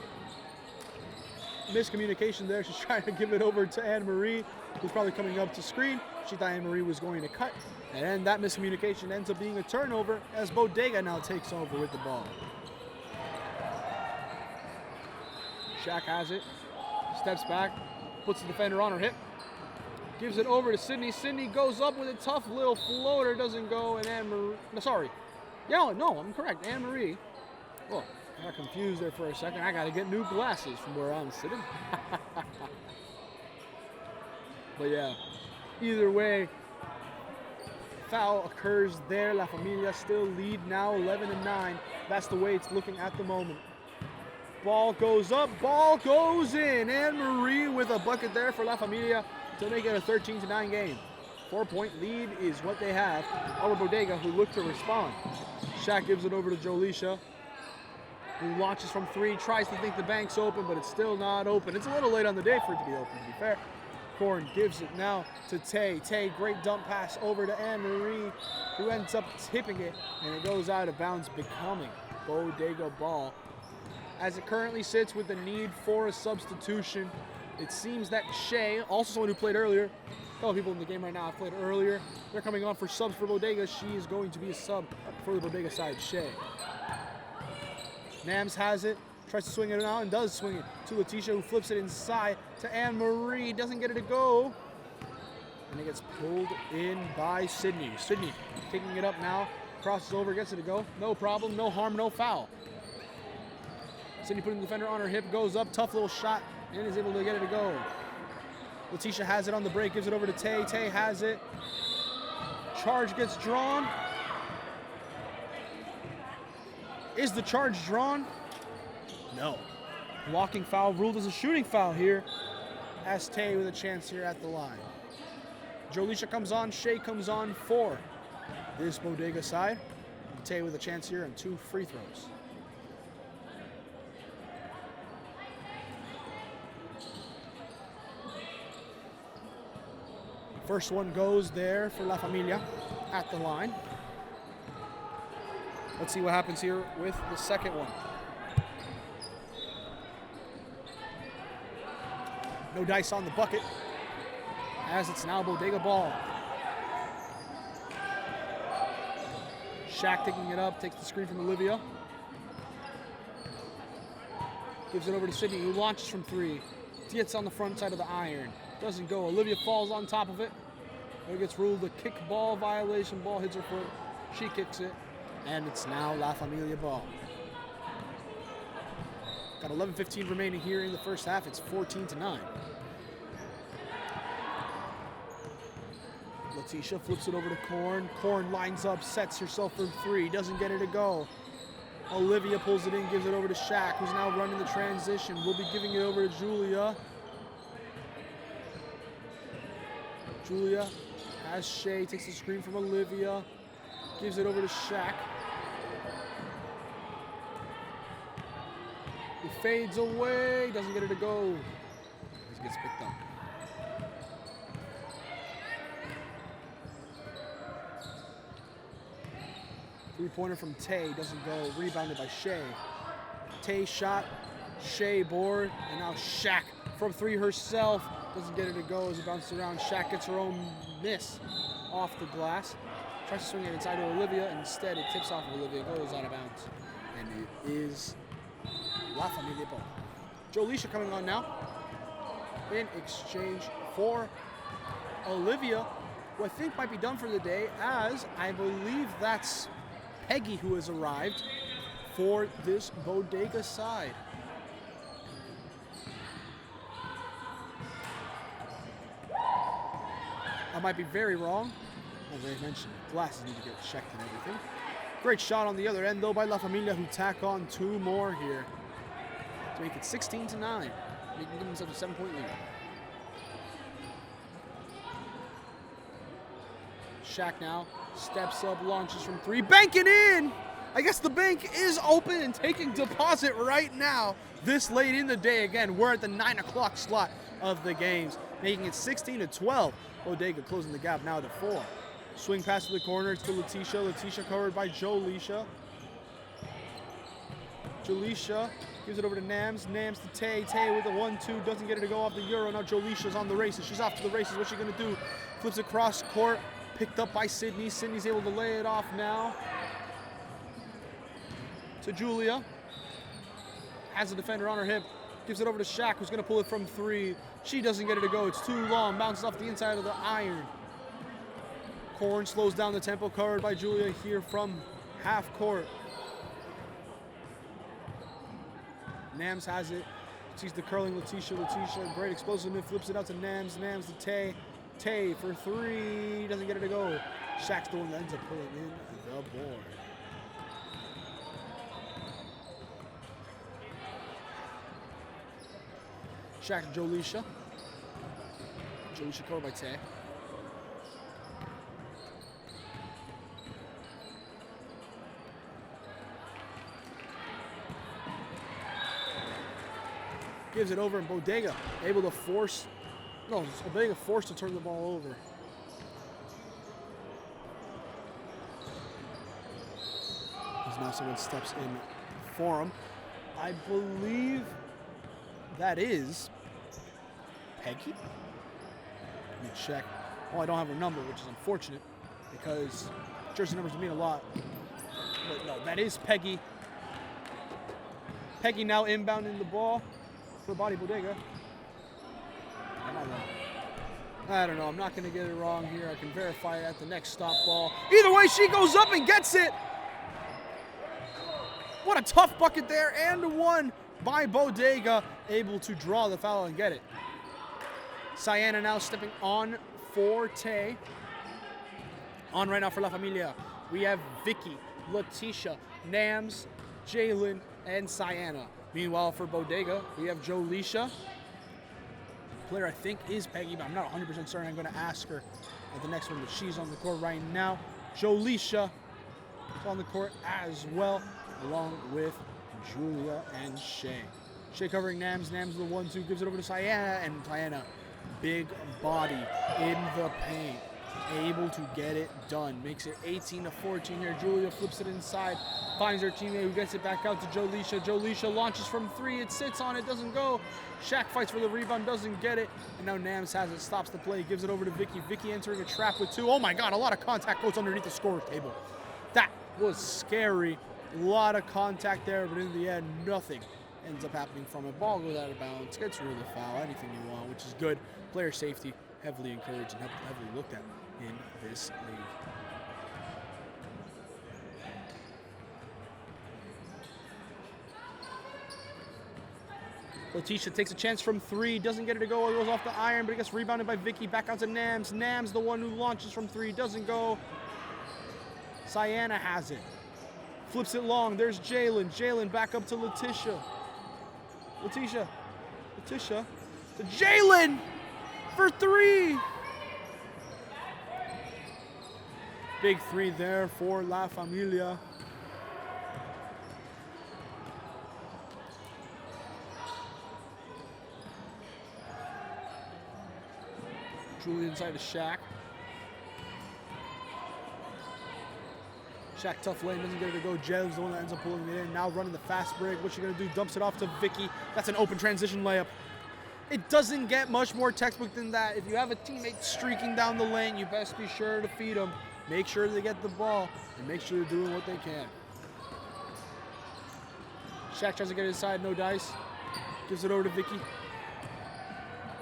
Miscommunication there. She's trying to give it over to Anne-Marie, who's probably coming up to screen. She thought Anne-Marie was going to cut, and that miscommunication ends up being a turnover as Bodega now takes over with the ball. Shaq has it, steps back, puts the defender on her hip, gives it over to Sydney. Sydney goes up with a tough little floater, doesn't go, and Anne-Marie, no, I'm correct, Anne-Marie. Well, I got confused there for a second. I got to get new glasses from where I'm sitting. But yeah, either way, foul occurs there. La Familia still lead now 11-9. That's the way it's looking at the moment. Ball goes up, ball goes in. Anne-Marie with a bucket there for La Familia to make it a 13-9 game. 4-point lead is what they have over Bodega, who look to respond. Shaq gives it over to Jolisha, who launches from 3, tries to think the bank's open, but it's still not open. It's a little late on the day for it to be open, to be fair. Korn gives it now to Tay. Tay, great dump pass over to Anne-Marie, who ends up tipping it, and it goes out of bounds, becoming Bodega ball. As it currently sits with the need for a substitution, it seems that Shea, also someone who played earlier, a couple people in the game right now have played earlier, they're coming on for subs for Bodega. She is going to be a sub for the Bodega side, Shea. Nams has it, tries to swing it now and does swing it to Letitia, who flips it inside to Anne-Marie, doesn't get it to go, and it gets pulled in by Sydney. Sydney taking it up now, crosses over, gets it to go, no problem, no harm, no foul. Sydney putting the defender on her hip, goes up, tough little shot, and is able to get it to go. Letitia has it on the break, gives it over to Tay. Tay has it. Charge gets drawn. Is the charge drawn? No. Blocking foul ruled as a shooting foul here, as Tay with a chance here at the line. Jolisha comes on, Shea comes on for this Bodega side. Tay with a chance here and 2 free throws. First one goes there for La Familia at the line. Let's see what happens here with the second one. No dice on the bucket, as it's now Bodega ball. Shaq taking it up, takes the screen from Olivia. Gives it over to Sydney, who launches from three. Gets on the front side of the iron. Doesn't go. Olivia falls on top of it. It gets ruled a kick ball violation. Ball hits her foot. She kicks it. And it's now La Familia ball. Got 11:15 remaining here in the first half. It's 14-9. Letitia flips it over to Korn. Korn lines up, sets herself for three. Doesn't get her to go. Olivia pulls it in, gives it over to Shaq, who's now running the transition. We'll be giving it over to Julia. Julia has Shay, takes the screen from Olivia, gives it over to Shaq. He fades away, doesn't get her to go. This gets picked up. Three-pointer from Tay, doesn't go, rebounded by Shay. Tay shot, Shay board, and now Shaq from three herself. Doesn't get it to go as it bounces around. Shaq gets her own miss off the glass. Tries to swing it inside to Olivia. Instead, it tips off of Olivia, goes out of bounds. And it is La Familia ball. Jolisha coming on now in exchange for Olivia, who I think might be done for the day, as I believe that's Peggy who has arrived for this Bodega side. I might be very wrong. As I mentioned, glasses need to get checked and everything. Great shot on the other end, though, by La Familia, who tack on two more here to make it 16-9. They can give themselves a 7-point lead. Shaq now steps up, launches from three, banking in! I guess the bank is open and taking deposit right now. This late in the day, again, we're at the 9 o'clock slot of the games, making it 16-12. Bodega closing the gap now to 4. Swing pass to the corner, it's to Letitia. Letitia covered by Jolisha. Jolisha gives it over to Nams. Nams to Tay. Tay with a 1-2, doesn't get it to go off the Euro. Now Jolisha's on the races. She's off to the races. What's she gonna do? Flips across court, picked up by Sydney. Sydney's able to lay it off now to Julia. Has a defender on her hip. Gives it over to Shaq, who's gonna pull it from three. She doesn't get it to go. It's too long. Bounces off the inside of the iron. Korn slows down the tempo, covered by Julia here from half court. Nams has it. Sees the curling Letitia. Letitia, great explosiveness, flips it out to Nams. Nams to Tay. Tay for three. Doesn't get it to go. Shaq's the one that ends up pulling in the board. Shaq to Jolisha. Jolisha covered by Tay. Gives it over, and Bodega able to force, no, Bodega forced to turn the ball over. As now someone steps in for him. I believe that is Peggy. Let me check. Oh, I don't have her number, which is unfortunate because jersey numbers mean a lot. But no, that is Peggy. Peggy now inbounding the ball for Body Bodega. I don't know. I'm not going to get it wrong here. I can verify it at the next stop ball. Either way, she goes up and gets it. What a tough bucket there, and one by Bodega, able to draw the foul and get it. Sienna now stepping on for Tay. On right now for La Familia. We have Vicky, Letitia, Nams, Jalen, and Sienna. Meanwhile, for Bodega, we have Jolisha. Player I think is Peggy, but I'm not 100% certain. I'm going to ask her at the next one, but she's on the court right now. Jolisha is on the court as well, along with Julia and Shay. Shay covering Nams. Nams with the 1-2, gives it over to Sienna, and Sienna big body in the paint, able to get it done. Makes it 18-14 here. Julia flips it inside, finds her teammate who gets it back out to Jolisha. Jolisha launches from three. It sits on it, doesn't go. Shaq fights for the rebound, doesn't get it. And now Nams has it, stops the play, gives it over to Vicky. Vicky entering a trap with two. Oh my God, a lot of contact goes underneath the score table. That was scary. A lot of contact there, but in the end, nothing ends up happening from it. Ball goes out of bounds, gets rid of the foul, anything you want, which is good. Player safety, heavily encouraged and heavily looked at in this league. Letitia takes a chance from three, doesn't get it to go, it goes off the iron, but it gets rebounded by Vicky, back out to Nams. Nams, the one who launches from three, doesn't go. Sienna has it. Flips it long, there's Jalen. Jalen back up to Letitia. Letitia to Jalen for three. Big three there for La Familia. Julie inside to Shaq. Shaq tough lane, doesn't get it to go. Jalen's the one that ends up pulling it in. Now running the fast break. What's she gonna do? Dumps it off to Vicky. That's an open transition layup. It doesn't get much more textbook than that. If you have a teammate streaking down the lane, you best be sure to feed them. Make sure they get the ball and make sure they're doing what they can. Shaq tries to get it inside, no dice. Gives it over to Vicky.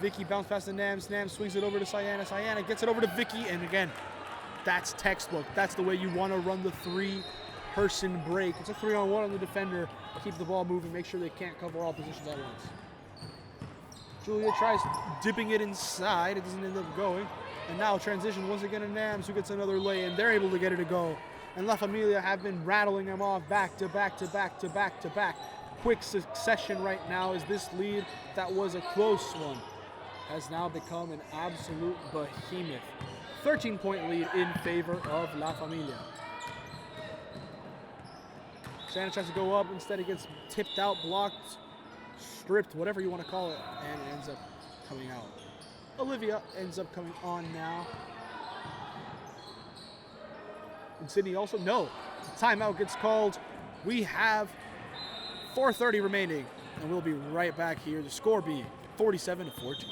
Vicky bounce past the Nams. Nams swings it over to Sienna. Sienna gets it over to Vicky, and again, that's textbook. That's the way you want to run the three-person break. It's a 3-on-1 on the defender. Keep the ball moving. Make sure they can't cover all positions at once. Julia tries dipping it inside. It doesn't end up going. And now transition once again to Nams, who gets another lay, and they're able to get it to go. And La Familia have been rattling them off back to back to back to back to back. Quick succession right now as this lead that was a close one has now become an absolute behemoth. 13-point lead in favor of La Familia. Shannon tries to go up. Instead, it gets tipped out, blocked, stripped, whatever you want to call it, and it ends up coming out. Olivia ends up coming on now. And Sydney also, no. Timeout gets called. We have 4:30 remaining, and we'll be right back here. The score being 47-14.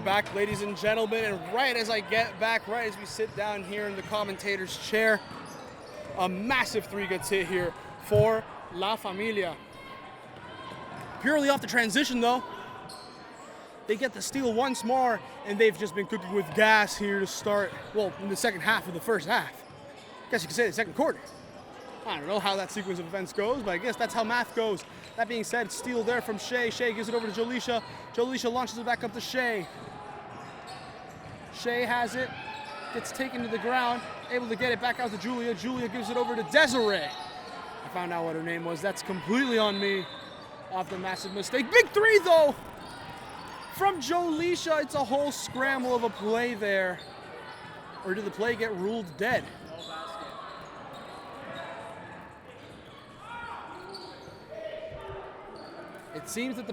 Back, ladies and gentlemen, and right as I get back, right as we sit down here in the commentator's chair, a massive three gets hit here for La Familia. Purely off the transition though. They get the steal once more, and they've just been cooking with gas here to start, well, in the second half of the first half. I guess you could say the second quarter. I don't know how that sequence of events goes, but I guess that's how math goes. That being said, steal there from Shea. Shea gives it over to Jolisha. Jolisha launches it back up to Shea. Shea has it, gets taken to the ground, able to get it back out to Julia. Julia gives it over to Desiree. I found out what her name was. That's completely on me off the massive mistake. Big three, though, from Jolisha. It's a whole scramble of a play there. Or did the play get ruled dead? No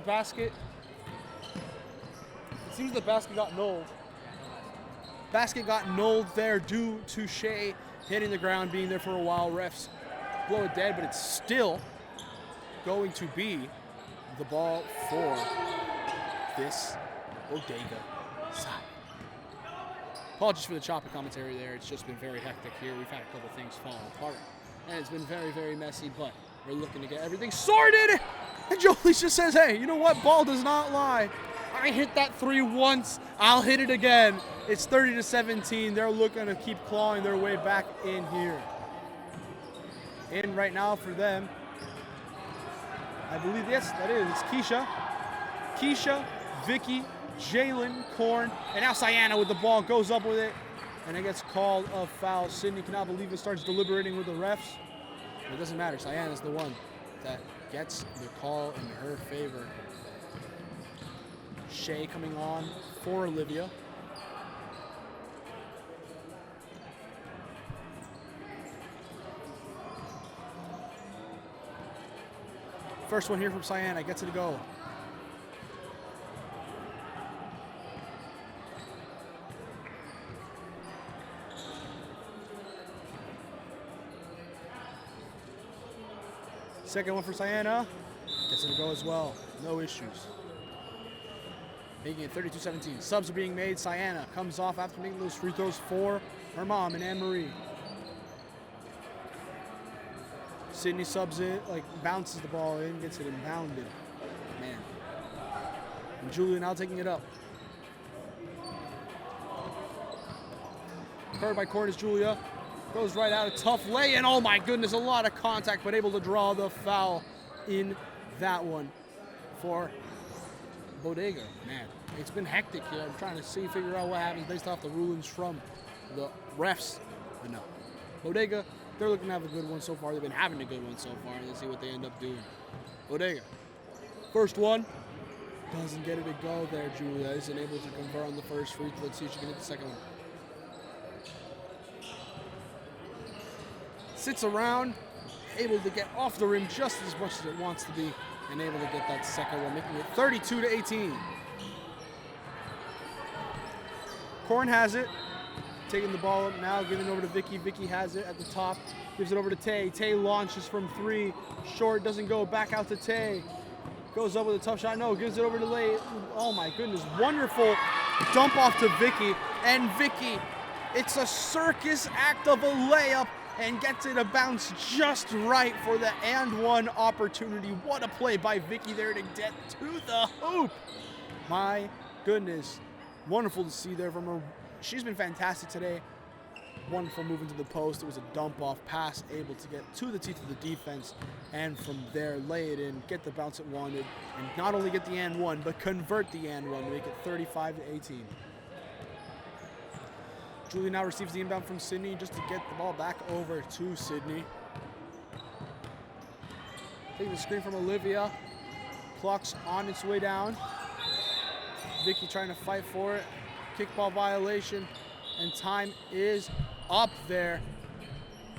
basket. It seems that the basket got nulled. Basket got nulled there due to Shea hitting the ground, being there for a while. Refs blow it dead, but it's still going to be the ball for this Bodega side. Apologies for the choppy commentary there. It's just been very hectic here. We've had a couple things fall apart, and it's been very, very messy, but we're looking to get everything sorted. And Jolie just says, hey, you know what? Ball does not lie. I hit that 3 once. I'll hit it again. It's 30-17. They're looking to keep clawing their way back in here. In right now for them, I believe, yes, that is. It's Keisha, Vicky, Jalen, Korn, and now Sienna with the ball, goes up with it, and it gets called a foul. Sydney cannot believe it, starts deliberating with the refs. But it doesn't matter. Sienna's the one that gets the call in her favor. Shea coming on for Olivia. First one here from Sienna, gets it to go. Second one for Sienna, gets it to go as well, no issues. Making it 32-17. Subs are being made. Sienna comes off after making those free throws for her mom and Anne-Marie. Sydney subs it, like bounces the ball in, gets it inbounded. Man. And Julia now taking it up. Covered by Cordes, Julia. Goes right out, a tough lay, and oh my goodness, a lot of contact, but able to draw the foul in that one for Bodega. Man, it's been hectic here. I'm trying to figure out what happens based off the rulings from the refs. But no, Bodega, they're looking to have a good one so far. They've been having a good one so far. Let's see what they end up doing. Bodega, first one, doesn't get it to go there. Julia isn't able to convert on the first free throw. Let's see if she can hit the second one. Sits around, able to get off the rim just as much as it wants to be, and able to get that second one, making it 32-18. Korn has it, taking the ball up now, giving it over to Vicky. Vicky has it at the top, gives it over to Tay. Tay launches from 3, short, doesn't go, back out to Tay. Goes up with a tough shot, no, gives it over to Lay. Oh my goodness, wonderful dump off to Vicky, and Vicky, it's a circus act of a layup, and gets it to bounce just right for the and one opportunity. What a play by Vicky there to get to the hoop. My goodness. Wonderful to see there from her. She's been fantastic today. Wonderful move into the post. It was a dump off pass, able to get to the teeth of the defense, and from there lay it in, get the bounce it wanted, and not only get the and one, but convert the and one to make it 35-18. Julie now receives the inbound from Sydney just to get the ball back over to Sydney. Taking the screen from Olivia. Clock's on its way down. Vicky trying to fight for it. Kickball violation. And time is up there.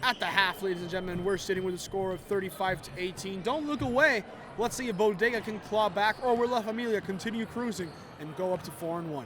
At the half, ladies and gentlemen, we're sitting with a score of 35-18. Don't look away. Let's see if Bodega can claw back, or will La Familia continue cruising and go up to 4-1.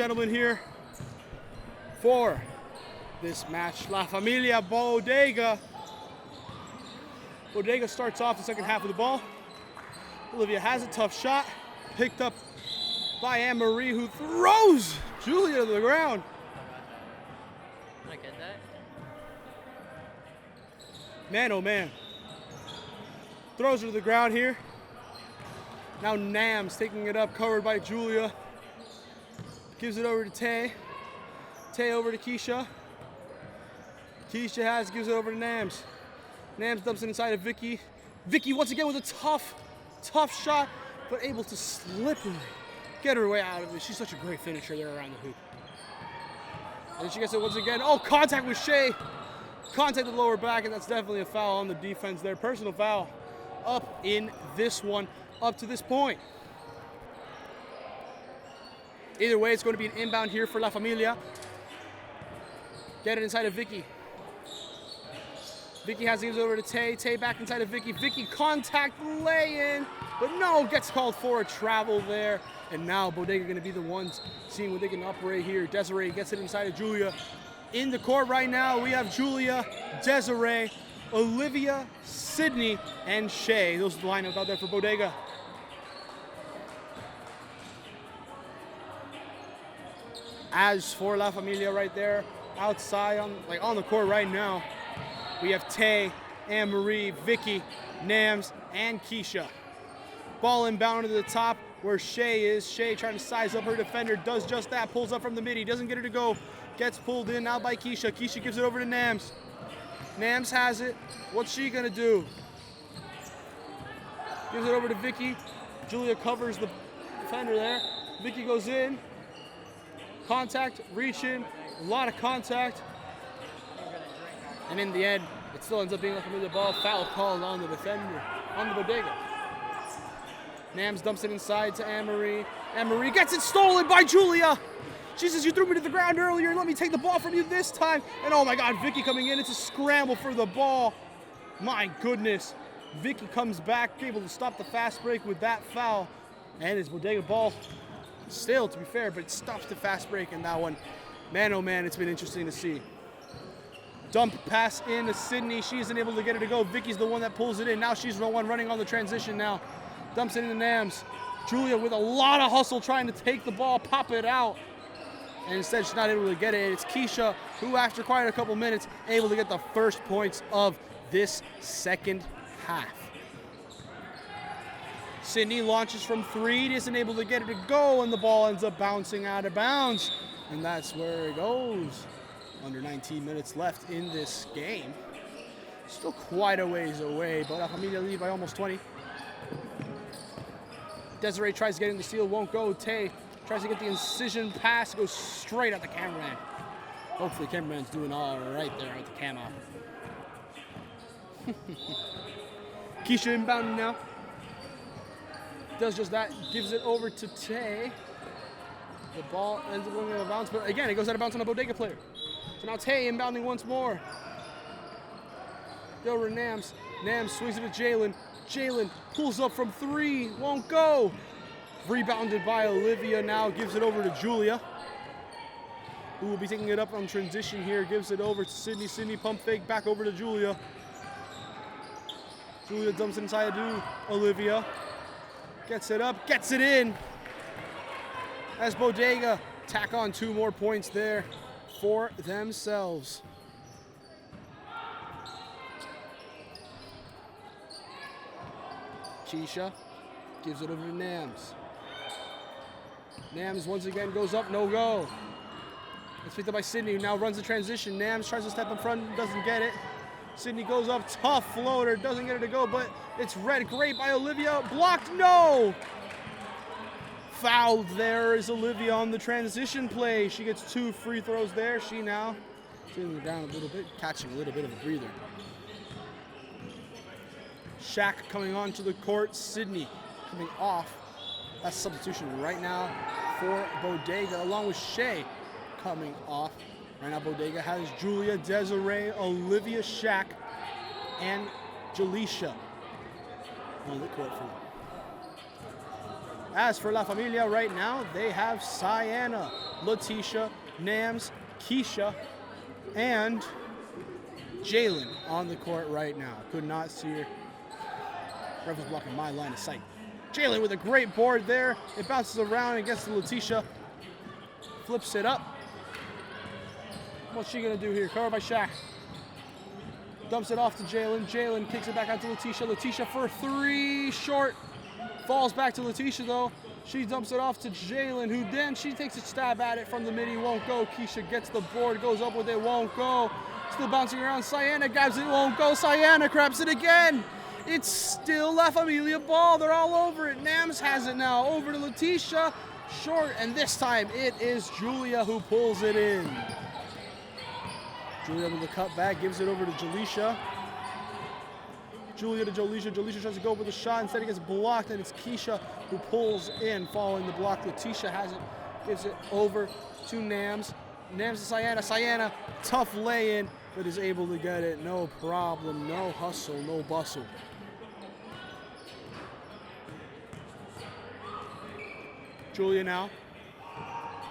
gentlemen, here for this match. La Familia Bodega. Bodega starts off the second half of the ball. Olivia has a tough shot. Picked up by Anne-Marie, who throws Julia to the ground. I get that. Man, oh man. Throws her to the ground here. Now Nams taking it up, covered by Julia. Gives it over to Tay. Tay over to Keisha. Keisha gives it over to Nams. Nams dumps it inside of Vicky. Vicky once again with a tough shot, but able to slip her, get her way out of it. She's such a great finisher there around the hoop. And she gets it once again. Oh, contact with Shea. Contact the lower back, and that's definitely a foul on the defense there. Personal foul up in this one, up to this point. Either way, it's going to be an inbound here for La Familia. Get it inside of Vicky. Vicky has to give it over to Tay. Tay back inside of Vicky. Vicky contact lay-in, but no, gets called for a travel there. And now Bodega going to be the ones seeing what they can operate here. Desiree gets it inside of Julia. In the court right now, we have Julia, Desiree, Olivia, Sydney, and Shay. Those are the lineup out there for Bodega. As for La Familia right there, outside on the court right now, we have Tay, Anne-Marie, Vicky, Nams, and Keisha. Ball inbound to the top where Shay is. Shay trying to size up her defender, does just that, pulls up from the midi, doesn't get her to go, gets pulled in now by Keisha. Keisha gives it over to Nams. Nams has it. What's she gonna do? Gives it over to Vicky. Julia covers the defender there. Vicky goes in. Contact, reach in, a lot of contact. And in the end, it still ends up being like a ball foul called on the defender, on the Bodega. Nams dumps it inside to Anne-Marie. Anne-Marie gets it stolen by Julia. She says, you threw me to the ground earlier, let me take the ball from you this time. And oh my God, Vicky coming in, it's a scramble for the ball. My goodness. Vicky comes back, able to stop the fast break with that foul. And it's Bodega ball still, to be fair, but it stops the fast break in that one. Man, oh man, it's been interesting to see. Dump pass in to Sydney. She isn't able to get it to go. Vicky's the one that pulls it in. Now she's the one running on the transition now. Dumps it into Nams. Julia with a lot of hustle trying to take the ball, pop it out. And instead she's not able to get it. It's Keisha who, after quite a couple minutes, able to get the first points of this second half. Sydney launches from three, isn't able to get it to go, and the ball ends up bouncing out of bounds. And that's where it goes. Under 19 minutes left in this game. Still quite a ways away, but La Familia lead by almost 20. Desiree tries getting the steal, won't go. Tay tries to get the incision pass, goes straight at the cameraman. Hopefully the cameraman's doing all right there at the cam off. Keisha inbounding now. Does just that, gives it over to Tay. The ball ends up going out of bounds, but again, it goes out of bounds on a Bodega player. So now Tay inbounding once more. Over to Nams. Nams swings it to Jalen. Jalen pulls up from three, won't go. Rebounded by Olivia now, gives it over to Julia, who will be taking it up on transition here. Gives it over to Sydney. Sydney pump fake, back over to Julia. Julia dumps it inside to Olivia. Gets it up, gets it in. As Bodega tack on 2 more points there for themselves. Keisha gives it over to Nams. Nams once again goes up, no go. It's picked up by Sydney, who now runs the transition. Nams tries to step in front, doesn't get it. Sydney goes up, tough floater, doesn't get it to go, but it's read great by Olivia. Blocked, no! Fouled there is Olivia on the transition play. She gets 2 free throws there. She now sitting down a little bit, catching a little bit of a breather. Shaq coming onto the court. Sydney coming off. That's substitution right now for Bodega, along with Shay coming off. Right now Bodega has Julia, Desiree, Olivia, Shaq, and Jaleisha on the court for them. As for La Familia right now, they have Sienna, Letitia, Nams, Keisha, and Jalen on the court right now. Could not see her. Ref was blocking my line of sight. Jalen with a great board there. It bounces around and gets to Letitia. Flips it up. What's she gonna do here? Covered by Shaq. Dumps it off to Jalen. Jalen kicks it back out to Letitia. Letitia for three, short. Falls back to Letitia though. She dumps it off to Jalen, who then she takes a stab at it from the midi, won't go. Keisha gets the board, goes up with it, won't go. Still bouncing around. Sienna grabs it, won't go. Sienna grabs it again. It's still La Familia ball. They're all over it. Nams has it now. Over to Letitia. Short, and this time it is Julia who pulls it in. Julia with the cut back, gives it over to Jaleisha. Julia to Jaleisha. Jaleisha tries to go with the shot. Instead it gets blocked, and it's Keisha who pulls in following the block. Letitia has it, gives it over to Nams. Nams to Sienna. Sienna, tough lay-in, but is able to get it. No problem, no hustle, no bustle. Julia now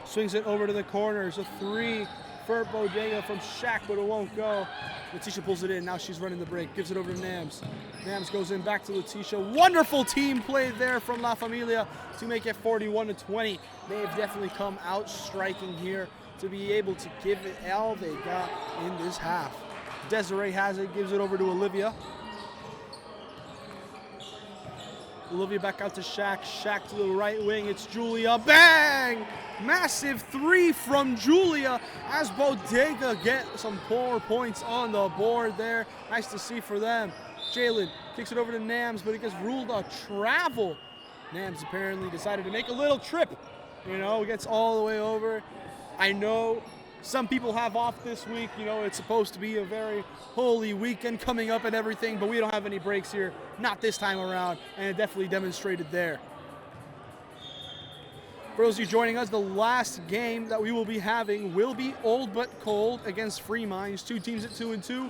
swings it over to the corner. It's a three for Bodega from Shaq, but it won't go. Letitia pulls it in. Now she's running the break. Gives it over to Nams. Nams goes in back to Letitia. Wonderful team play there from La Familia to make it 41-20. They have definitely come out striking here to be able to give it all they got in this half. Desiree has it. Gives it over to Olivia. Olivia back out to Shaq. Shaq to the right wing. It's Julia. Bang! Massive three from Julia as Bodega get some more points on the board there. Nice to see for them. Jalen kicks it over to Nams, but it gets ruled a travel. Nams apparently decided to make a little trip. You know, gets all the way over. I know some people have off this week. You know, it's supposed to be a very holy weekend coming up and everything, but we don't have any breaks here. Not this time around, and it definitely demonstrated there. For those of you joining us, the last game that we will be having will be Old But Cold against Free Minds. Two teams at 2-2.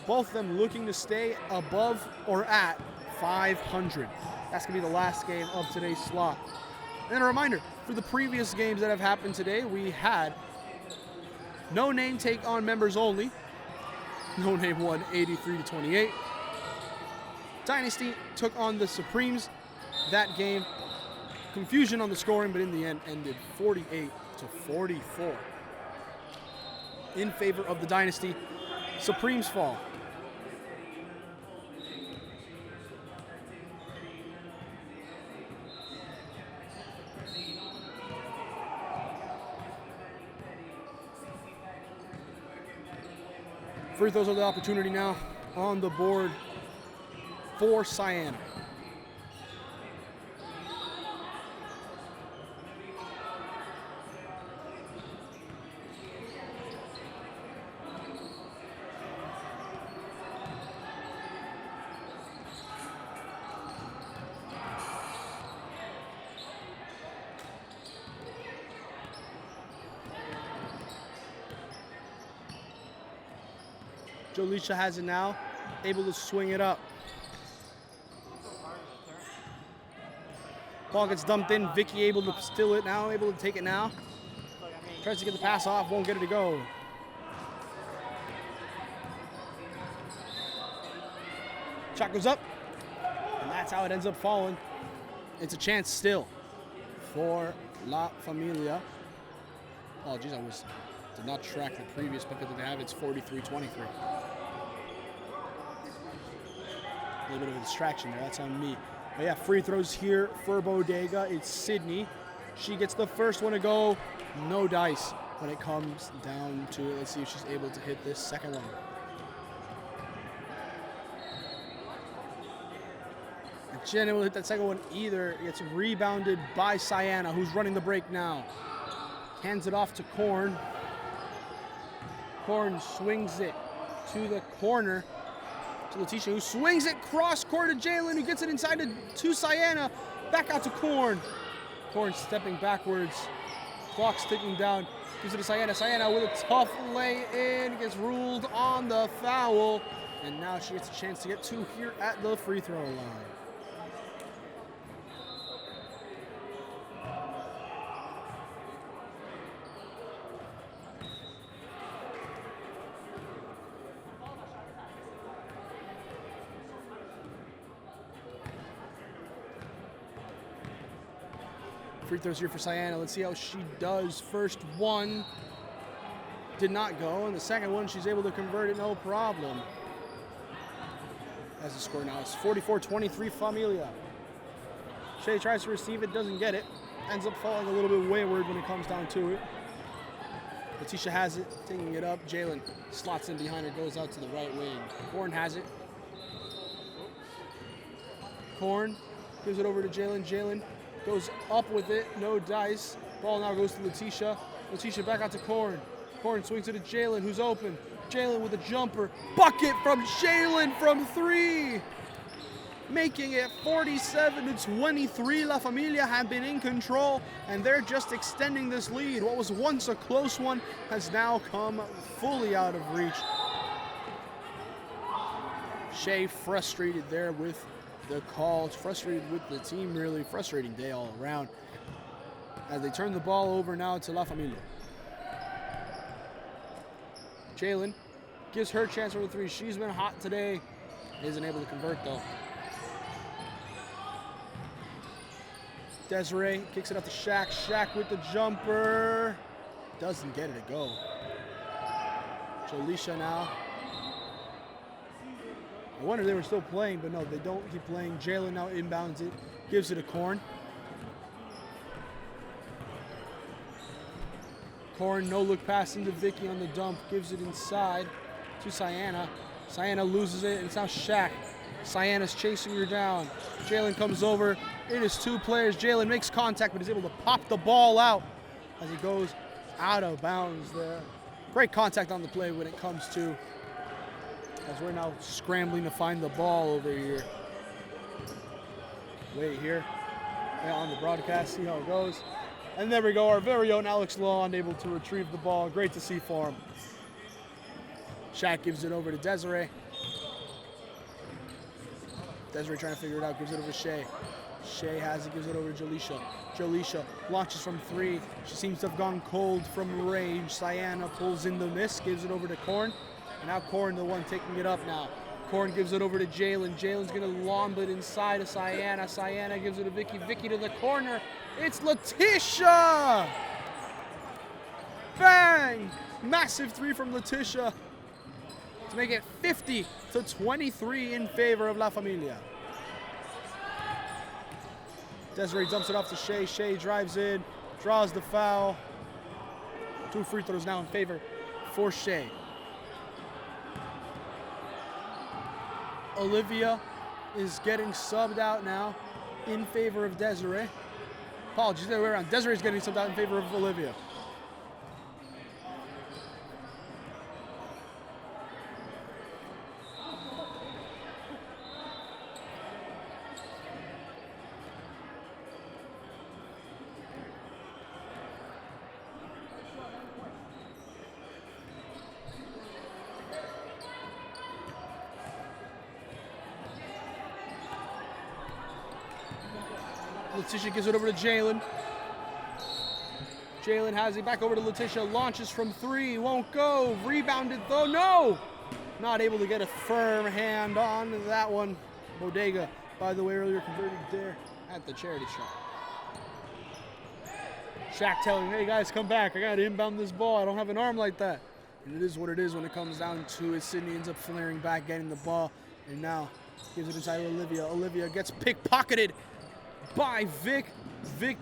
Both of them looking to stay above or at 500. That's going to be the last game of today's slot. And a reminder, for the previous games that have happened today, we had No Name take on members only. No Name won 83-28. Dynasty took on the Supremes. That game, confusion on the scoring, but in the end ended 48-44 in favor of the Dynasty. Supremes fall. Free throws are the opportunity now on the board for Sienna. Jaleisha has it now, able to swing it up. Ball gets dumped in. Vicky able to steal it now, able to take it now. Tries to get the pass off, won't get it to go. Shot goes up, and that's how it ends up falling. It's a chance still for La Familia. Apologies, did not track the previous bucket that they have. It's 43-23. A little bit of a distraction there. That's on me. But yeah, free throws here for Bodega. It's Sydney. She gets the first one to go. No dice when it comes down to it. Let's see if she's able to hit this second one. And Jenna will hit that second one either. It gets rebounded by Sienna, who's running the break now. Hands it off to Korn. Korn swings it to the corner to Letitia, who swings it cross court to Jalen, who gets it inside to Sienna. Back out to Korn. Korn stepping backwards. Clock's ticking down. Gives it to Sienna. Sienna with a tough lay-in. Gets ruled on the foul. And now she gets a chance to get two here at the free throw line. Free throws here for Sienna. Let's see how she does. First one did not go, and the second one she's able to convert it no problem. As the score now is 44-23 Famillia. Shea tries to receive it, doesn't get it. Ends up falling a little bit wayward when it comes down to it. Letitia has it, taking it up. Jalen slots in behind her, goes out to the right wing. Korn has it. Korn gives it over to Jalen. Jalen goes up with it, no dice. Ball now goes to Letitia. Letitia back out to Korn. Korn swings it to Jalen, who's open. Jalen with a jumper. Bucket from Jalen from three. Making it 47-23. La Familia have been in control, and they're just extending this lead. What was once a close one has now come fully out of reach. Shea frustrated there with the calls, frustrated with the team, really frustrating day all around. As they turn the ball over now to La Familia. Jalen gives her chance for the three. She's been hot today. Isn't able to convert though. Desiree kicks it out to Shaq. Shaq with the jumper. Doesn't get it to go. Jolisha now. I wonder if they were still playing, but no, they don't keep playing. Jalen now inbounds it. Gives it to Korn. Korn, no look pass into Vicky on the dump. Gives it inside to Sienna. Sienna loses it, and it's now Shaq. Sienna's chasing her down. Jalen comes over. It is two players. Jalen makes contact, but is able to pop the ball out as he goes out of bounds there. Great contact on the play when it comes to, as we're now scrambling to find the ball over here. Wait here on the broadcast, see how it goes. And there we go, our very own Alex Law able to retrieve the ball. Great to see for him. Shaq gives it over to Desiree. Desiree trying to figure it out, gives it over to Shea. Shea has it, gives it over to Jolisha. Jolisha launches from three. She seems to have gone cold from range. Sienna pulls in the miss, gives it over to Korn. And now Korn, the one taking it up now. Korn gives it over to Jalen. Jalen's gonna lob it inside of Sienna. Sienna gives it to Vicky. Vicky to the corner. It's Letitia! Bang! Massive three from Letitia to make it 50-23 in favor of La Familia. Desiree dumps it off to Shea. Shea drives in, draws the foul. 2 free throws now in favor for Shea. Olivia is getting subbed out now in favor of Desiree. Apologies, the other way around. Desiree's getting subbed out in favor of Olivia. Letitia gives it over to Jalen. Jalen has it back over to Letitia. Launches from three. Won't go. Rebounded though. No! Not able to get a firm hand on that one. Bodega, by the way, earlier converted there at the charity shop. Shaq telling, hey guys, come back. I got to inbound this ball. I don't have an arm like that. And it is what it is when it comes down to it. Sydney ends up flaring back, getting the ball. And now gives it inside to Olivia. Olivia gets pickpocketed by Vic. Vic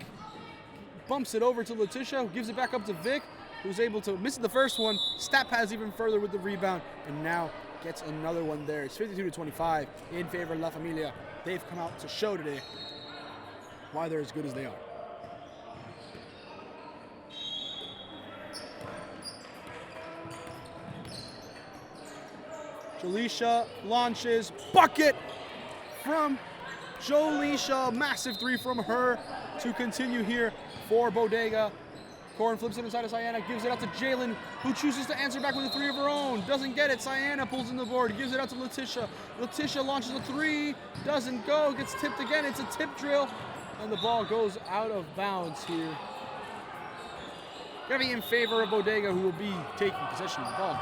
bumps it over to Letitia, who gives it back up to Vic, who's able to miss the first one. Step has even further with the rebound, and now gets another one there. It's 52-25 in favor of La Familia. They've come out to show today why they're as good as they are. Jolisha launches, bucket from Jolisha, massive three from her to continue here for Bodega. Korn flips it inside of Sienna, gives it out to Jalen, who chooses to answer back with a three of her own. Doesn't get it. Sienna pulls in the board, gives it out to Letitia. Letitia launches a three, doesn't go, gets tipped again. It's a tip drill, and the ball goes out of bounds here. Gonna be in favor of Bodega, who will be taking possession of the ball.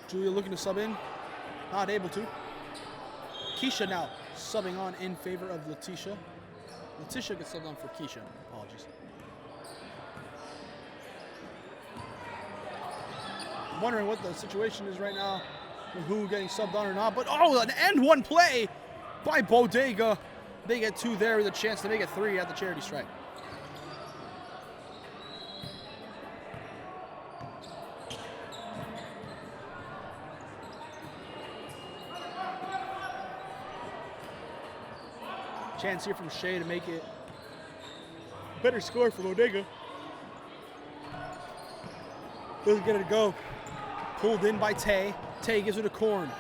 Julia looking to sub in. Not able to. Keisha now subbing on in favor of Letitia. Letitia gets subbed on for Keisha. Apologies. I'm wondering what the situation is right now, with who getting subbed on or not. But oh, an end one play by Bodega. They get 2 there with a chance to make it 3 at the charity stripe. Chance here from Shea to make it better score for Bodega. Doesn't get it to go. Pulled in by Tay. Tay gives it to Korn.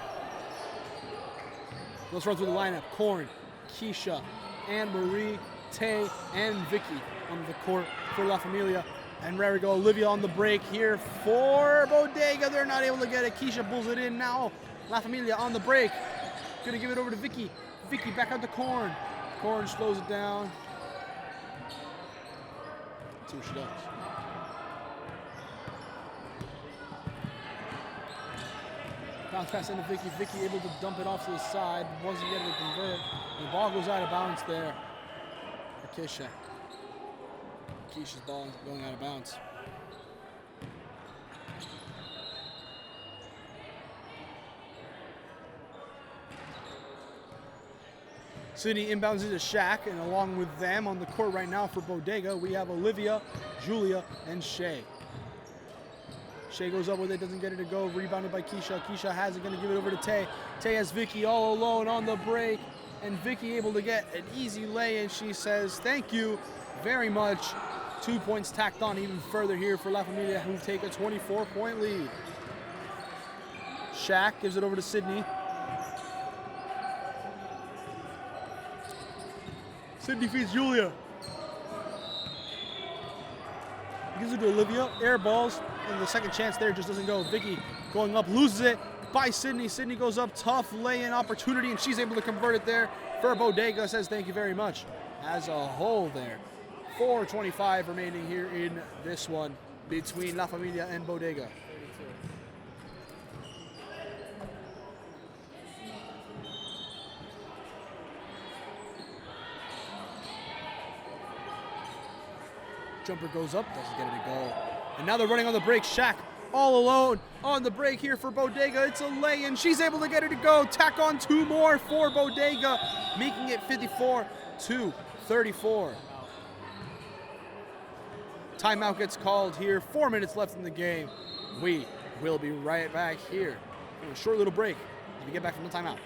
Let's run through the lineup. Korn, Keisha, Anne Marie, Tay, and Vicky on the court for La Familia. And there we go, Olivia on the break here for Bodega. They're not able to get it. Keisha pulls it in now. La Familia on the break. Gonna give it over to Vicky. Vicky back out to Korn. Korn slows it down. Let's see what she does. Bounce pass into Vicky. Vicky able to dump it off to the side. Wasn't able to convert. The ball goes out of bounds there for Keisha. Keisha's ball going out of bounds. Sydney inbounds into Shaq, and along with them on the court right now for Bodega, we have Olivia, Julia, and Shay. Shay goes up with it, doesn't get it to go, rebounded by Keisha. Keisha has it, gonna give it over to Tay. Tay has Vicky all alone on the break, and Vicky able to get an easy lay, and she says, thank you very much. 2 points tacked on even further here for La Familia, who take a 24-point lead. Shaq gives it over to Sydney. Sydney feeds Julia. Gives it to Olivia. Air balls. And the second chance there just doesn't go. Vicky going up, loses it by Sydney. Sydney goes up, tough lay-in opportunity, and she's able to convert it there for Bodega. Says thank you very much. As a whole there. 4:25 remaining here in this one between La Familia and Bodega. Jumper goes up, doesn't get it to go. And now they're running on the break. Shaq all alone on the break here for Bodega. It's a lay-in. She's able to get it to go. Tack on 2 more for Bodega, making it 54-34. Timeout gets called here. 4 minutes left in the game. We will be right back here for a short little break when we get back from the timeout.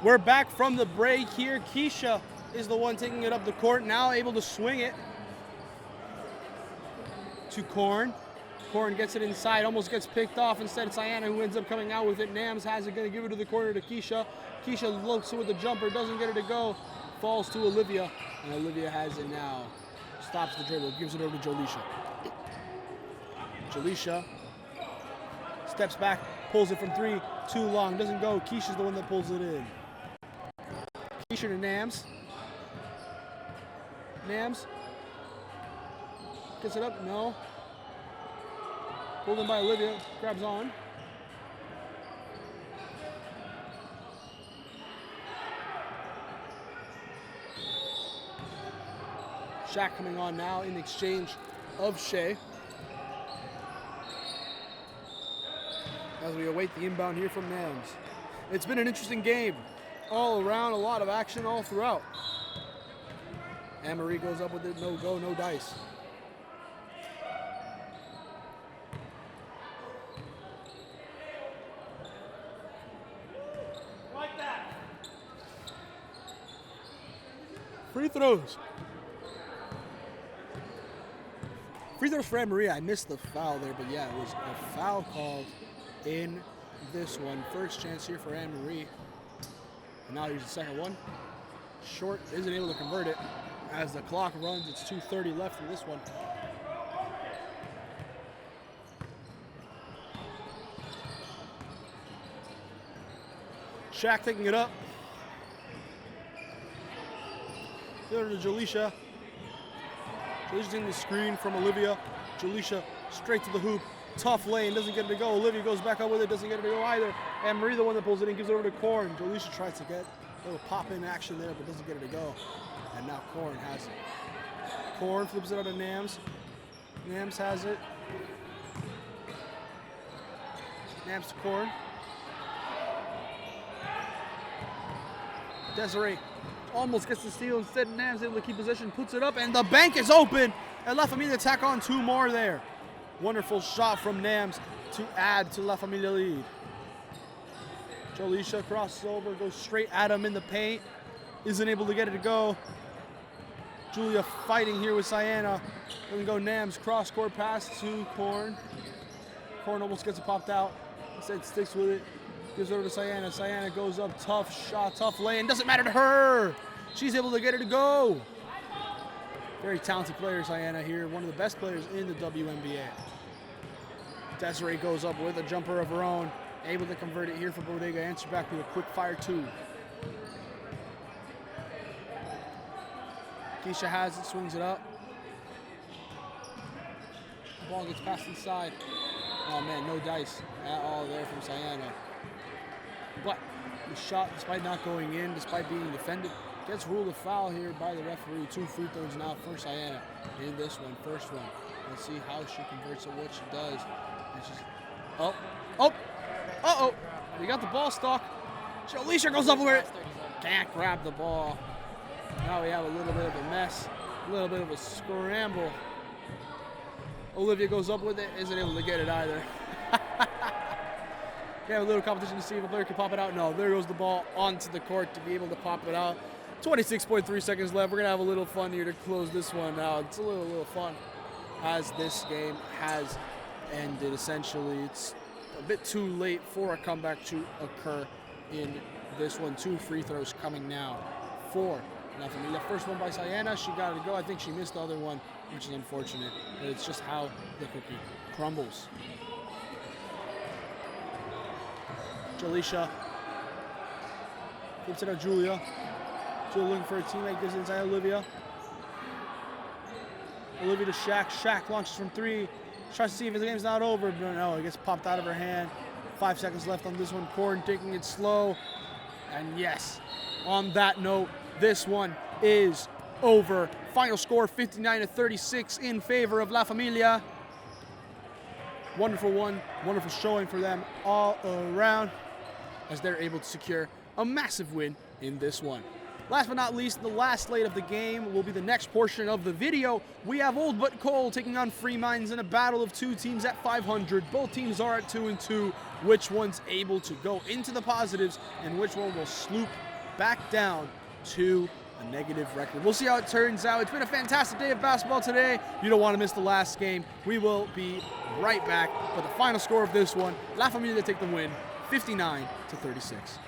We're back from the break here. Keisha is the one taking it up the court, now able to swing it to Korn. Korn gets it inside, almost gets picked off. Instead, it's Ayana who ends up coming out with it. Nams has it, going to give it to the corner to Keisha. Keisha looks with the jumper, doesn't get it to go. Falls to Olivia, and Olivia has it now. Stops the dribble, gives it over to Jolisha. Jolisha steps back, pulls it from 3, too long, doesn't go. Keisha's the one that pulls it in. Keisha to Nams. Nams gets it up, no. Pulled in by Olivia, grabs on. Shaq coming on now in exchange of Shea. As we await the inbound here from Nams. It's been an interesting game. All around, a lot of action all throughout. Anne-Marie goes up with it, no go, no dice. Free throws. Free throws for Maria. I missed the foul there, but yeah, it was a foul called in this one. First chance here for Anne-Marie. And now here's the second one. Short, isn't able to convert it. As the clock runs, it's 2:30 left in this one. Shaq taking it up. There to Jalisha. Jalisha's in the screen from Olivia. Jalisha straight to the hoop. Tough lane, doesn't get it to go. Olivia goes back up with it, doesn't get it to go either. And Marie, the one that pulls it in, gives it over to Korn. Jalisha tries to get a little pop-in action there, but doesn't get it to go. And now Korn has it. Korn flips it out to Nams. Nams has it. Nams to Korn. Desiree almost gets the steal. Instead, Nams able to keep possession, puts it up, and the bank is open. And La Familia tack on 2 more there. Wonderful shot from Nams to add to La Familia lead. Jalisha crosses over, goes straight at him in the paint. Isn't able to get it to go. Julia fighting here with Sienna. Then go Nams, cross-court pass to Korn. Korn almost gets it popped out. Instead sticks with it. Gives it over to Sienna. Sienna goes up, tough shot, tough lane. Doesn't matter to her. She's able to get it to go. Very talented player, Sienna here. One of the best players in the WMBA. Desiree goes up with a jumper of her own. Able to convert it here for Bodega. Answer back with a quick fire 2. Keisha has it, swings it up. The ball gets passed inside. Oh man, no dice at all there from Sienna. But the shot, despite not going in, despite being defended, gets ruled a foul here by the referee. 2 free throws now for Sienna in this one, first one. Let's see how she converts it, what she does. And she's, we got the ball stuck. Alicia goes up with it. Can't grab the ball. Now we have a little bit of a mess, a little bit of a scramble. Olivia goes up with it, isn't able to get it either. We have a little competition to see if a player can pop it out. No, there goes the ball onto the court to be able to pop it out. 26.3 seconds left. We're going to have a little fun here to close this one out. It's a little fun as this game has ended. Essentially, it's a bit too late for a comeback to occur in this one. 2 free throws coming now for La Familia. First one by Sienna. She got it to go. I think she missed the other one, which is unfortunate. But it's just how the cookie crumbles. Jalisha flips it out Julia. Julia looking for a teammate, gives it inside Olivia. Olivia to Shaq. Shaq launches from 3. Tries to see if the game's not over, but no, it gets popped out of her hand. 5 seconds left on this one. Korn taking it slow. And yes, on that note, this one is over. Final score 59-36 in favor of La Familia. Wonderful one, wonderful showing for them all around as they're able to secure a massive win in this one. Last but not least, the last slate of the game will be the next portion of the video. We have Old But Cole taking on Free Minds in a battle of 2 teams at 500. Both teams are at 2-2. Which one's able to go into the positives and which one will sloop back down to a negative record? We'll see how it turns out. It's been a fantastic day of basketball today. You don't want to miss the last game. We will be right back. But the final score of this one, La Familia take the win, 59-36.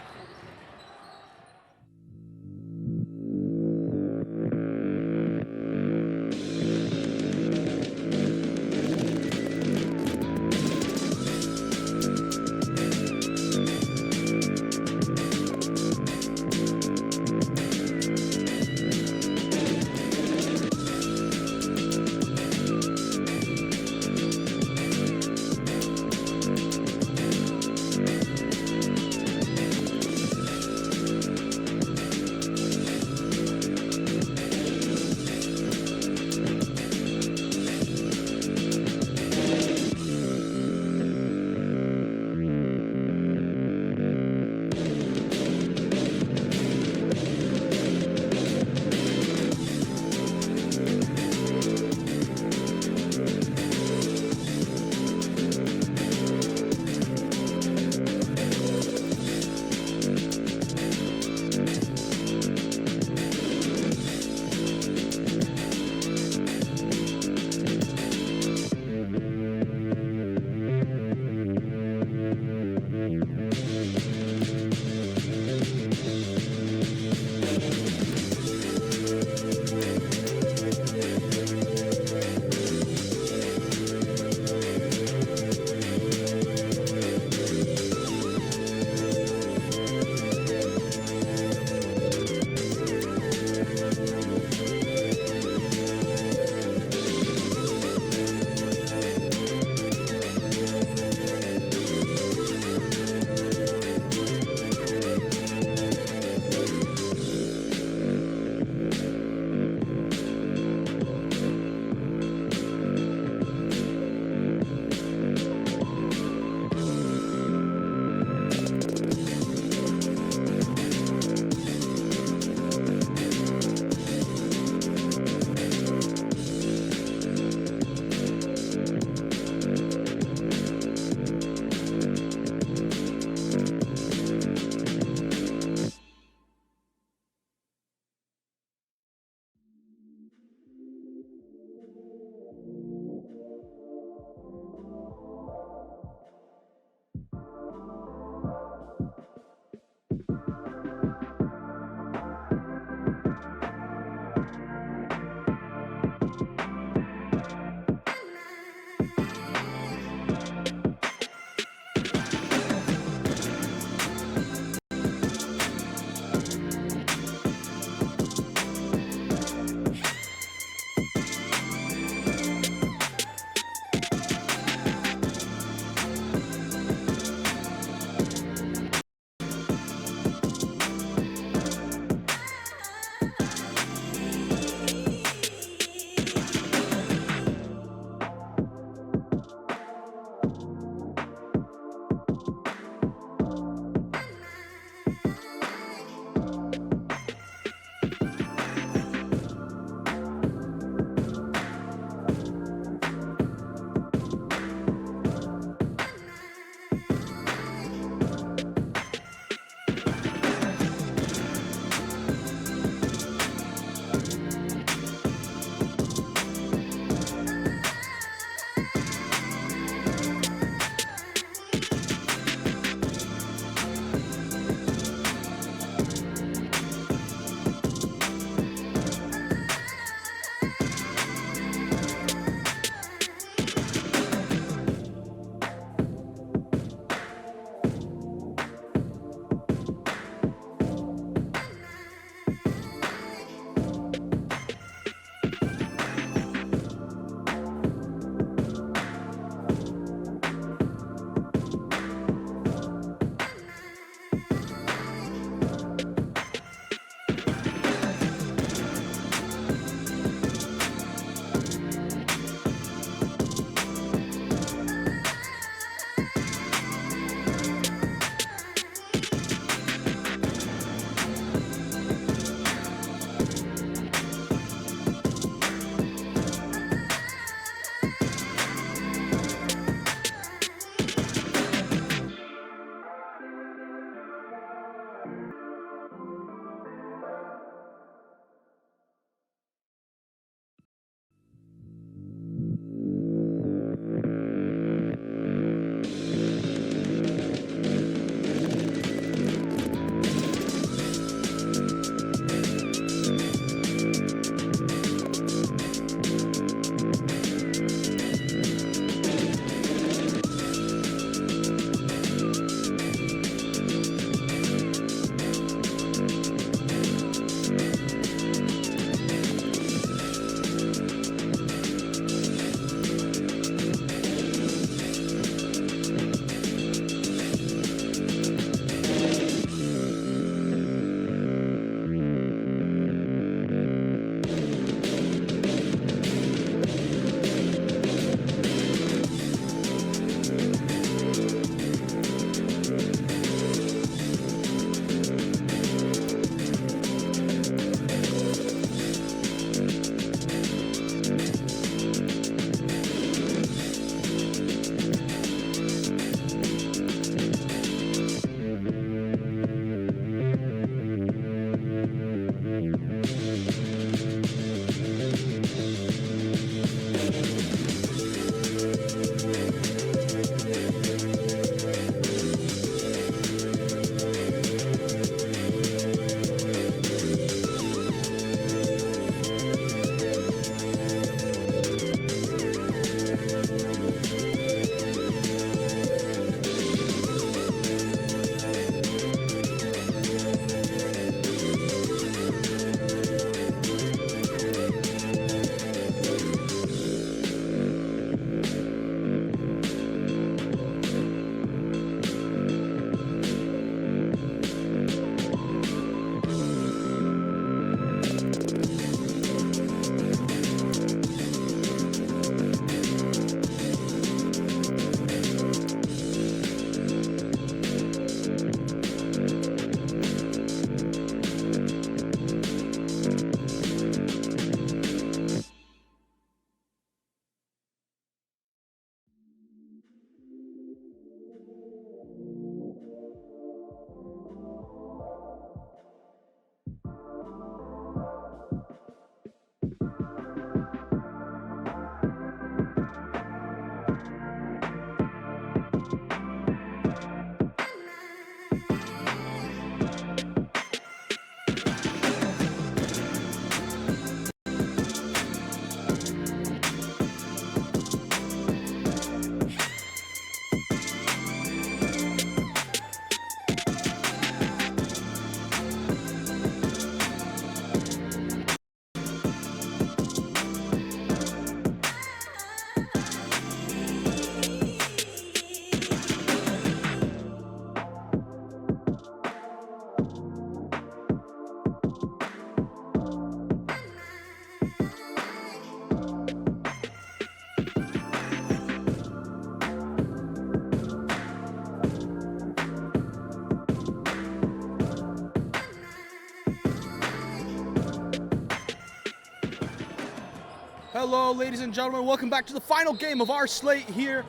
Hello, ladies and gentlemen. Welcome back to the final game of our slate here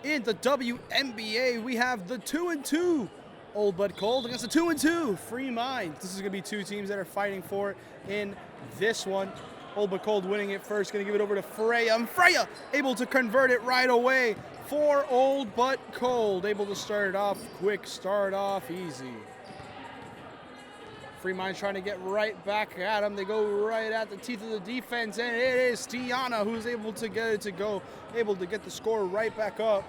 in the WMBA. We have the 2-2 Old But Cold against the 2-2 Free Minds. This is going to be two teams that are fighting for it in this one. Old But Cold winning it first. Going to give it over to Freya. And Freya able to convert it right away for Old But Cold. Able to start it off quick, start off easy. Free Minds trying to get right back at them. They go right at the teeth of the defense, and it is Tiana who's able to get it to go, able to get the score right back up.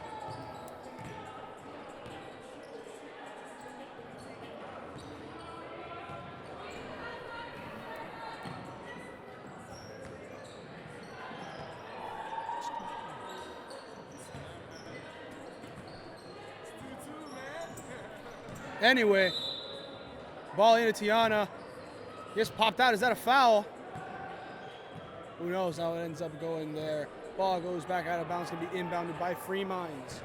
Anyway, ball into Tiana. Just popped out. Is that a foul? Who knows how it ends up going there. Ball goes back out of bounds. Going to be inbounded by Free Minds.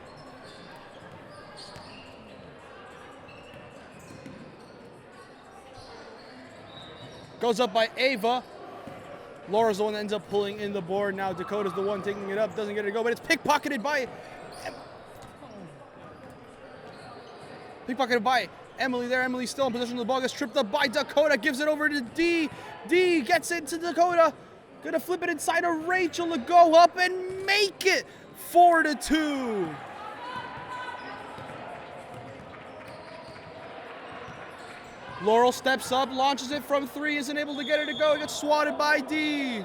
Goes up by Ava. Laura's the one that ends up pulling in the board. Now Dakota's the one taking it up. Doesn't get it to go, but it's pickpocketed by Emily there. Emily's still in position. The ball gets tripped up by Dakota. Gives it over to D. D gets it to Dakota. Gonna flip it inside of Rachel to go up and make it 4-2. Laurel steps up, launches it from three, isn't able to get it to go. Gets swatted by D.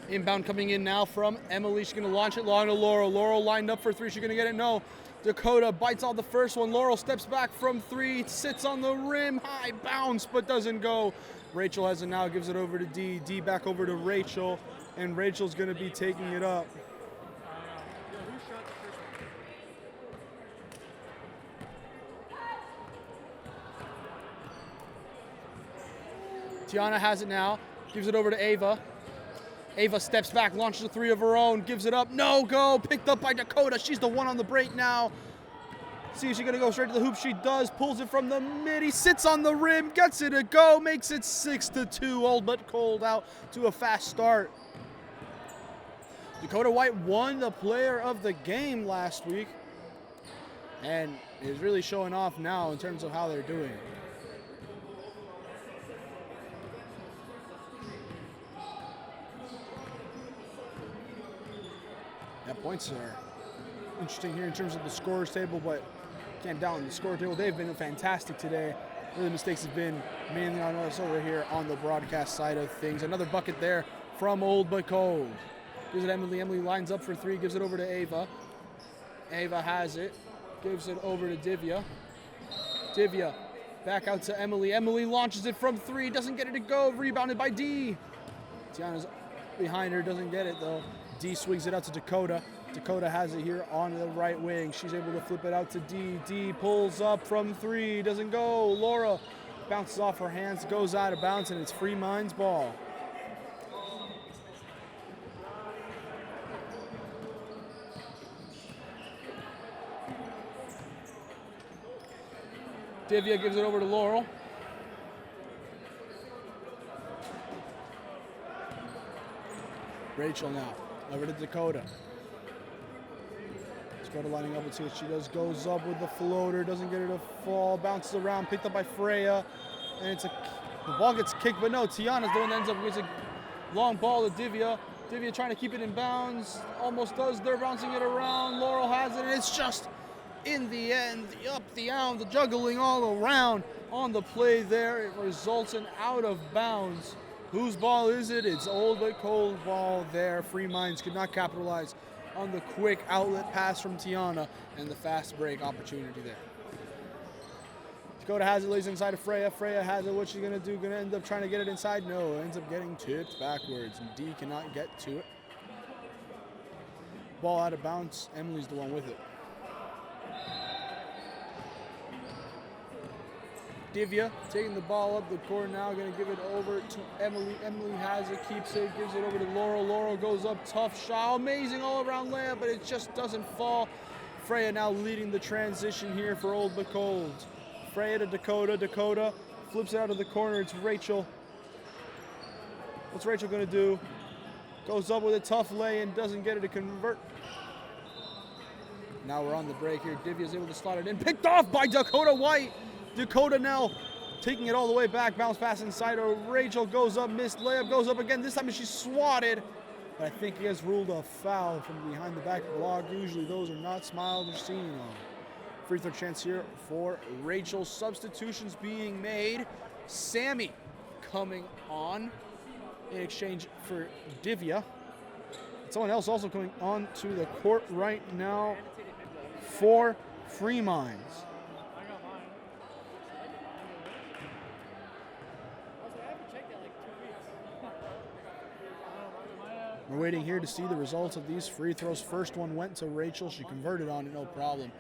Inbound coming in now from Emily. She's going to launch it long to Laurel. Laurel lined up for three. She's going to get it. No. Dakota bites out the first one. Laurel steps back from three. Sits on the rim. High bounce, but doesn't go. Rachel has it now. Gives it over to D. D back over to Rachel. And Rachel's going to be taking it up. Tiana has it now. Gives it over to Ava. Ava steps back, launches a three of her own, gives it up, no go, picked up by Dakota. She's the one on the break now. See if she's gonna go straight to the hoop. She does, pulls it from the mid. He sits on the rim, gets it to go, makes it 6-2. Old But Cold out to a fast start. Dakota White won the player of the game last week and is really showing off now in terms of how they're doing. Yeah, points are interesting here in terms of the scorers table, but can't down the score table. They've been fantastic today. Really, the mistakes have been mainly on us over here on the broadcast side of things. Another bucket there from Old But Cold. Gives it Emily. Emily lines up for three, gives it over to Ava. Ava has it, gives it over to Divya. Divya back out to Emily. Emily launches it from three, doesn't get it to go. Rebounded by D. Tiana's behind her, doesn't get it though. D swings it out to Dakota. Dakota has it here on the right wing. She's able to flip it out to D. D pulls up from three, doesn't go. Laura bounces off her hands, goes out of bounds, and it's Free Minds ball. Divya gives it over to Laurel. Rachel now. Over to Dakota. Dakota lining up. Let's see what she does. Goes up with the floater. Doesn't get her to fall. Bounces around. Picked up by Freya. And the ball gets kicked. But no, Tiana's the one that ends up with a long ball to Divya. Divya trying to keep it in bounds. Almost does. They're bouncing it around. Laurel has it. And it's just in the end. The up, the down, the juggling all around on the play there. It results in out of bounds. Whose ball is it? It's Old But Cold ball there. Free Minds could not capitalize on the quick outlet pass from Tiana and the fast break opportunity there. Dakota has it, lays inside of Freya. Freya has it. What's she gonna do? Gonna end up trying to get it inside? No, ends up getting tipped backwards. And D cannot get to it. Ball out of bounds. Emily's the one with it. Divya taking the ball up the court now, going to give it over to Emily. Emily has it, keeps it, gives it over to Laurel. Laurel goes up, tough shot, amazing all-around layup, but it just doesn't fall. Freya now leading the transition here for Old But Cold. Freya to Dakota. Dakota flips it out of the corner. It's Rachel. What's Rachel going to do? Goes up with a tough lay and doesn't get it to convert. Now we're on the break here. Divya's able to slot it in. Picked off by Dakota White. Dakota now taking it all the way back. Bounce pass inside her. Rachel goes up. Missed layup. Goes up again. This time she's swatted. But I think he has ruled a foul from behind the back block. Usually those are not smiled or seen on. Free throw chance here for Rachel. Substitutions being made. Sammy coming on in exchange for Divya. Someone else also coming onto the court right now for Free Minds. We're waiting here to see the results of these free throws. First one went to Rachel. She converted on it, no problem.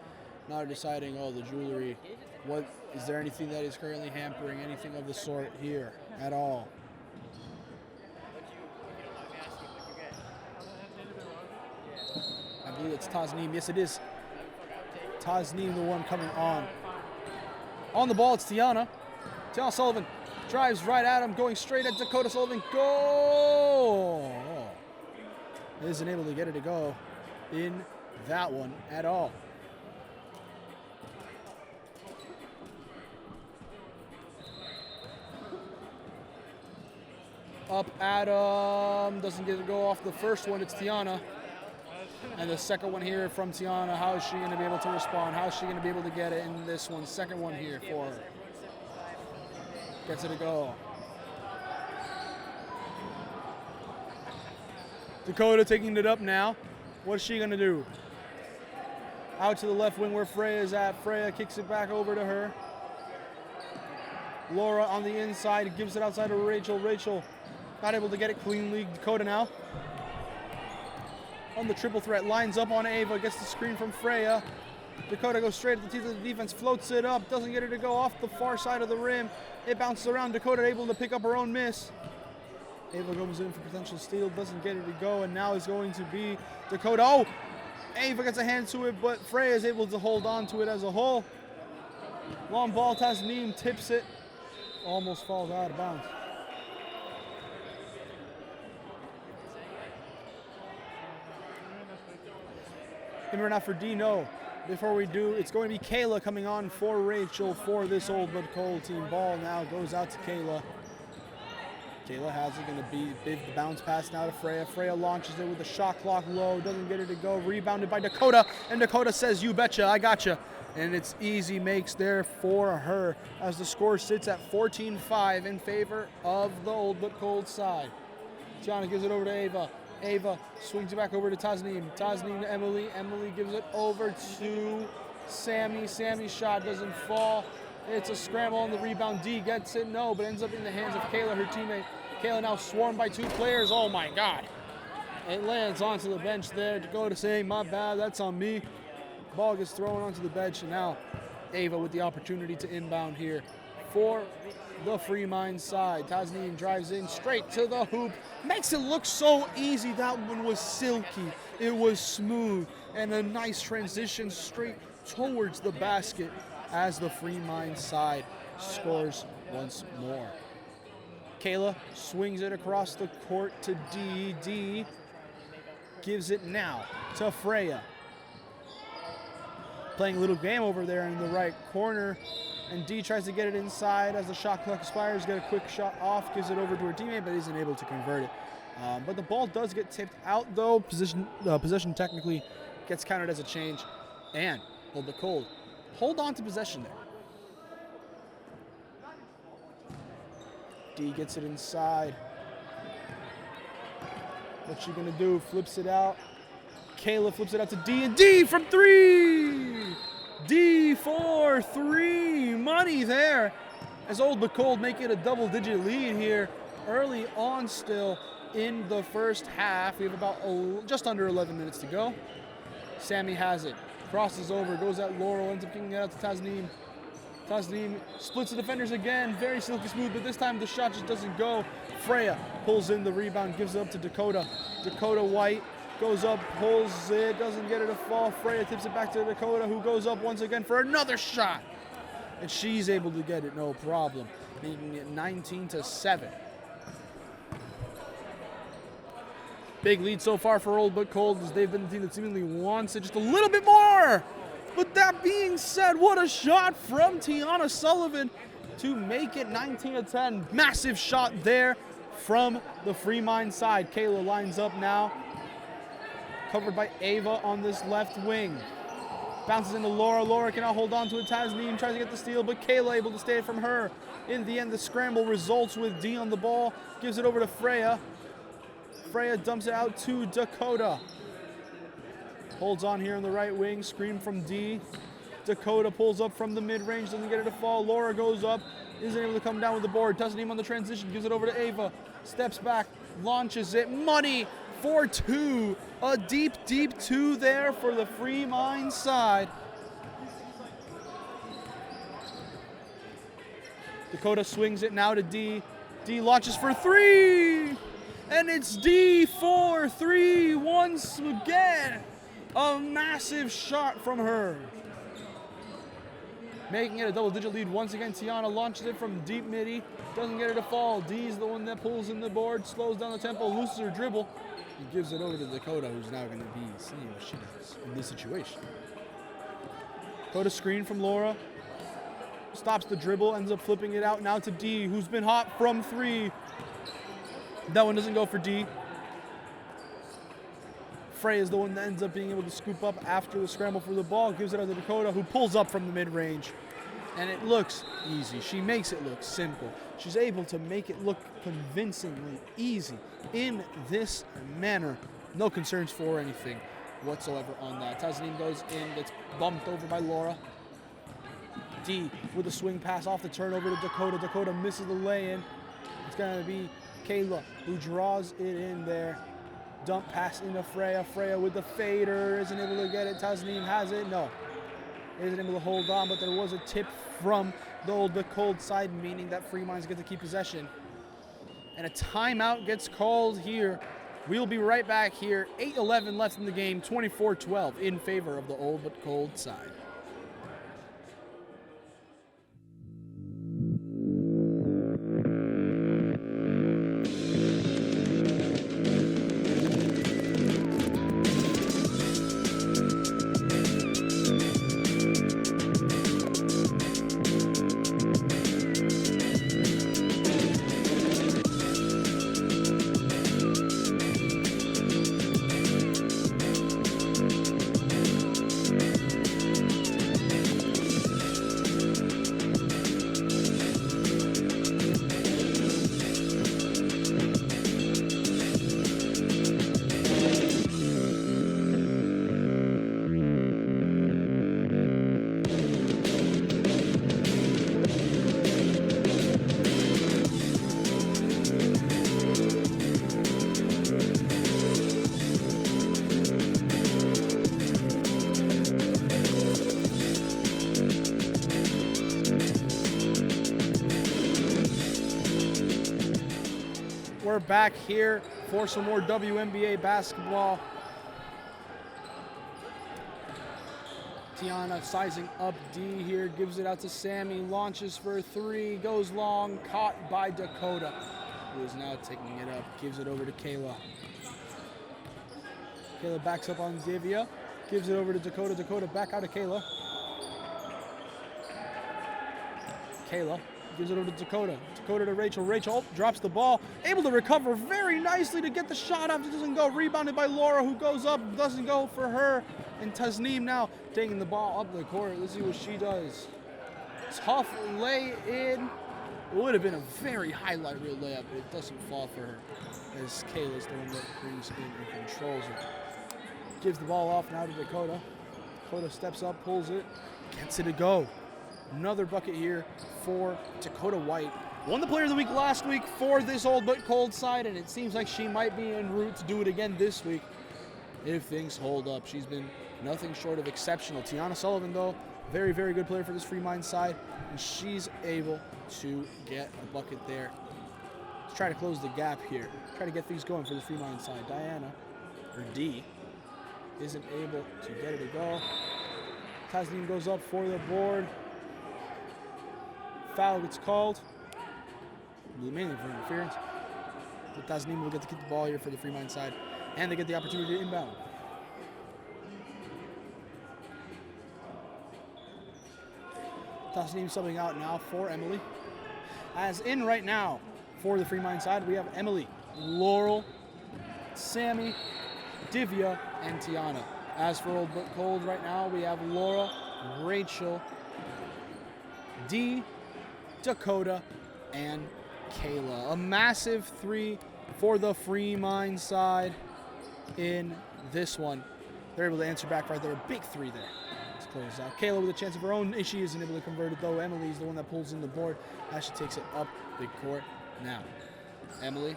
Now deciding, oh, the jewelry. What is there anything that is currently hampering anything of the sort here at all? I believe it's Tasneem. Yes, it is. Tasneem, the one coming on. On the ball, it's Tiana. Tiana Sullivan drives right at him, going straight at Dakota Sullivan. Goal! Isn't able to get it to go in that one at all. Up Adam, doesn't get to go off the first one, it's Tiana. And the second one here from Tiana, how is she going to be able to respond? How is she going to be able to get it in this one? Second one here for her. Gets it to go. Dakota taking it up now. What's she going to do? Out to the left wing where Freya is at. Freya kicks it back over to her. Laura on the inside, gives it outside to Rachel. Rachel not able to get it cleanly. Dakota now on the triple threat, lines up on Ava, gets the screen from Freya. Dakota goes straight at the teeth of the defense, floats it up, doesn't get it to go off the far side of the rim. It bounces around. Dakota able to pick up her own miss. Ava goes in for potential steal, doesn't get it to go, and now it's going to be Dakota. Oh! Ava gets a hand to it, but Freya is able to hold on to it as a whole. Long ball, Tasneem tips it. Almost falls out of bounds. And we're not for Dino. Before we do, it's going to be Kayla coming on for Rachel for this Old But Cold team. Ball now goes out to Kayla. Kayla has it, going to be big bounce pass now to Freya. Freya launches it with the shot clock low, doesn't get it to go. Rebounded by Dakota, and Dakota says, "You betcha, I gotcha." And it's easy makes there for her as the score sits at 14-5 in favor of the Old But Cold side. Tiana gives it over to Ava. Ava swings it back over to Tasneem. Tasneem to Emily. Emily gives it over to Sammy. Sammy's shot doesn't fall. It's a scramble on the rebound. D gets it, no, but ends up in the hands of Kayla, her teammate. Kayla now swarmed by two players. Oh my God. It lands onto the bench there. Dakota saying, "My bad, that's on me." Ball gets thrown onto the bench, and now Ava with the opportunity to inbound here for the Free Mind side. Tasneem drives in straight to the hoop. Makes it look so easy. That one was silky. It was smooth. And a nice transition straight towards the basket as the Free Mind side scores once more. Kayla swings it across the court to D. D gives it now to Freya. Playing a little game over there in the right corner. And D tries to get it inside as the shot clock expires. Get a quick shot off, gives it over to her teammate, but isn't able to convert it. But the ball does get tipped out, though. Possession technically gets counted as a change. And a little bit cold. Hold on to possession there. D gets it inside. What's she gonna do? Flips it out. Kayla flips it out to D, and D from three! D for three. Money there. As Old But Cold make it a double-digit lead here early on still in the first half. We have about just under 11 minutes to go. Sammy has it. Crosses over, goes at Laurel, ends up kicking it out to Tasneem. Tasneem splits the defenders again. Very silky smooth, but this time the shot just doesn't go. Freya pulls in the rebound, gives it up to Dakota. Dakota White goes up, pulls it, doesn't get it to fall. Freya tips it back to Dakota, who goes up once again for another shot. and she's able to get it no problem, making it 19-7. Big lead so far for Old But Cold, as they've been the team that seemingly wants it just a little bit more. But that being said, what a shot from Tiana Sullivan to make it 19-10. Massive shot there from the Free Mind side. Kayla lines up now, covered by Ava on this left wing. Bounces into Laura. Laura cannot hold on to it. Tasneem tries to get the steal, but Kayla able to stay from her. In the end, the scramble results with D on the ball. Gives it over to Freya. Freya dumps it out to Dakota. Holds on here on the right wing. Screen from D. Dakota pulls up from the mid-range. Doesn't get it to fall. Laura goes up. Isn't able to come down with the board. Tasneem on the transition. Gives it over to Ava. Steps back. Launches it. Money for two. A deep, deep two there for the Free Mind side. Dakota swings it now to D. D launches for three. And it's D for three once again. A massive shot from her. Making it a double-digit lead once again. Tiana launches it from deep midi. Doesn't get it to fall. D's the one that pulls in the board, slows down the tempo, loses her dribble. He gives it over to Dakota, who's now going to be seeing what she does in this situation. Dakota screen from Laura. Stops the dribble, ends up flipping it out now to D, who's been hot from three. That one doesn't go for D. Frey is the one that ends up being able to scoop up after the scramble for the ball. Gives it out to Dakota, who pulls up from the mid-range. And it looks easy. She makes it look simple. She's able to make it look convincingly easy in this manner. No concerns for anything whatsoever on that. Tasneem goes in, gets bumped over by Laura. D with a swing pass off the turnover to Dakota. Dakota misses the lay-in. It's going to be Kayla who draws it in there. Dump pass into Freya. Freya with the fader. Isn't able to get it. Tasneem has it. No. Isn't able to hold on, but there was a tip from the Old But Cold side, meaning that Free Minds get to keep possession. And a timeout gets called here. We'll be right back here. 8:11 left in the game. 24-12 in favor of the Old But Cold side. We're back here for some more WMBA basketball. Tiana sizing up D here, gives it out to Sammy, launches for three, goes long, caught by Dakota, who is now taking it up, gives it over to Kayla. Kayla backs up on Divya, gives it over to Dakota. Dakota back out to Kayla. Kayla gives it over to Dakota. Dakota to Rachel. Rachel drops the ball. Able to recover very nicely to get the shot up. It doesn't go. Rebounded by Laura, who goes up. Doesn't go for her. And Tasneem now taking the ball up the court. Let's see what she does. Tough lay-in. It would have been a very highlight reel layup, but it doesn't fall for her, as Kayla's the one that brings in and controls it. Gives the ball off now to Dakota. Dakota steps up, pulls it, gets it to go. Another bucket here for Dakota White. Won the Player of the Week last week for this Old But Cold side, and it seems like she might be en route to do it again this week if things hold up. She's been nothing short of exceptional. Tiana Sullivan, though, very, very good player for this Free Mind side, and she's able to get a bucket there. Let's try to close the gap here. Try to get things going for the Free Mind side. Diana, or D, isn't able to get it to go. Tasneem goes up for the board. foul gets called. Mainly for interference. But Tasnim will get to keep the ball here for the Fremont side. And they get the opportunity to inbound. Tasnim subbing out now for Emily. As in right now for the Fremont side, we have Emily, Laurel, Sammy, Divya, and Tiana. As for Old But Cold right now, we have Laura, Rachel, Dee, Dakota, and Kayla. A massive 3 for the Fremont side in this one. They're able to answer back right there. A big 3 there. Let's close out. Kayla with a chance of her own. She isn't able to convert it though. Emily is the one that pulls in the board as she takes it up the court now. Emily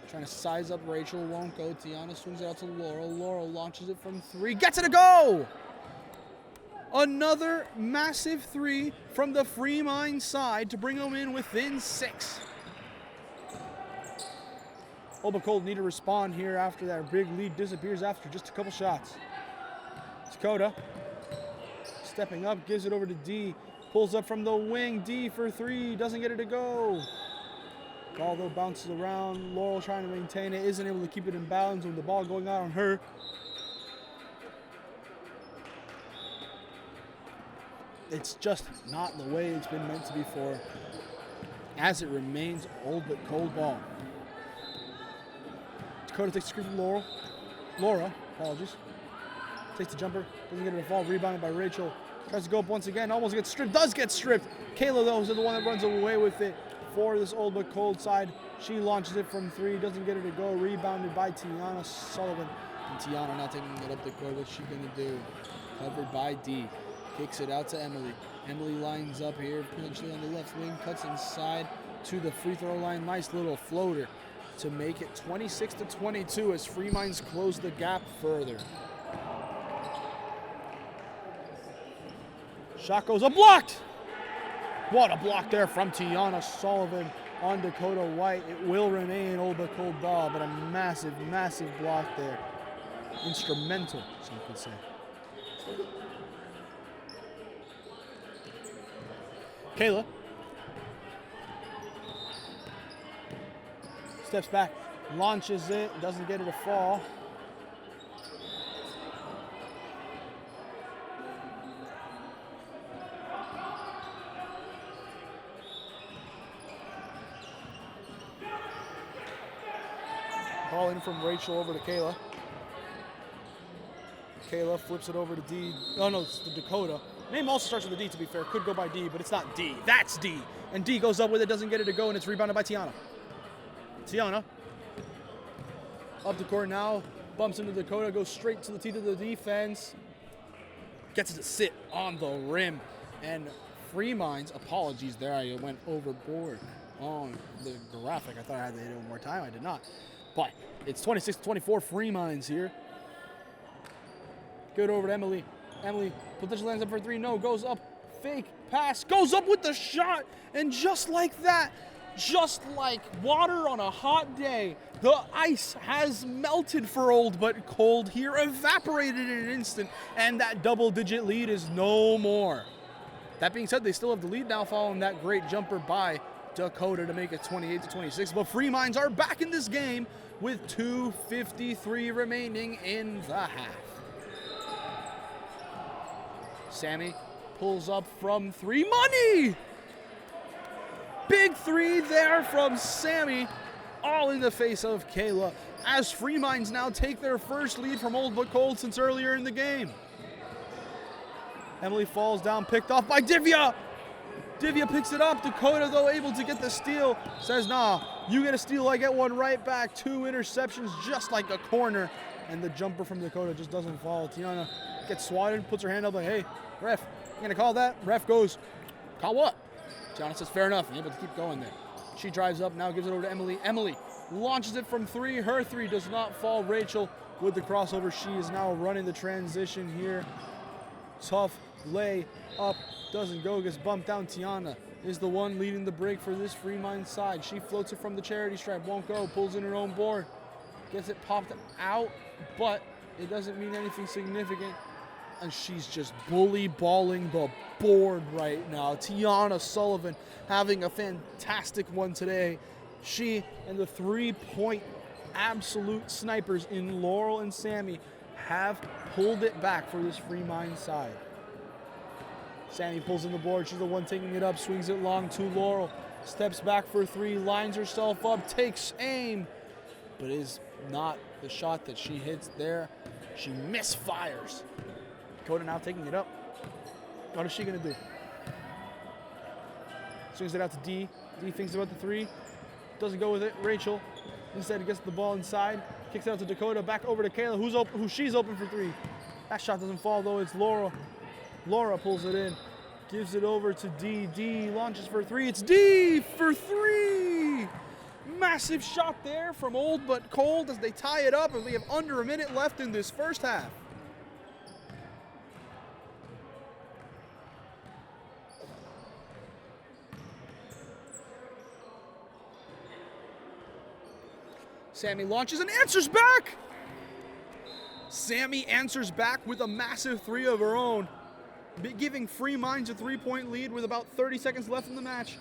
trying to size up Rachel. Won't go. Tiana swings it out to Laurel. Laurel launches it from 3. Gets it to go! Another massive 3 from the Fremont side to bring them in within 6. Old But Cold need to respond here after that big lead disappears after just a couple shots. Dakota stepping up, gives it over to D. Pulls up from the wing. D for 3. Doesn't get it to go. Ball though bounces around. Laurel trying to maintain it. Isn't able to keep it in bounds with the ball going out on her. It's just not the way it's been meant to be for, as it remains Old But Cold ball. Dakota takes the screen from Laura, apologies. Takes the jumper, doesn't get it to fall, rebounded by Rachel. Tries to go up once again, almost gets stripped, does get stripped. Kayla though is the one that runs away with it for this Old But Cold side. She launches it from 3, doesn't get it to go, rebounded by Tiana Sullivan. And Tiana now taking it up the court, what's she gonna do? Covered by D. Kicks it out to Emily. Emily lines up here, potentially on the left wing, cuts inside to the free throw line. Nice little floater to make it 26-22 as Fremonts close the gap further. Shot goes up, blocked! What a block there from Tiana Sullivan on Dakota White. It will remain Old But Cold ball, but a massive, massive block there. Instrumental, some could say. Kayla steps back, launches it, doesn't get it to fall. Ball in from Rachel over to Kayla. Kayla flips it over to D. Oh no, it's to Dakota. Name also starts with a D, to be fair. Could go by D, but it's not D. That's D. And D goes up with it, doesn't get it to go, and it's rebounded by Tiana. Tiana up the court now, bumps into Dakota, goes straight to the teeth of the defense. Gets it to sit on the rim. And Fremont's, apologies there, I went overboard on the graphic. I thought I had to hit it one more time. I did not. But it's 26-24 Fremont's here. Good over to Emily. Emily potentially lands up for 3. No, goes up. Fake pass. Goes up with the shot. And just like that, just like water on a hot day, the ice has melted for Old But Cold here, evaporated in an instant, and that double-digit lead is no more. That being said, they still have the lead now following that great jumper by Dakota to make it 28-26. But Fremonts are back in this game with 2:53 remaining in the half. Sammy pulls up from 3. Money! Big 3 there from Sammy, all in the face of Kayla, as Fremonts now take their first lead from Old But Cold since earlier in the game. Emily falls down, picked off by Divya. Divya picks it up. Dakota, though, able to get the steal, says, nah, you get a steal, I get one right back. 2 interceptions, just like a corner. And the jumper from Dakota just doesn't fall. Tiana gets swatted, puts her hand up like, hey, ref, you gonna call that? Ref goes, call what? Tiana says, fair enough, and able to keep going there. She drives up, now gives it over to Emily. Emily launches it from 3. Her 3 does not fall. Rachel with the crossover. She is now running the transition here. Tough lay up, doesn't go, gets bumped down. Tiana is the one leading the break for this Fremont side. She floats it from the charity stripe, won't go, pulls in her own board. Gets it popped out, but it doesn't mean anything significant and she's just bully balling the board right now. Tiana Sullivan having a fantastic one today. She and the 3-point absolute snipers in Laurel and Sammy have pulled it back for this Free Mind side. Sammy pulls in the board. She's the one taking it up, swings it long to Laurel. Steps back for 3, lines herself up, takes aim, but is not the shot that she hits there. She misfires. Dakota now taking it up. What is she going to do? Swings it out to D. D thinks about the 3. Doesn't go with it. Rachel instead gets the ball inside. Kicks it out to Dakota. Back over to Kayla, she's open for 3. That shot doesn't fall though. It's Laura. Laura pulls it in. Gives it over to D. D launches for 3. It's D for 3. Massive shot there from Old But Cold as they tie it up, and we have under a minute left in this first half. Sammy launches and answers back. Sammy answers back with a massive 3 of her own, giving Free Minds a 3-point lead with about 30 seconds left in the match.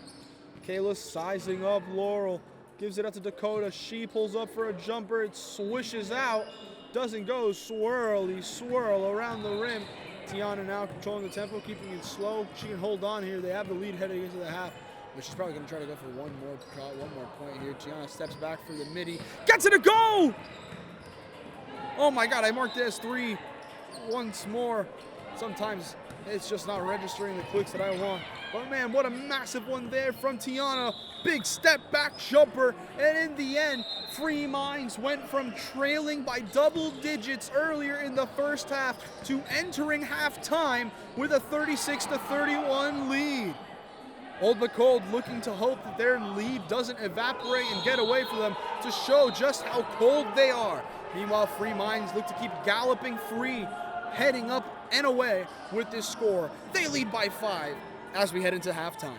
Kayla sizing up Laurel, gives it out to Dakota. She pulls up for a jumper. It swishes out, doesn't go. Swirly swirl around the rim. Tiana now controlling the tempo, keeping it slow. She can hold on here. They have the lead heading into the half, but she's probably going to try to go for one more point here. Tiana steps back for the midi, gets it to go. Oh my God, I marked it as 3 once more. Sometimes it's just not registering the clicks that I want. But man, what a massive one there from Tiana. Big step back jumper. And in the end, Free Minds went from trailing by double digits earlier in the first half to entering halftime with a 36-31 lead. Old But Cold looking to hope that their lead doesn't evaporate and get away from them to show just how cold they are. Meanwhile, Free Minds look to keep galloping free, heading up and away with this score. They lead by 5 as we head into halftime.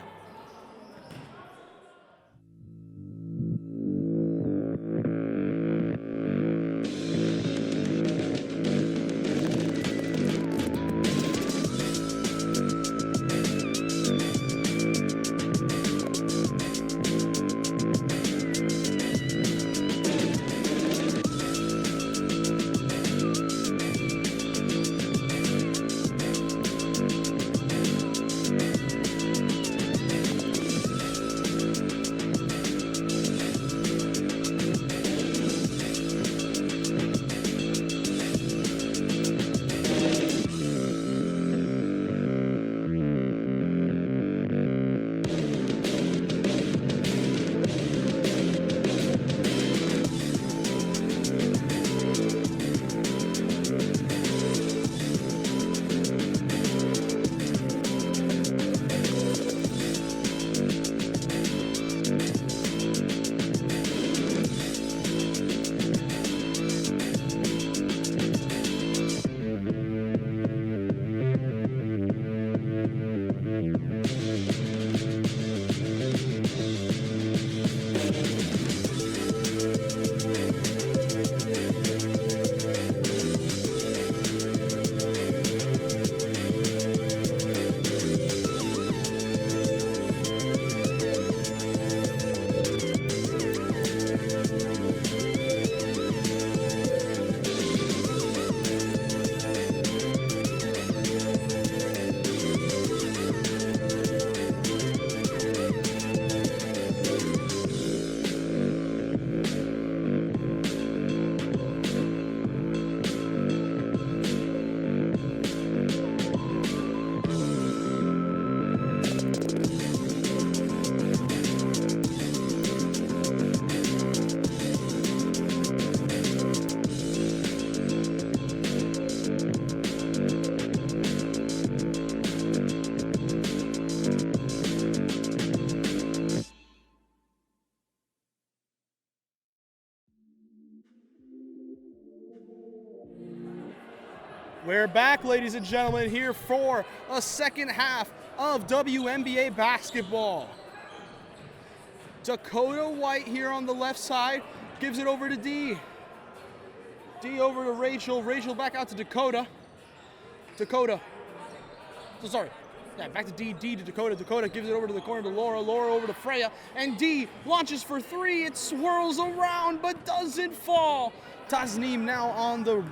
We're back, ladies and gentlemen, here for a second half of WMBA basketball. Dakota White here on the left side gives it over to D. D over to Rachel. Rachel back out to Dakota. Dakota. So sorry. Yeah, back to D. D to Dakota. Dakota gives it over to the corner to Laura. Laura over to Freya. And D launches for three. It swirls around but doesn't fall. Tasneem now on the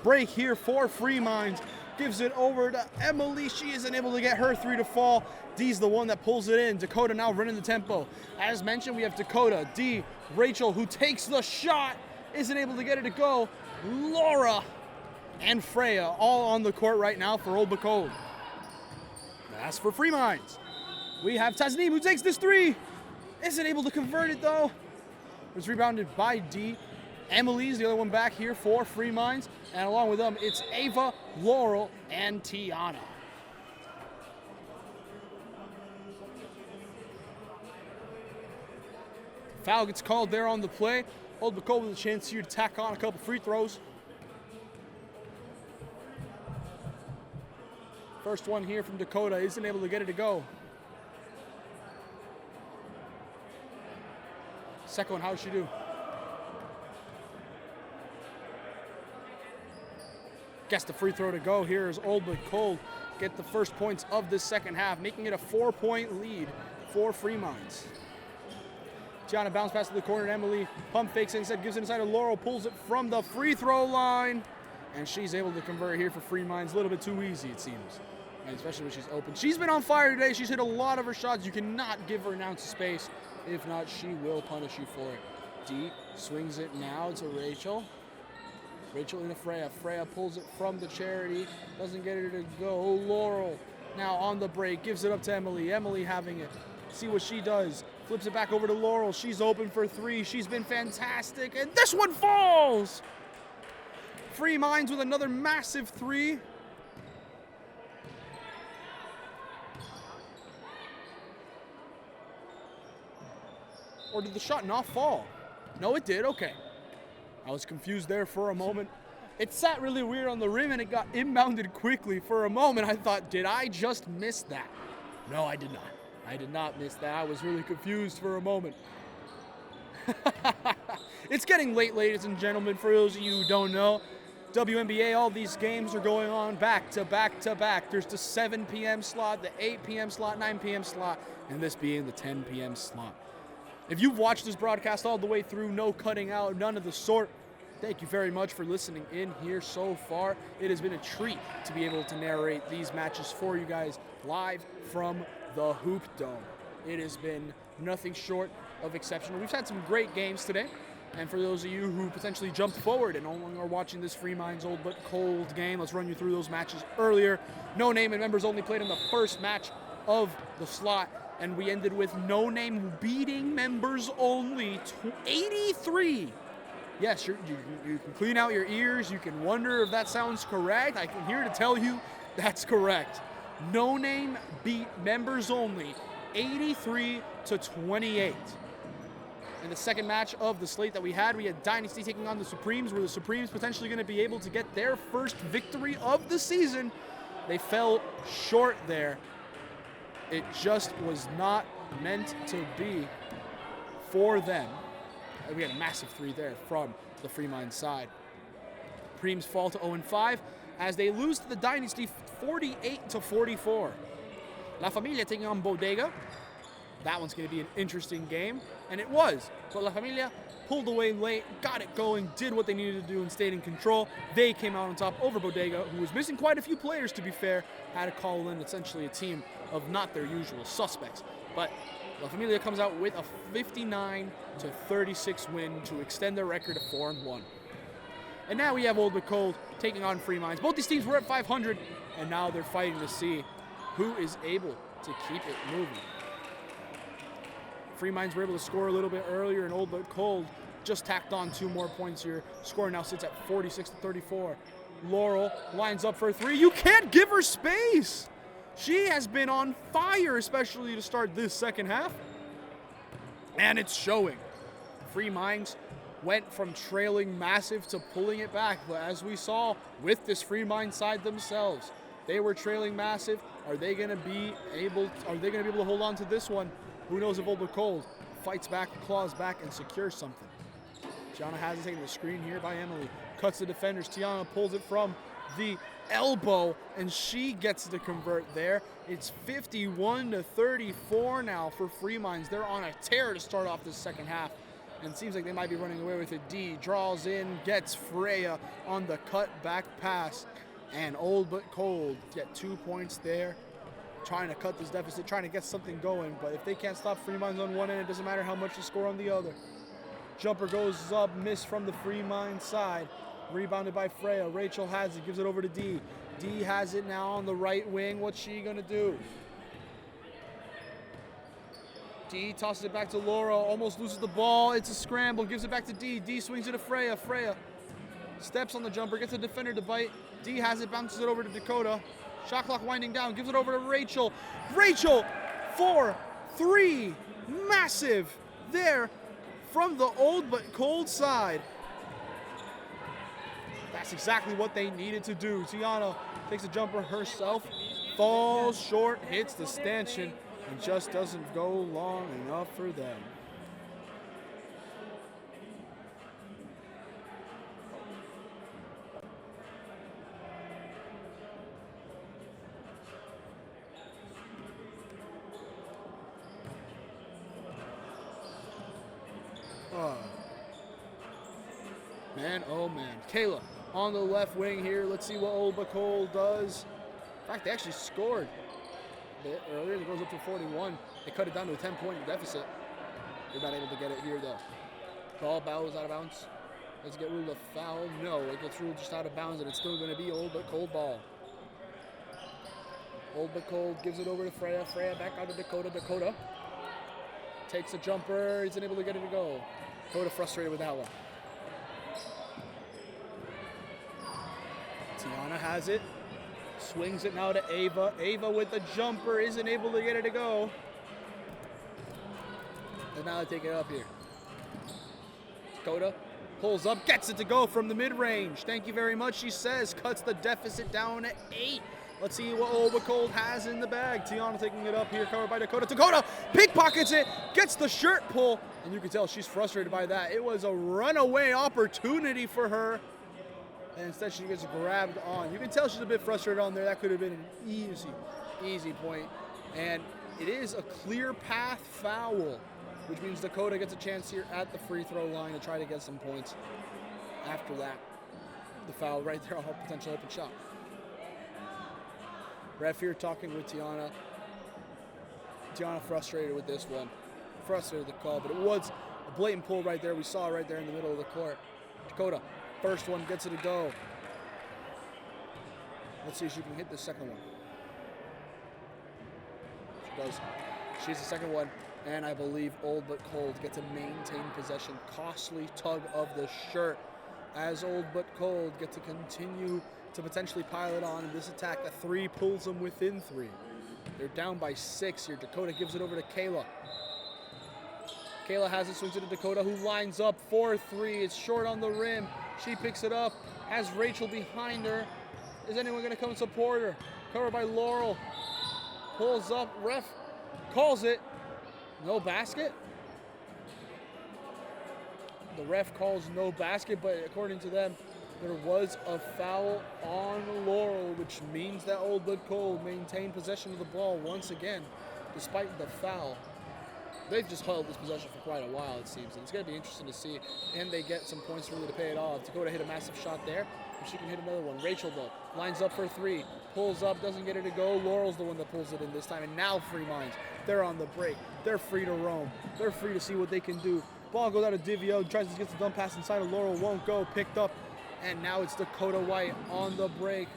break here for Free Minds. Gives it over to Emily. She isn't able to get her three to fall. D's the one that pulls it in. Dakota now running the tempo. As mentioned, we have Dakota, D, Rachel, who takes the shot. Isn't able to get it to go. Laura and Freya all on the court right now for Old But Cold. As for Free Minds, we have Tasneem who takes this three. Isn't able to convert it though. It's rebounded by D. Emily's the other one back here for Free Minds. And along with them, it's Ava, Laurel, and Tiana. Foul gets called there on the play. Old But Cold with a chance here to tack on a couple free throws. First one here from Dakota, isn't able to get it to go. Second one, how'd she do? Gets the free throw to go. Here is Old But Cold get the first points of this second half, making it a 4-point lead for Free Minds. Tiana bounce pass to the corner, and Emily pump fakes inside, gives it inside to Laurel, pulls it from the free throw line, and she's able to convert here for Free Minds. A little bit too easy, it seems, and especially when she's open. She's been on fire today. She's hit a lot of her shots. You cannot give her an ounce of space. If not, she will punish you for it. D swings it now to Rachel. Rachel into Freya. Freya pulls it from the charity. Doesn't get it to go. Laurel now on the break. Gives it up to Emily. Emily having it. See what she does. Flips it back over to Laurel. She's open for three. She's been fantastic. And this one falls! Free Minds with another massive three. Or did the shot not fall? No, it did. Okay. I was confused there for a moment. It sat really weird on the rim and it got inbounded quickly. For a moment, I thought, did I just miss that? No, I did not. I did not miss that. I was really confused for a moment. It's getting late, ladies and gentlemen. For those of you who don't know, WMBA, all these games are going on back to back to back. There's the 7 p.m. slot, the 8 p.m. slot, 9 p.m. slot, and this being the 10 p.m. slot. If you've watched this broadcast all the way through, no cutting out, none of the sort, thank you very much for listening in here so far. It has been a treat to be able to narrate these matches for you guys live from the Hoop Dome. It has been nothing short of exceptional. We've had some great games today. And for those of you who potentially jumped forward and only are watching this Free Minds Old But Cold game, let's run you through those matches earlier. No Name and Members Only played in the first match of the slot. And we ended with No Name beating Members Only 83. Yes, you can clean out your ears. You can wonder if that sounds correct. I can here to tell you that's correct. No Name beat Members Only 83-28. In the second match of the slate that we had Dynasty taking on the Supremes, where the Supremes potentially going to be able to get their first victory of the season. They fell short there. It just was not meant to be for them. We had a massive three there from the Free Minds side. Supremes fall to 0-5 as they lose to the Dynasty 48-44. La Familia taking on Bodega. That one's going to be an interesting game, and it was. But La Familia pulled away late, got it going, did what they needed to do, and stayed in control. They came out on top over Bodega, who was missing quite a few players, to be fair, had to call in essentially a team of not their usual suspects. But La Familia comes out with a 59-36 win to extend their record to 4-1. And now we have Old But Cold taking on Free Minds. Both these teams were at 500, and now they're fighting to see who is able to keep it moving. Free Minds were able to score a little bit earlier, and Old But Cold just tacked on 2 more points here. Score now sits at 46-34. Laurel lines up for a three. You can't give her space. She has been on fire, especially to start this second half. And it's showing. Free Minds went from trailing massive to pulling it back. But as we saw with this Free Minds side themselves, they were trailing massive. Are they going to be able to hold on to this one? Who knows if Old But Cold fights back, claws back, and secures something. Tiana has it taking the screen here by Emily. Cuts the defenders. Tiana pulls it from the elbow, and she gets to convert there. It's 51-34 now for Free Minds. They're on a tear to start off this second half, and it seems like they might be running away with it. D draws in, gets Freya on the cut back pass, and Old But Cold get 2 points there, trying to cut this deficit, trying to get something going. But if they can't stop Free Minds on one end, it doesn't matter how much they score on the other. Jumper goes up, missed from the Free Mind side. Rebounded by Freya. Rachel has it, gives it over to D. D has it now on the right wing. What's she gonna do? D tosses it back to Laura, almost loses the ball. It's a scramble, gives it back to D. D swings it to Freya. Freya steps on the jumper, gets a defender to bite. D has it, bounces it over to Dakota. Shot clock winding down, gives it over to Rachel. Rachel for 3. Massive there from the Old But Cold side. That's exactly what they needed to do. Tiana takes a jumper herself, falls short, hits the stanchion, and just doesn't go long enough for them. Man, oh man. Kayla on the left wing here. Let's see what Old But Cold does. In fact, they actually scored a bit earlier. It goes up to 41. They cut it down to a 10-point deficit. They're not able to get it here, though. Ball bows out of bounds. Does it get ruled a foul? No, it gets ruled just out of bounds, and it's still going to be Old But Cold ball. Old But Cold gives it over to Freya. Freya back out to Dakota. Dakota takes a jumper. Isn't able to get it to go. Dakota frustrated with that one. Tiana has it, swings it now to Ava. Ava with the jumper, isn't able to get it to go. And now they take it up here. Dakota pulls up, gets it to go from the mid-range. Thank you very much, she says. Cuts the deficit down to 8. Let's see what Old But Cold has in the bag. Tiana taking it up here, covered by Dakota. Dakota pickpockets it, gets the shirt pull, and you can tell she's frustrated by that. It was a runaway opportunity for her, and instead she gets grabbed on. You can tell she's a bit frustrated on there. That could have been an easy point. And it is a clear path foul, which means Dakota gets a chance here at the free throw line to try to get some points. After that, the foul right there, a potential open shot. Ref here talking with Tiana. Tiana frustrated with this one. Frustrated with the call, but it was a blatant pull right there. We saw it right there in the middle of the court. Dakota, first one, gets it to go. Let's see if she can hit the second one. She does. She's the second one, and I believe Old But Cold gets to maintain possession. Costly tug of the shirt as Old But Cold get to continue to potentially pile it on in this attack. A 3 pulls them within 3. They're down by 6 here. Dakota gives it over to Kayla. Kayla has it, swings it to Dakota, who lines up for 3. It's short on the rim. She picks it up, has Rachel behind her. Is anyone going to come and support her? Covered by Laurel. Pulls up, ref calls it. No basket? The ref calls no basket, but according to them, there was a foul on Laurel, which means that Old But Cold maintained possession of the ball once again, despite the foul. They've just held this possession for quite a while, it seems, and it's going to be interesting to see. And they get some points really to pay it off. Dakota hit a massive shot there, and she can hit another one. Rachel, though, lines up for 3, pulls up, doesn't get it to go. Laurel's the one that pulls it in this time, and now Free Minds. They're on the break. They're free to roam. They're free to see what they can do. Ball goes out of Divio, tries to get the dump pass inside of Laurel, won't go, picked up. And now it's Dakota White on the break.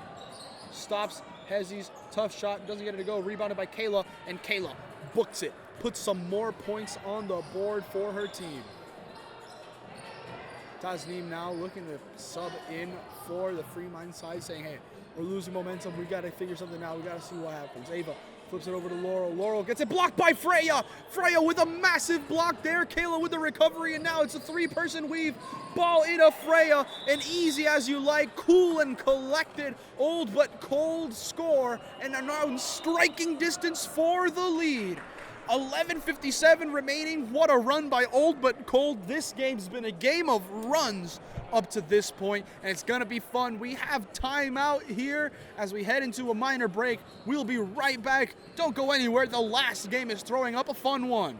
Stops Hezzy's tough shot, doesn't get it to go. Rebounded by Kayla, and Kayla books it. Puts some more points on the board for her team. Tasneem now looking to sub in for the Free Mind side, saying, hey, we're losing momentum. We got to figure something out. We got to see what happens. Ava flips it over to Laurel. Laurel gets it blocked by Freya. Freya with a massive block there. Kayla with the recovery, and now it's a 3-person weave. Ball into Freya, and easy as you like, cool and collected. Old But Cold score, and are now in striking distance for the lead. 11:57 remaining. What a run by Old But Cold. This game's been a game of runs up to this point, and it's going to be fun. We have timeout here as we head into a minor break. We'll be right back. Don't go anywhere. The last game is throwing up a fun one.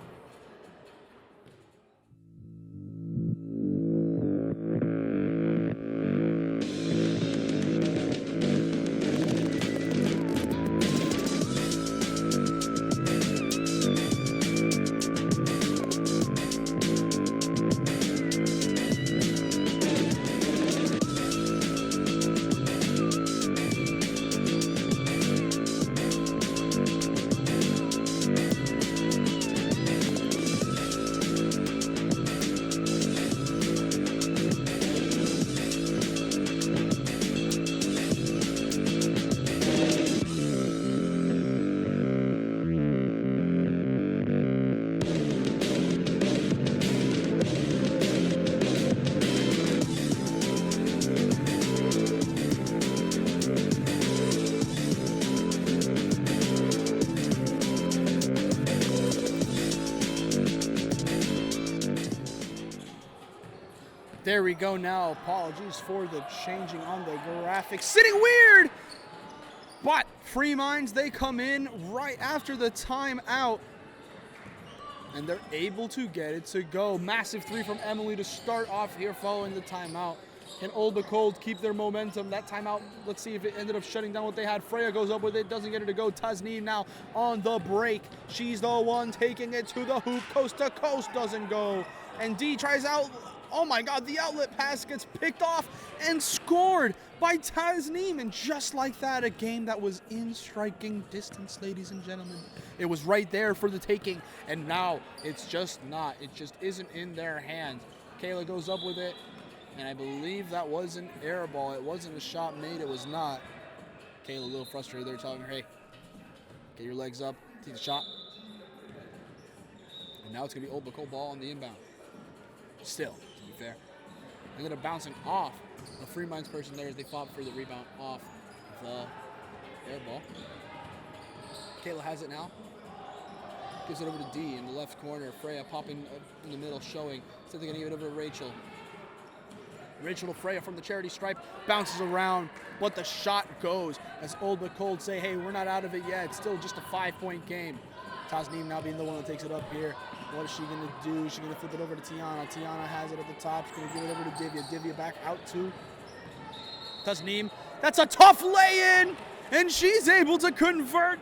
There we go now. Apologies for the changing on the graphics. Sitting weird! But Free Minds, they come in right after the timeout. And they're able to get it to go. Massive three from Emily to start off here following the timeout. Can Old But Cold keep their momentum? That timeout, let's see if it ended up shutting down what they had. Freya goes up with it, doesn't get it to go. Tasneem now on the break. She's the one taking it to the hoop. Coast to coast doesn't go. And D tries out. Oh my God, the outlet pass gets picked off and scored by Tasneem. And just like that, a game that was in striking distance, ladies and gentlemen. It was right there for the taking, and now it's just not. It just isn't in their hands. Kayla goes up with it, and I believe that was an air ball. It wasn't a shot made, it was not. Kayla a little frustrated there, telling her, hey, get your legs up, take the shot. And now it's going to be Old But Cold ball on the inbound. Still, to be fair. Ended up bouncing off the Free Minds person there as they fought for the rebound off the air ball. Kayla has it now. Gives it over to D in the left corner. Freya popping up in the middle, showing. So they're going to give it over to Rachel. Rachel to Freya from the charity stripe. Bounces around, but the shot goes. As Old But Cold say, hey, we're not out of it yet. It's still just a 5-point game. Tasneem now being the one that takes it up here. What is she going to do? She's going to flip it over to Tiana. Tiana has it at the top. She's going to give it over to Divya. Divya back out to Tasneem. That's a tough lay-in, and she's able to convert.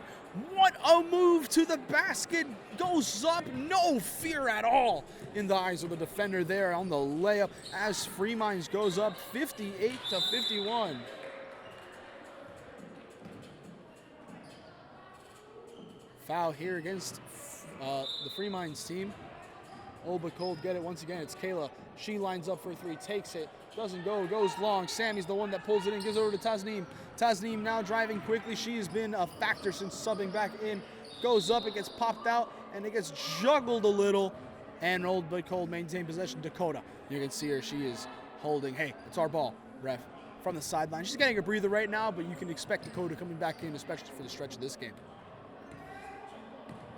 What a move to the basket. Goes up, no fear at all in the eyes of the defender there on the layup as Free Minds goes up 58-51. Foul here against the Free Minds team. Old But Cold get it once again. It's Kayla. She lines up for a three, takes it, doesn't go, goes long. Sammy's the one that pulls it in, gives it over to Tasneem. Tasneem now driving quickly. She has been a factor since subbing back in. Goes up, it gets popped out, and it gets juggled a little. And Old But Cold maintain possession. Dakota, you can see her. She is holding. Hey, it's our ball, ref. From the sideline. She's getting a breather right now, but you can expect Dakota coming back in, especially for the stretch of this game.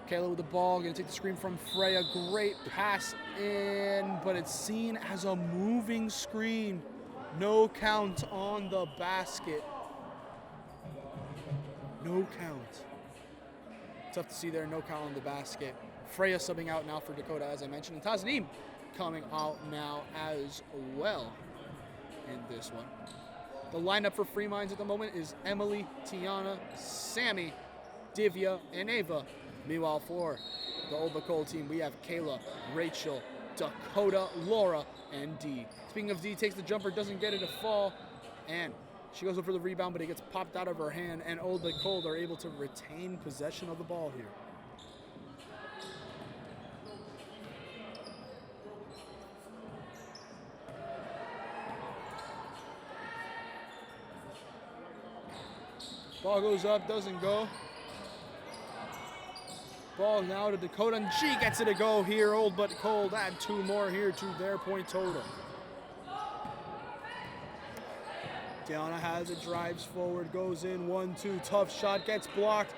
Kayla with the ball, gonna take the screen from Freya. Great pass in, but it's seen as a moving screen. No count on the basket. No count. Tough to see there, no count on the basket. Freya subbing out now for Dakota, as I mentioned. And Tasneem coming out now as well in this one. The lineup for Free Minds at the moment is Emily, Tiana, Sammy, Divya, and Ava. Meanwhile, for the Old But Cold team, we have Kayla, Rachel, Dakota, Laura, and D. Speaking of D, takes the jumper, doesn't get it to fall, and she goes up for the rebound, but it gets popped out of her hand, and Old But Cold are able to retain possession of the ball here. Ball goes up, doesn't go. Ball now to Dakota, and she gets it to go here. Old But Cold add two more here to their point total. Diana has it, drives forward, goes in, 1-2, tough shot, gets blocked.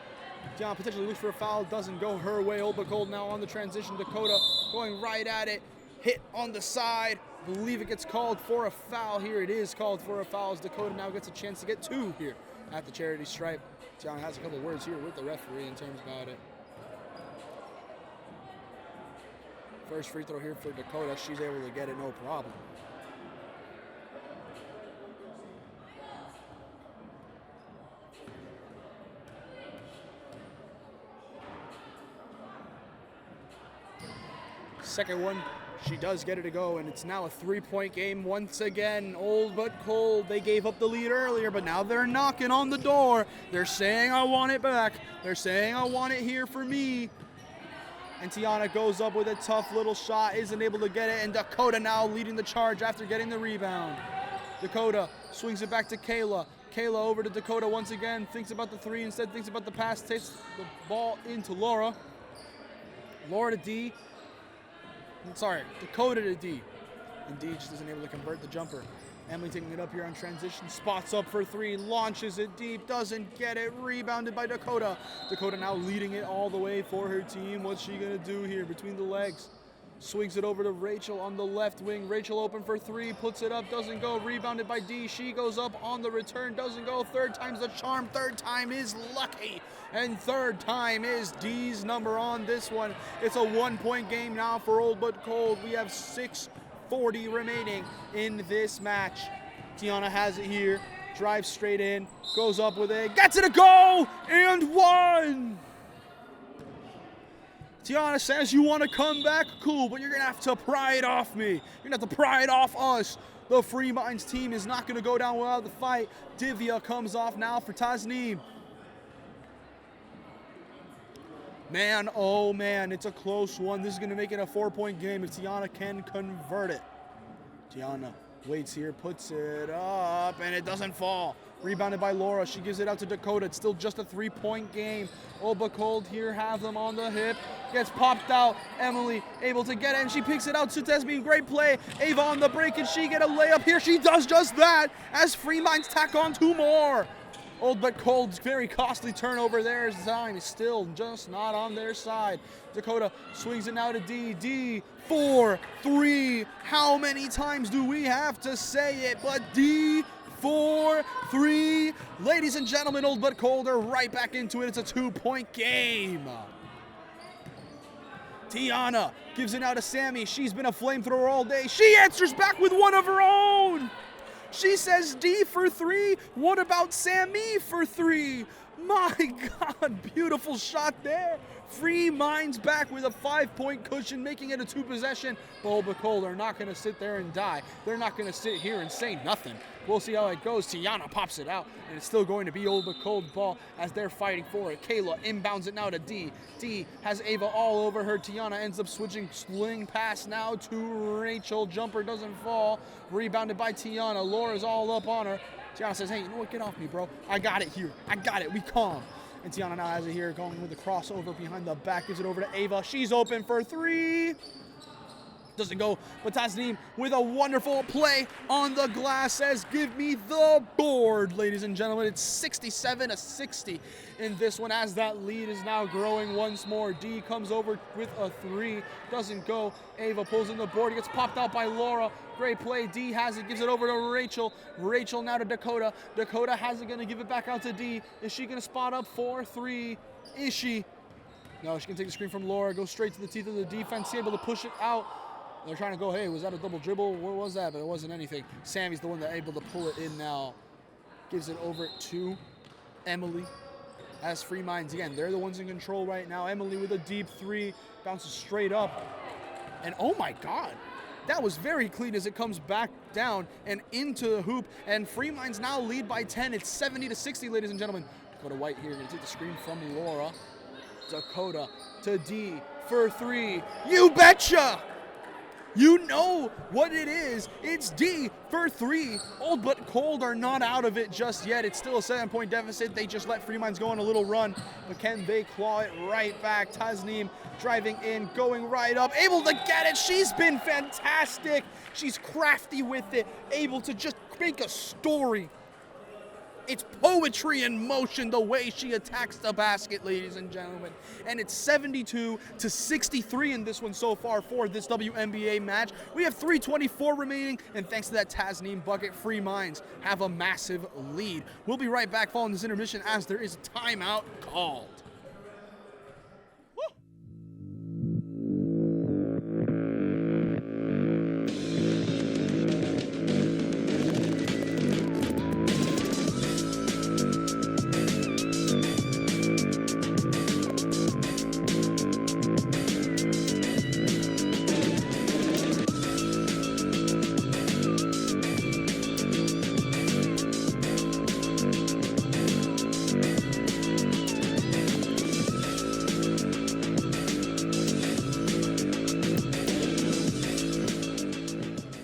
Tiana potentially looks for a foul, doesn't go her way. Old but cold now on the transition. Dakota going right at it. Hit on the side. Believe it gets called for a foul here. It is called for a foul as Dakota now gets a chance to get 2 here at the charity stripe. Tiana has a couple words here with the referee in terms about it. First free throw here for Dakota. She's able to get it, no problem. Second one, she does get it to go, and it's now a 3-point game once again. Old but cold. They gave up the lead earlier, but now they're knocking on the door. They're saying, I want it back. They're saying, I want it here for me. And Tiana goes up with a tough little shot, isn't able to get it, and Dakota now leading the charge after getting the rebound. Dakota swings it back to Kayla. Kayla over to Dakota once again, thinks about the 3 instead, thinks about the pass, takes the ball into Laura. Laura to D. Sorry, Dakota to D. And D just isn't able to convert the jumper. Emily taking it up here on transition, spots up for 3, launches it deep, doesn't get it, rebounded by Dakota. Dakota now leading it all the way for her team. What's she gonna do here between the legs? Swings it over to Rachel on the left wing. Rachel open for 3, puts it up, doesn't go, rebounded by D. She goes up on the return, doesn't go. Third time's the charm, third time is lucky. And third time is D's number on this one. It's a 1-point game now for Old but Cold. We have 6:40 remaining in this match. Tiana has it here, drives straight in, goes up with it, gets it a go, and 1! Tiana says, you want to come back? Cool, but you're going to have to pry it off me. You're going to have to pry it off us. The Free Minds team is not going to go down without the fight. Divya comes off now for Tasneem. Man, oh man, it's a close one. This is going to make it a 4-point game if Tiana can convert it. Tiana waits here, puts it up, and it doesn't fall. Rebounded by Laura. She gives it out to Dakota. It's still just a 3-point game. Old but cold here, have them on the hip. Gets popped out. Emily able to get it, and she picks it out to Tesbeen. Great play. Ava on the break. Can she get a layup here? She does just that as Free Minds tack on 2 more. Old but cold's very costly turnover there as time is still just not on their side. Dakota swings it now to D. D, 4, 3. How many times do we have to say it? But D, 4, 3. Ladies and gentlemen, Old but Cold are right back into it. It's a 2-point game. Tiana gives it now to Sammy. She's been a flamethrower all day. She answers back with one of her own. She says D for 3. What about Sammy for 3? My God, beautiful shot there. Free Minds back with a 5-point cushion, making it a 2-possession. Old but Cold are not going to sit there and die. They're not going to sit here and say nothing. We'll see how it goes. Tiana pops it out, and it's still going to be Old but Cold ball as they're fighting for it. Kayla inbounds it now to D. D has Ava all over her. Tiana ends up switching sling pass now to Rachel. Jumper doesn't fall. Rebounded by Tiana. Laura's all up on her. Tiana says, hey, you know what? Get off me, bro. I got it here. I got it. We calm. And Tiana now has it here, going with the crossover behind the back. Gives it over to Ava. She's open for 3. Doesn't go, but Tasneem with a wonderful play on the glass says, give me the board, ladies and gentlemen. It's 67-60 in this one as that lead is now growing once more. D comes over with a 3. Doesn't go. Ava pulls in the board. He gets popped out by Laura. Great play. D has it, gives it over to Rachel. Rachel now to Dakota. Dakota has it, going to give it back out to D. Is she going to spot up for 3? Is she? No, she can take the screen from Laura, go straight to the teeth of the defense, able to push it out. They're trying to go, hey, was that a double dribble? What was that? But it wasn't anything. Sammy's the one that able to pull it in now. Gives it over to Emily. As Free Minds, again, they're the ones in control right now. Emily with a deep 3, bounces straight up. And oh my God, that was very clean as it comes back down and into the hoop. And Free Minds now lead by 10. It's 70-60, ladies and gentlemen. Dakota White here, gonna take the screen from Laura. Dakota to D for 3. You betcha! You know what it is. It's D for 3. Old but Cold are not out of it just yet. It's still a 7-point deficit. They just let Free Minds go on a little run. But can they claw it right back? Tasneem driving in, going right up, able to get it. She's been fantastic. She's crafty with it, able to just make a story It's poetry in motion the way she attacks the basket, ladies and gentlemen. And it's 72-63 in this one so far for this WNBA match. We have 3:24 remaining, and thanks to that Tasneem bucket, Free Minds have a massive lead. We'll be right back following this intermission as there is a timeout called.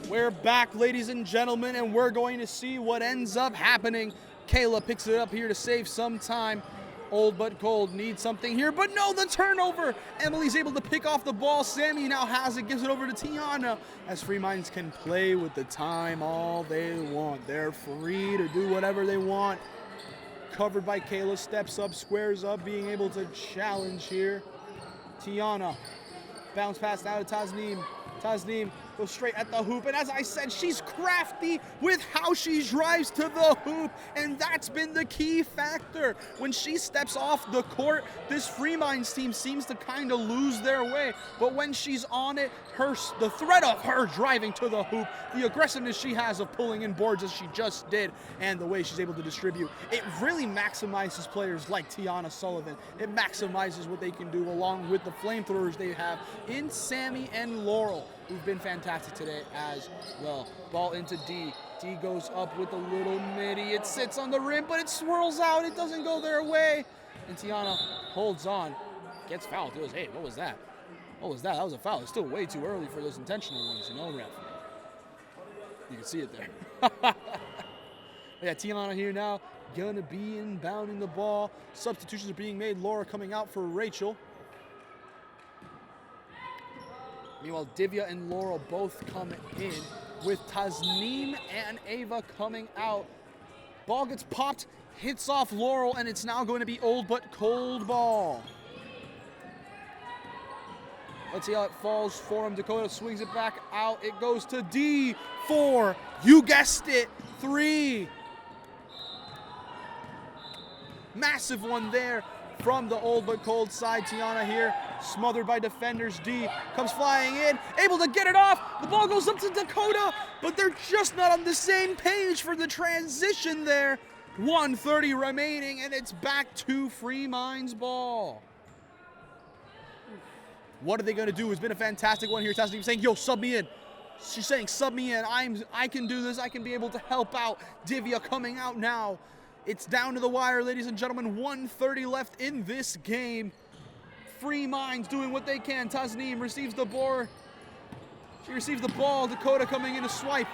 We're back, ladies and gentlemen, and we're going to see what ends up happening. Kayla picks it up here to save some time. Old but cold needs something here, but no, the turnover. Emily's able to pick off the ball. Sammy now has it, gives it over to Tiana, as Free Minds can play with the time all they want. They're free to do whatever they want. Covered by Kayla, steps up, squares up, being able to challenge here. Tiana, bounce pass now to Tasneem. Tasneem goes straight at the hoop, and as I said, she's crafty with how she drives to the hoop, and that's been the key factor. When she steps off the court, this Free Minds team seems to kind of lose their way, but when she's on it, the threat of her driving to the hoop, the aggressiveness she has of pulling in boards as she just did, and the way she's able to distribute, it really maximizes players like Tiana Sullivan. It maximizes what they can do along with the flamethrowers they have in Sammy and Laurel, who've been fantastic today as well. Ball into D. D goes up with a little midi. It sits on the rim, but it swirls out. It doesn't go their way. And Tiana holds on. Gets fouled. Goes, hey, what was that? What was that? That was a foul. It's still way too early for those intentional ones, you know, ref. You can see it there. Yeah, Tiana here now. Gonna be inbounding the ball. Substitutions are being made. Laura coming out for Rachel. Meanwhile, Divya and Laurel both come in with Tasneem and Ava coming out. Ball gets popped, hits off Laurel, and it's now going to be old but cold ball. Let's see how it falls for him. Dakota swings it back out. It goes to D. 4. You guessed it. 3. Massive one there from the old but cold side. Tiana here, smothered by defenders. D comes flying in, able to get it off. The ball goes up to Dakota, but they're just not on the same page for the transition there. 1:30 remaining, and it's back to Free Minds ball. What are they going to do? It's been a fantastic one here. Tasneem saying, yo, sub me in. She's saying, sub me in. I can do this. I can be able to help out. Divya coming out now. It's down to the wire, ladies and gentlemen. 1:30 left in this game. Free Minds doing what they can. Tasneem receives the ball. She receives the ball. Dakota coming in to swipe.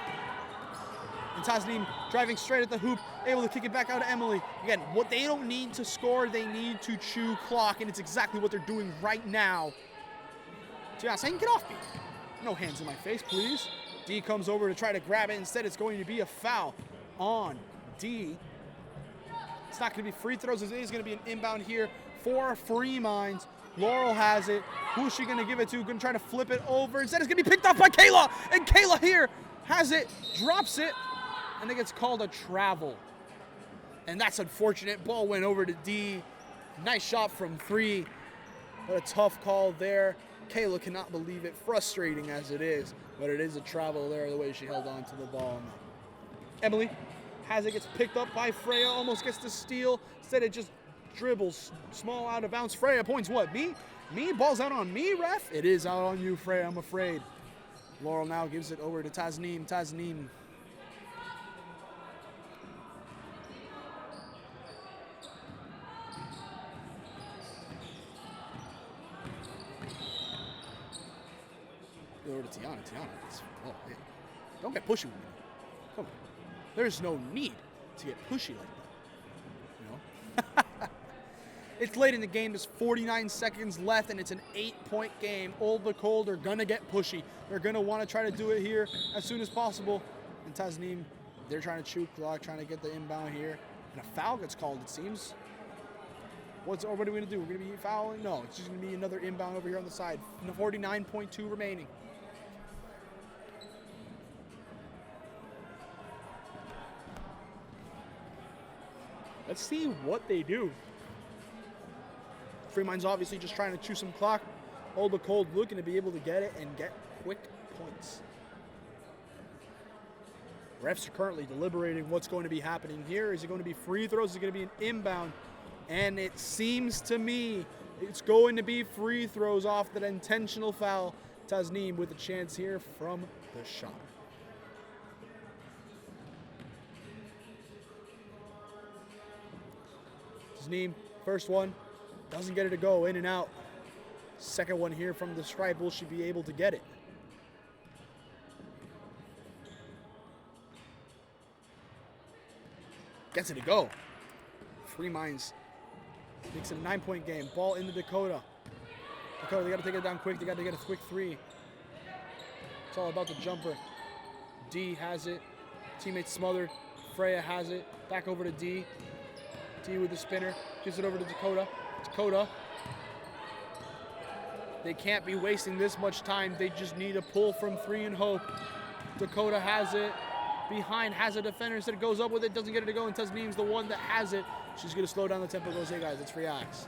And Tasneem driving straight at the hoop, able to kick it back out to Emily. Again, what they don't need to score, they need to chew clock, and it's exactly what they're doing right now. Tiana saying, get off me. No hands in my face, please. D comes over to try to grab it. Instead, it's going to be a foul on D. It's not going to be free throws. It is going to be an inbound here for Free Minds. Laurel has it. Who's she going to give it to? Going to try to flip it over. Instead, it's going to be picked up by Kayla. And Kayla here has it, drops it, and it gets called a travel. And that's unfortunate. Ball went over to D. Nice shot from 3. But a tough call there. Kayla cannot believe it, frustrating as it is, but it is a travel there, the way she held on to the ball. Emily has it, gets picked up by Freya, almost gets the steal. Instead, it just dribbles small out of bounds. Freya points what? Me? Me? Ball's out on me, ref? It is out on you, Freya, I'm afraid. Laurel now gives it over to Tasneem. Tasneem. Over to Tiana. Oh, hey. Don't get pushy with me. Come on. There's no need to get pushy like that. You know? It's late in the game. There's 49 seconds left, and it's an 8-point game. Old but cold are going to get pushy. They're going to want to try to do it here as soon as possible. And Tasneem, they're trying to chew clock, trying to get the inbound here. And a foul gets called, it seems. What are we going to do? We're going to be fouling? No, it's just going to be another inbound over here on the side. 49.2 remaining. Let's see what they do. Freeman's obviously just trying to chew some clock. Old but Cold looking to be able to get it and get quick points. Refs are currently deliberating what's going to be happening here. Is it going to be free throws? Is it going to be an inbound? And it seems to me it's going to be free throws off that intentional foul. Tasneem with a chance here from the shot. Tasneem, first one, doesn't get it to go, in and out. Second one here from the stripe, will she be able to get it? Gets it to go. Free Minds makes it a 9-point game. Ball into Dakota. Dakota, they got to take it down quick. They got to get a quick three. It's all about the jumper. D has it. Teammate smothered. Freya has it. Back over to D. D with the spinner. Gives it over to Dakota. Dakota. They can't be wasting this much time. They just need a pull from three and hope. Dakota has it. Behind has a defender. Instead it goes up with it. Doesn't get it to go. And Tasneem's the one that has it. She's going to slow down the tempo. Goes, hey guys, it's free axe.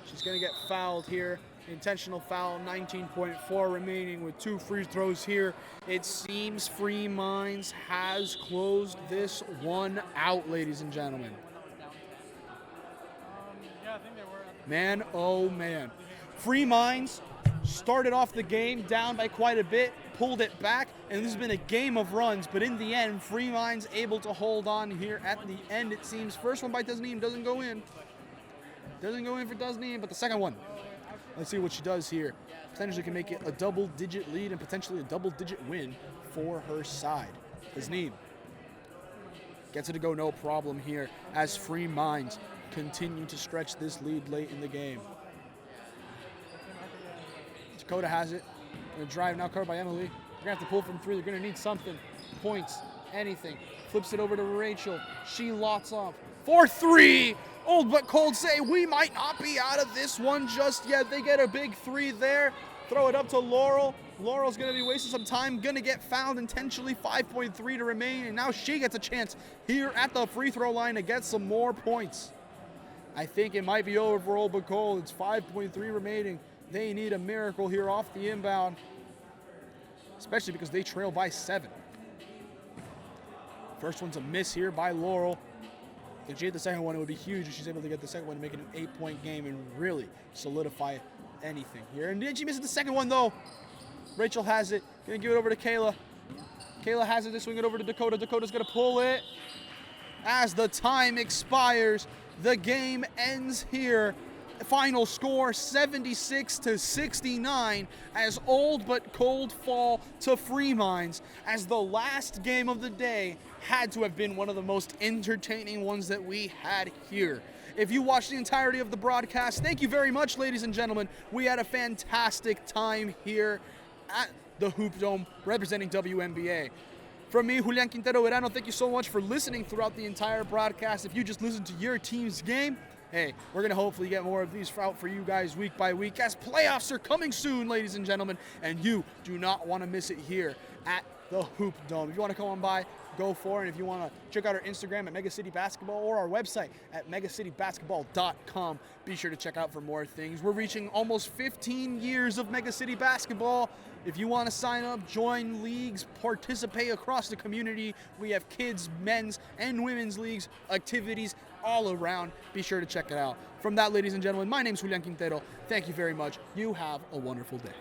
She's going to get fouled here. Intentional foul. 19.4 remaining with 2 free throws here. It seems Free Minds has closed this one out, ladies and gentlemen. Yeah, I think they were. Man, oh man. Free Minds started off the game down by quite a bit, pulled it back, and this has been a game of runs, but in the end, Free Minds able to hold on here at the end, it seems. First one by Tasneem doesn't go in. Doesn't go in for Tasneem, but the second one. Let's see what she does here. Potentially can make it a double-digit lead and potentially a double-digit win for her side. Tasneem gets it to go, no problem here, as Free Minds continue to stretch this lead late in the game. Dakota has it. Gonna drive now, covered by Emily. They're gonna have to pull from three. They're gonna need something. Points, anything. Flips it over to Rachel. She lots off. 4-3. Old but Cold say we might not be out of this one just yet. They get a big three there. Throw it up to Laurel. Laurel's gonna be wasting some time. Gonna get fouled intentionally. 5.3 to remain. And now she gets a chance here at the free throw line to get some more points. I think it might be over for Old but Cold. It's 5.3 remaining. They need a miracle here off the inbound, especially because they trail by 7. First one's a miss here by Laurel. If she hit the second one, it would be huge if she's able to get the second one to make it an 8-point game and really solidify anything here. And then she misses the second one, though. Rachel has it. Gonna give it over to Kayla. Kayla has it to swing it over to Dakota. Dakota's gonna pull it. As the time expires, the game ends here. Final score 76-69 as Old but Cold fall to Free Minds, as the last game of the day had to have been one of the most entertaining ones that we had here. If you watched the entirety of the broadcast, thank you very much, ladies and gentlemen. We had a fantastic time here at the Hoop Dome representing WMBA. From me, Julian Quintero Verano, thank you so much for listening throughout the entire broadcast. If you just listened to your team's game, hey, we're going to hopefully get more of these out for you guys week by week as playoffs are coming soon, ladies and gentlemen, and you do not want to miss it here at the Hoop Dome. If you want to come on by, go for it. And if you want to check out our Instagram at Megacity Basketball or our website at megacitybasketball.com, be sure to check out for more things. We're reaching almost 15 years of Megacity Basketball. If you want to sign up, join leagues, participate across the community, we have kids, men's, and women's leagues, activities all around. Be sure to check it out. From that, ladies and gentlemen, my name is Julian Quintero. Thank you very much. You have a wonderful day.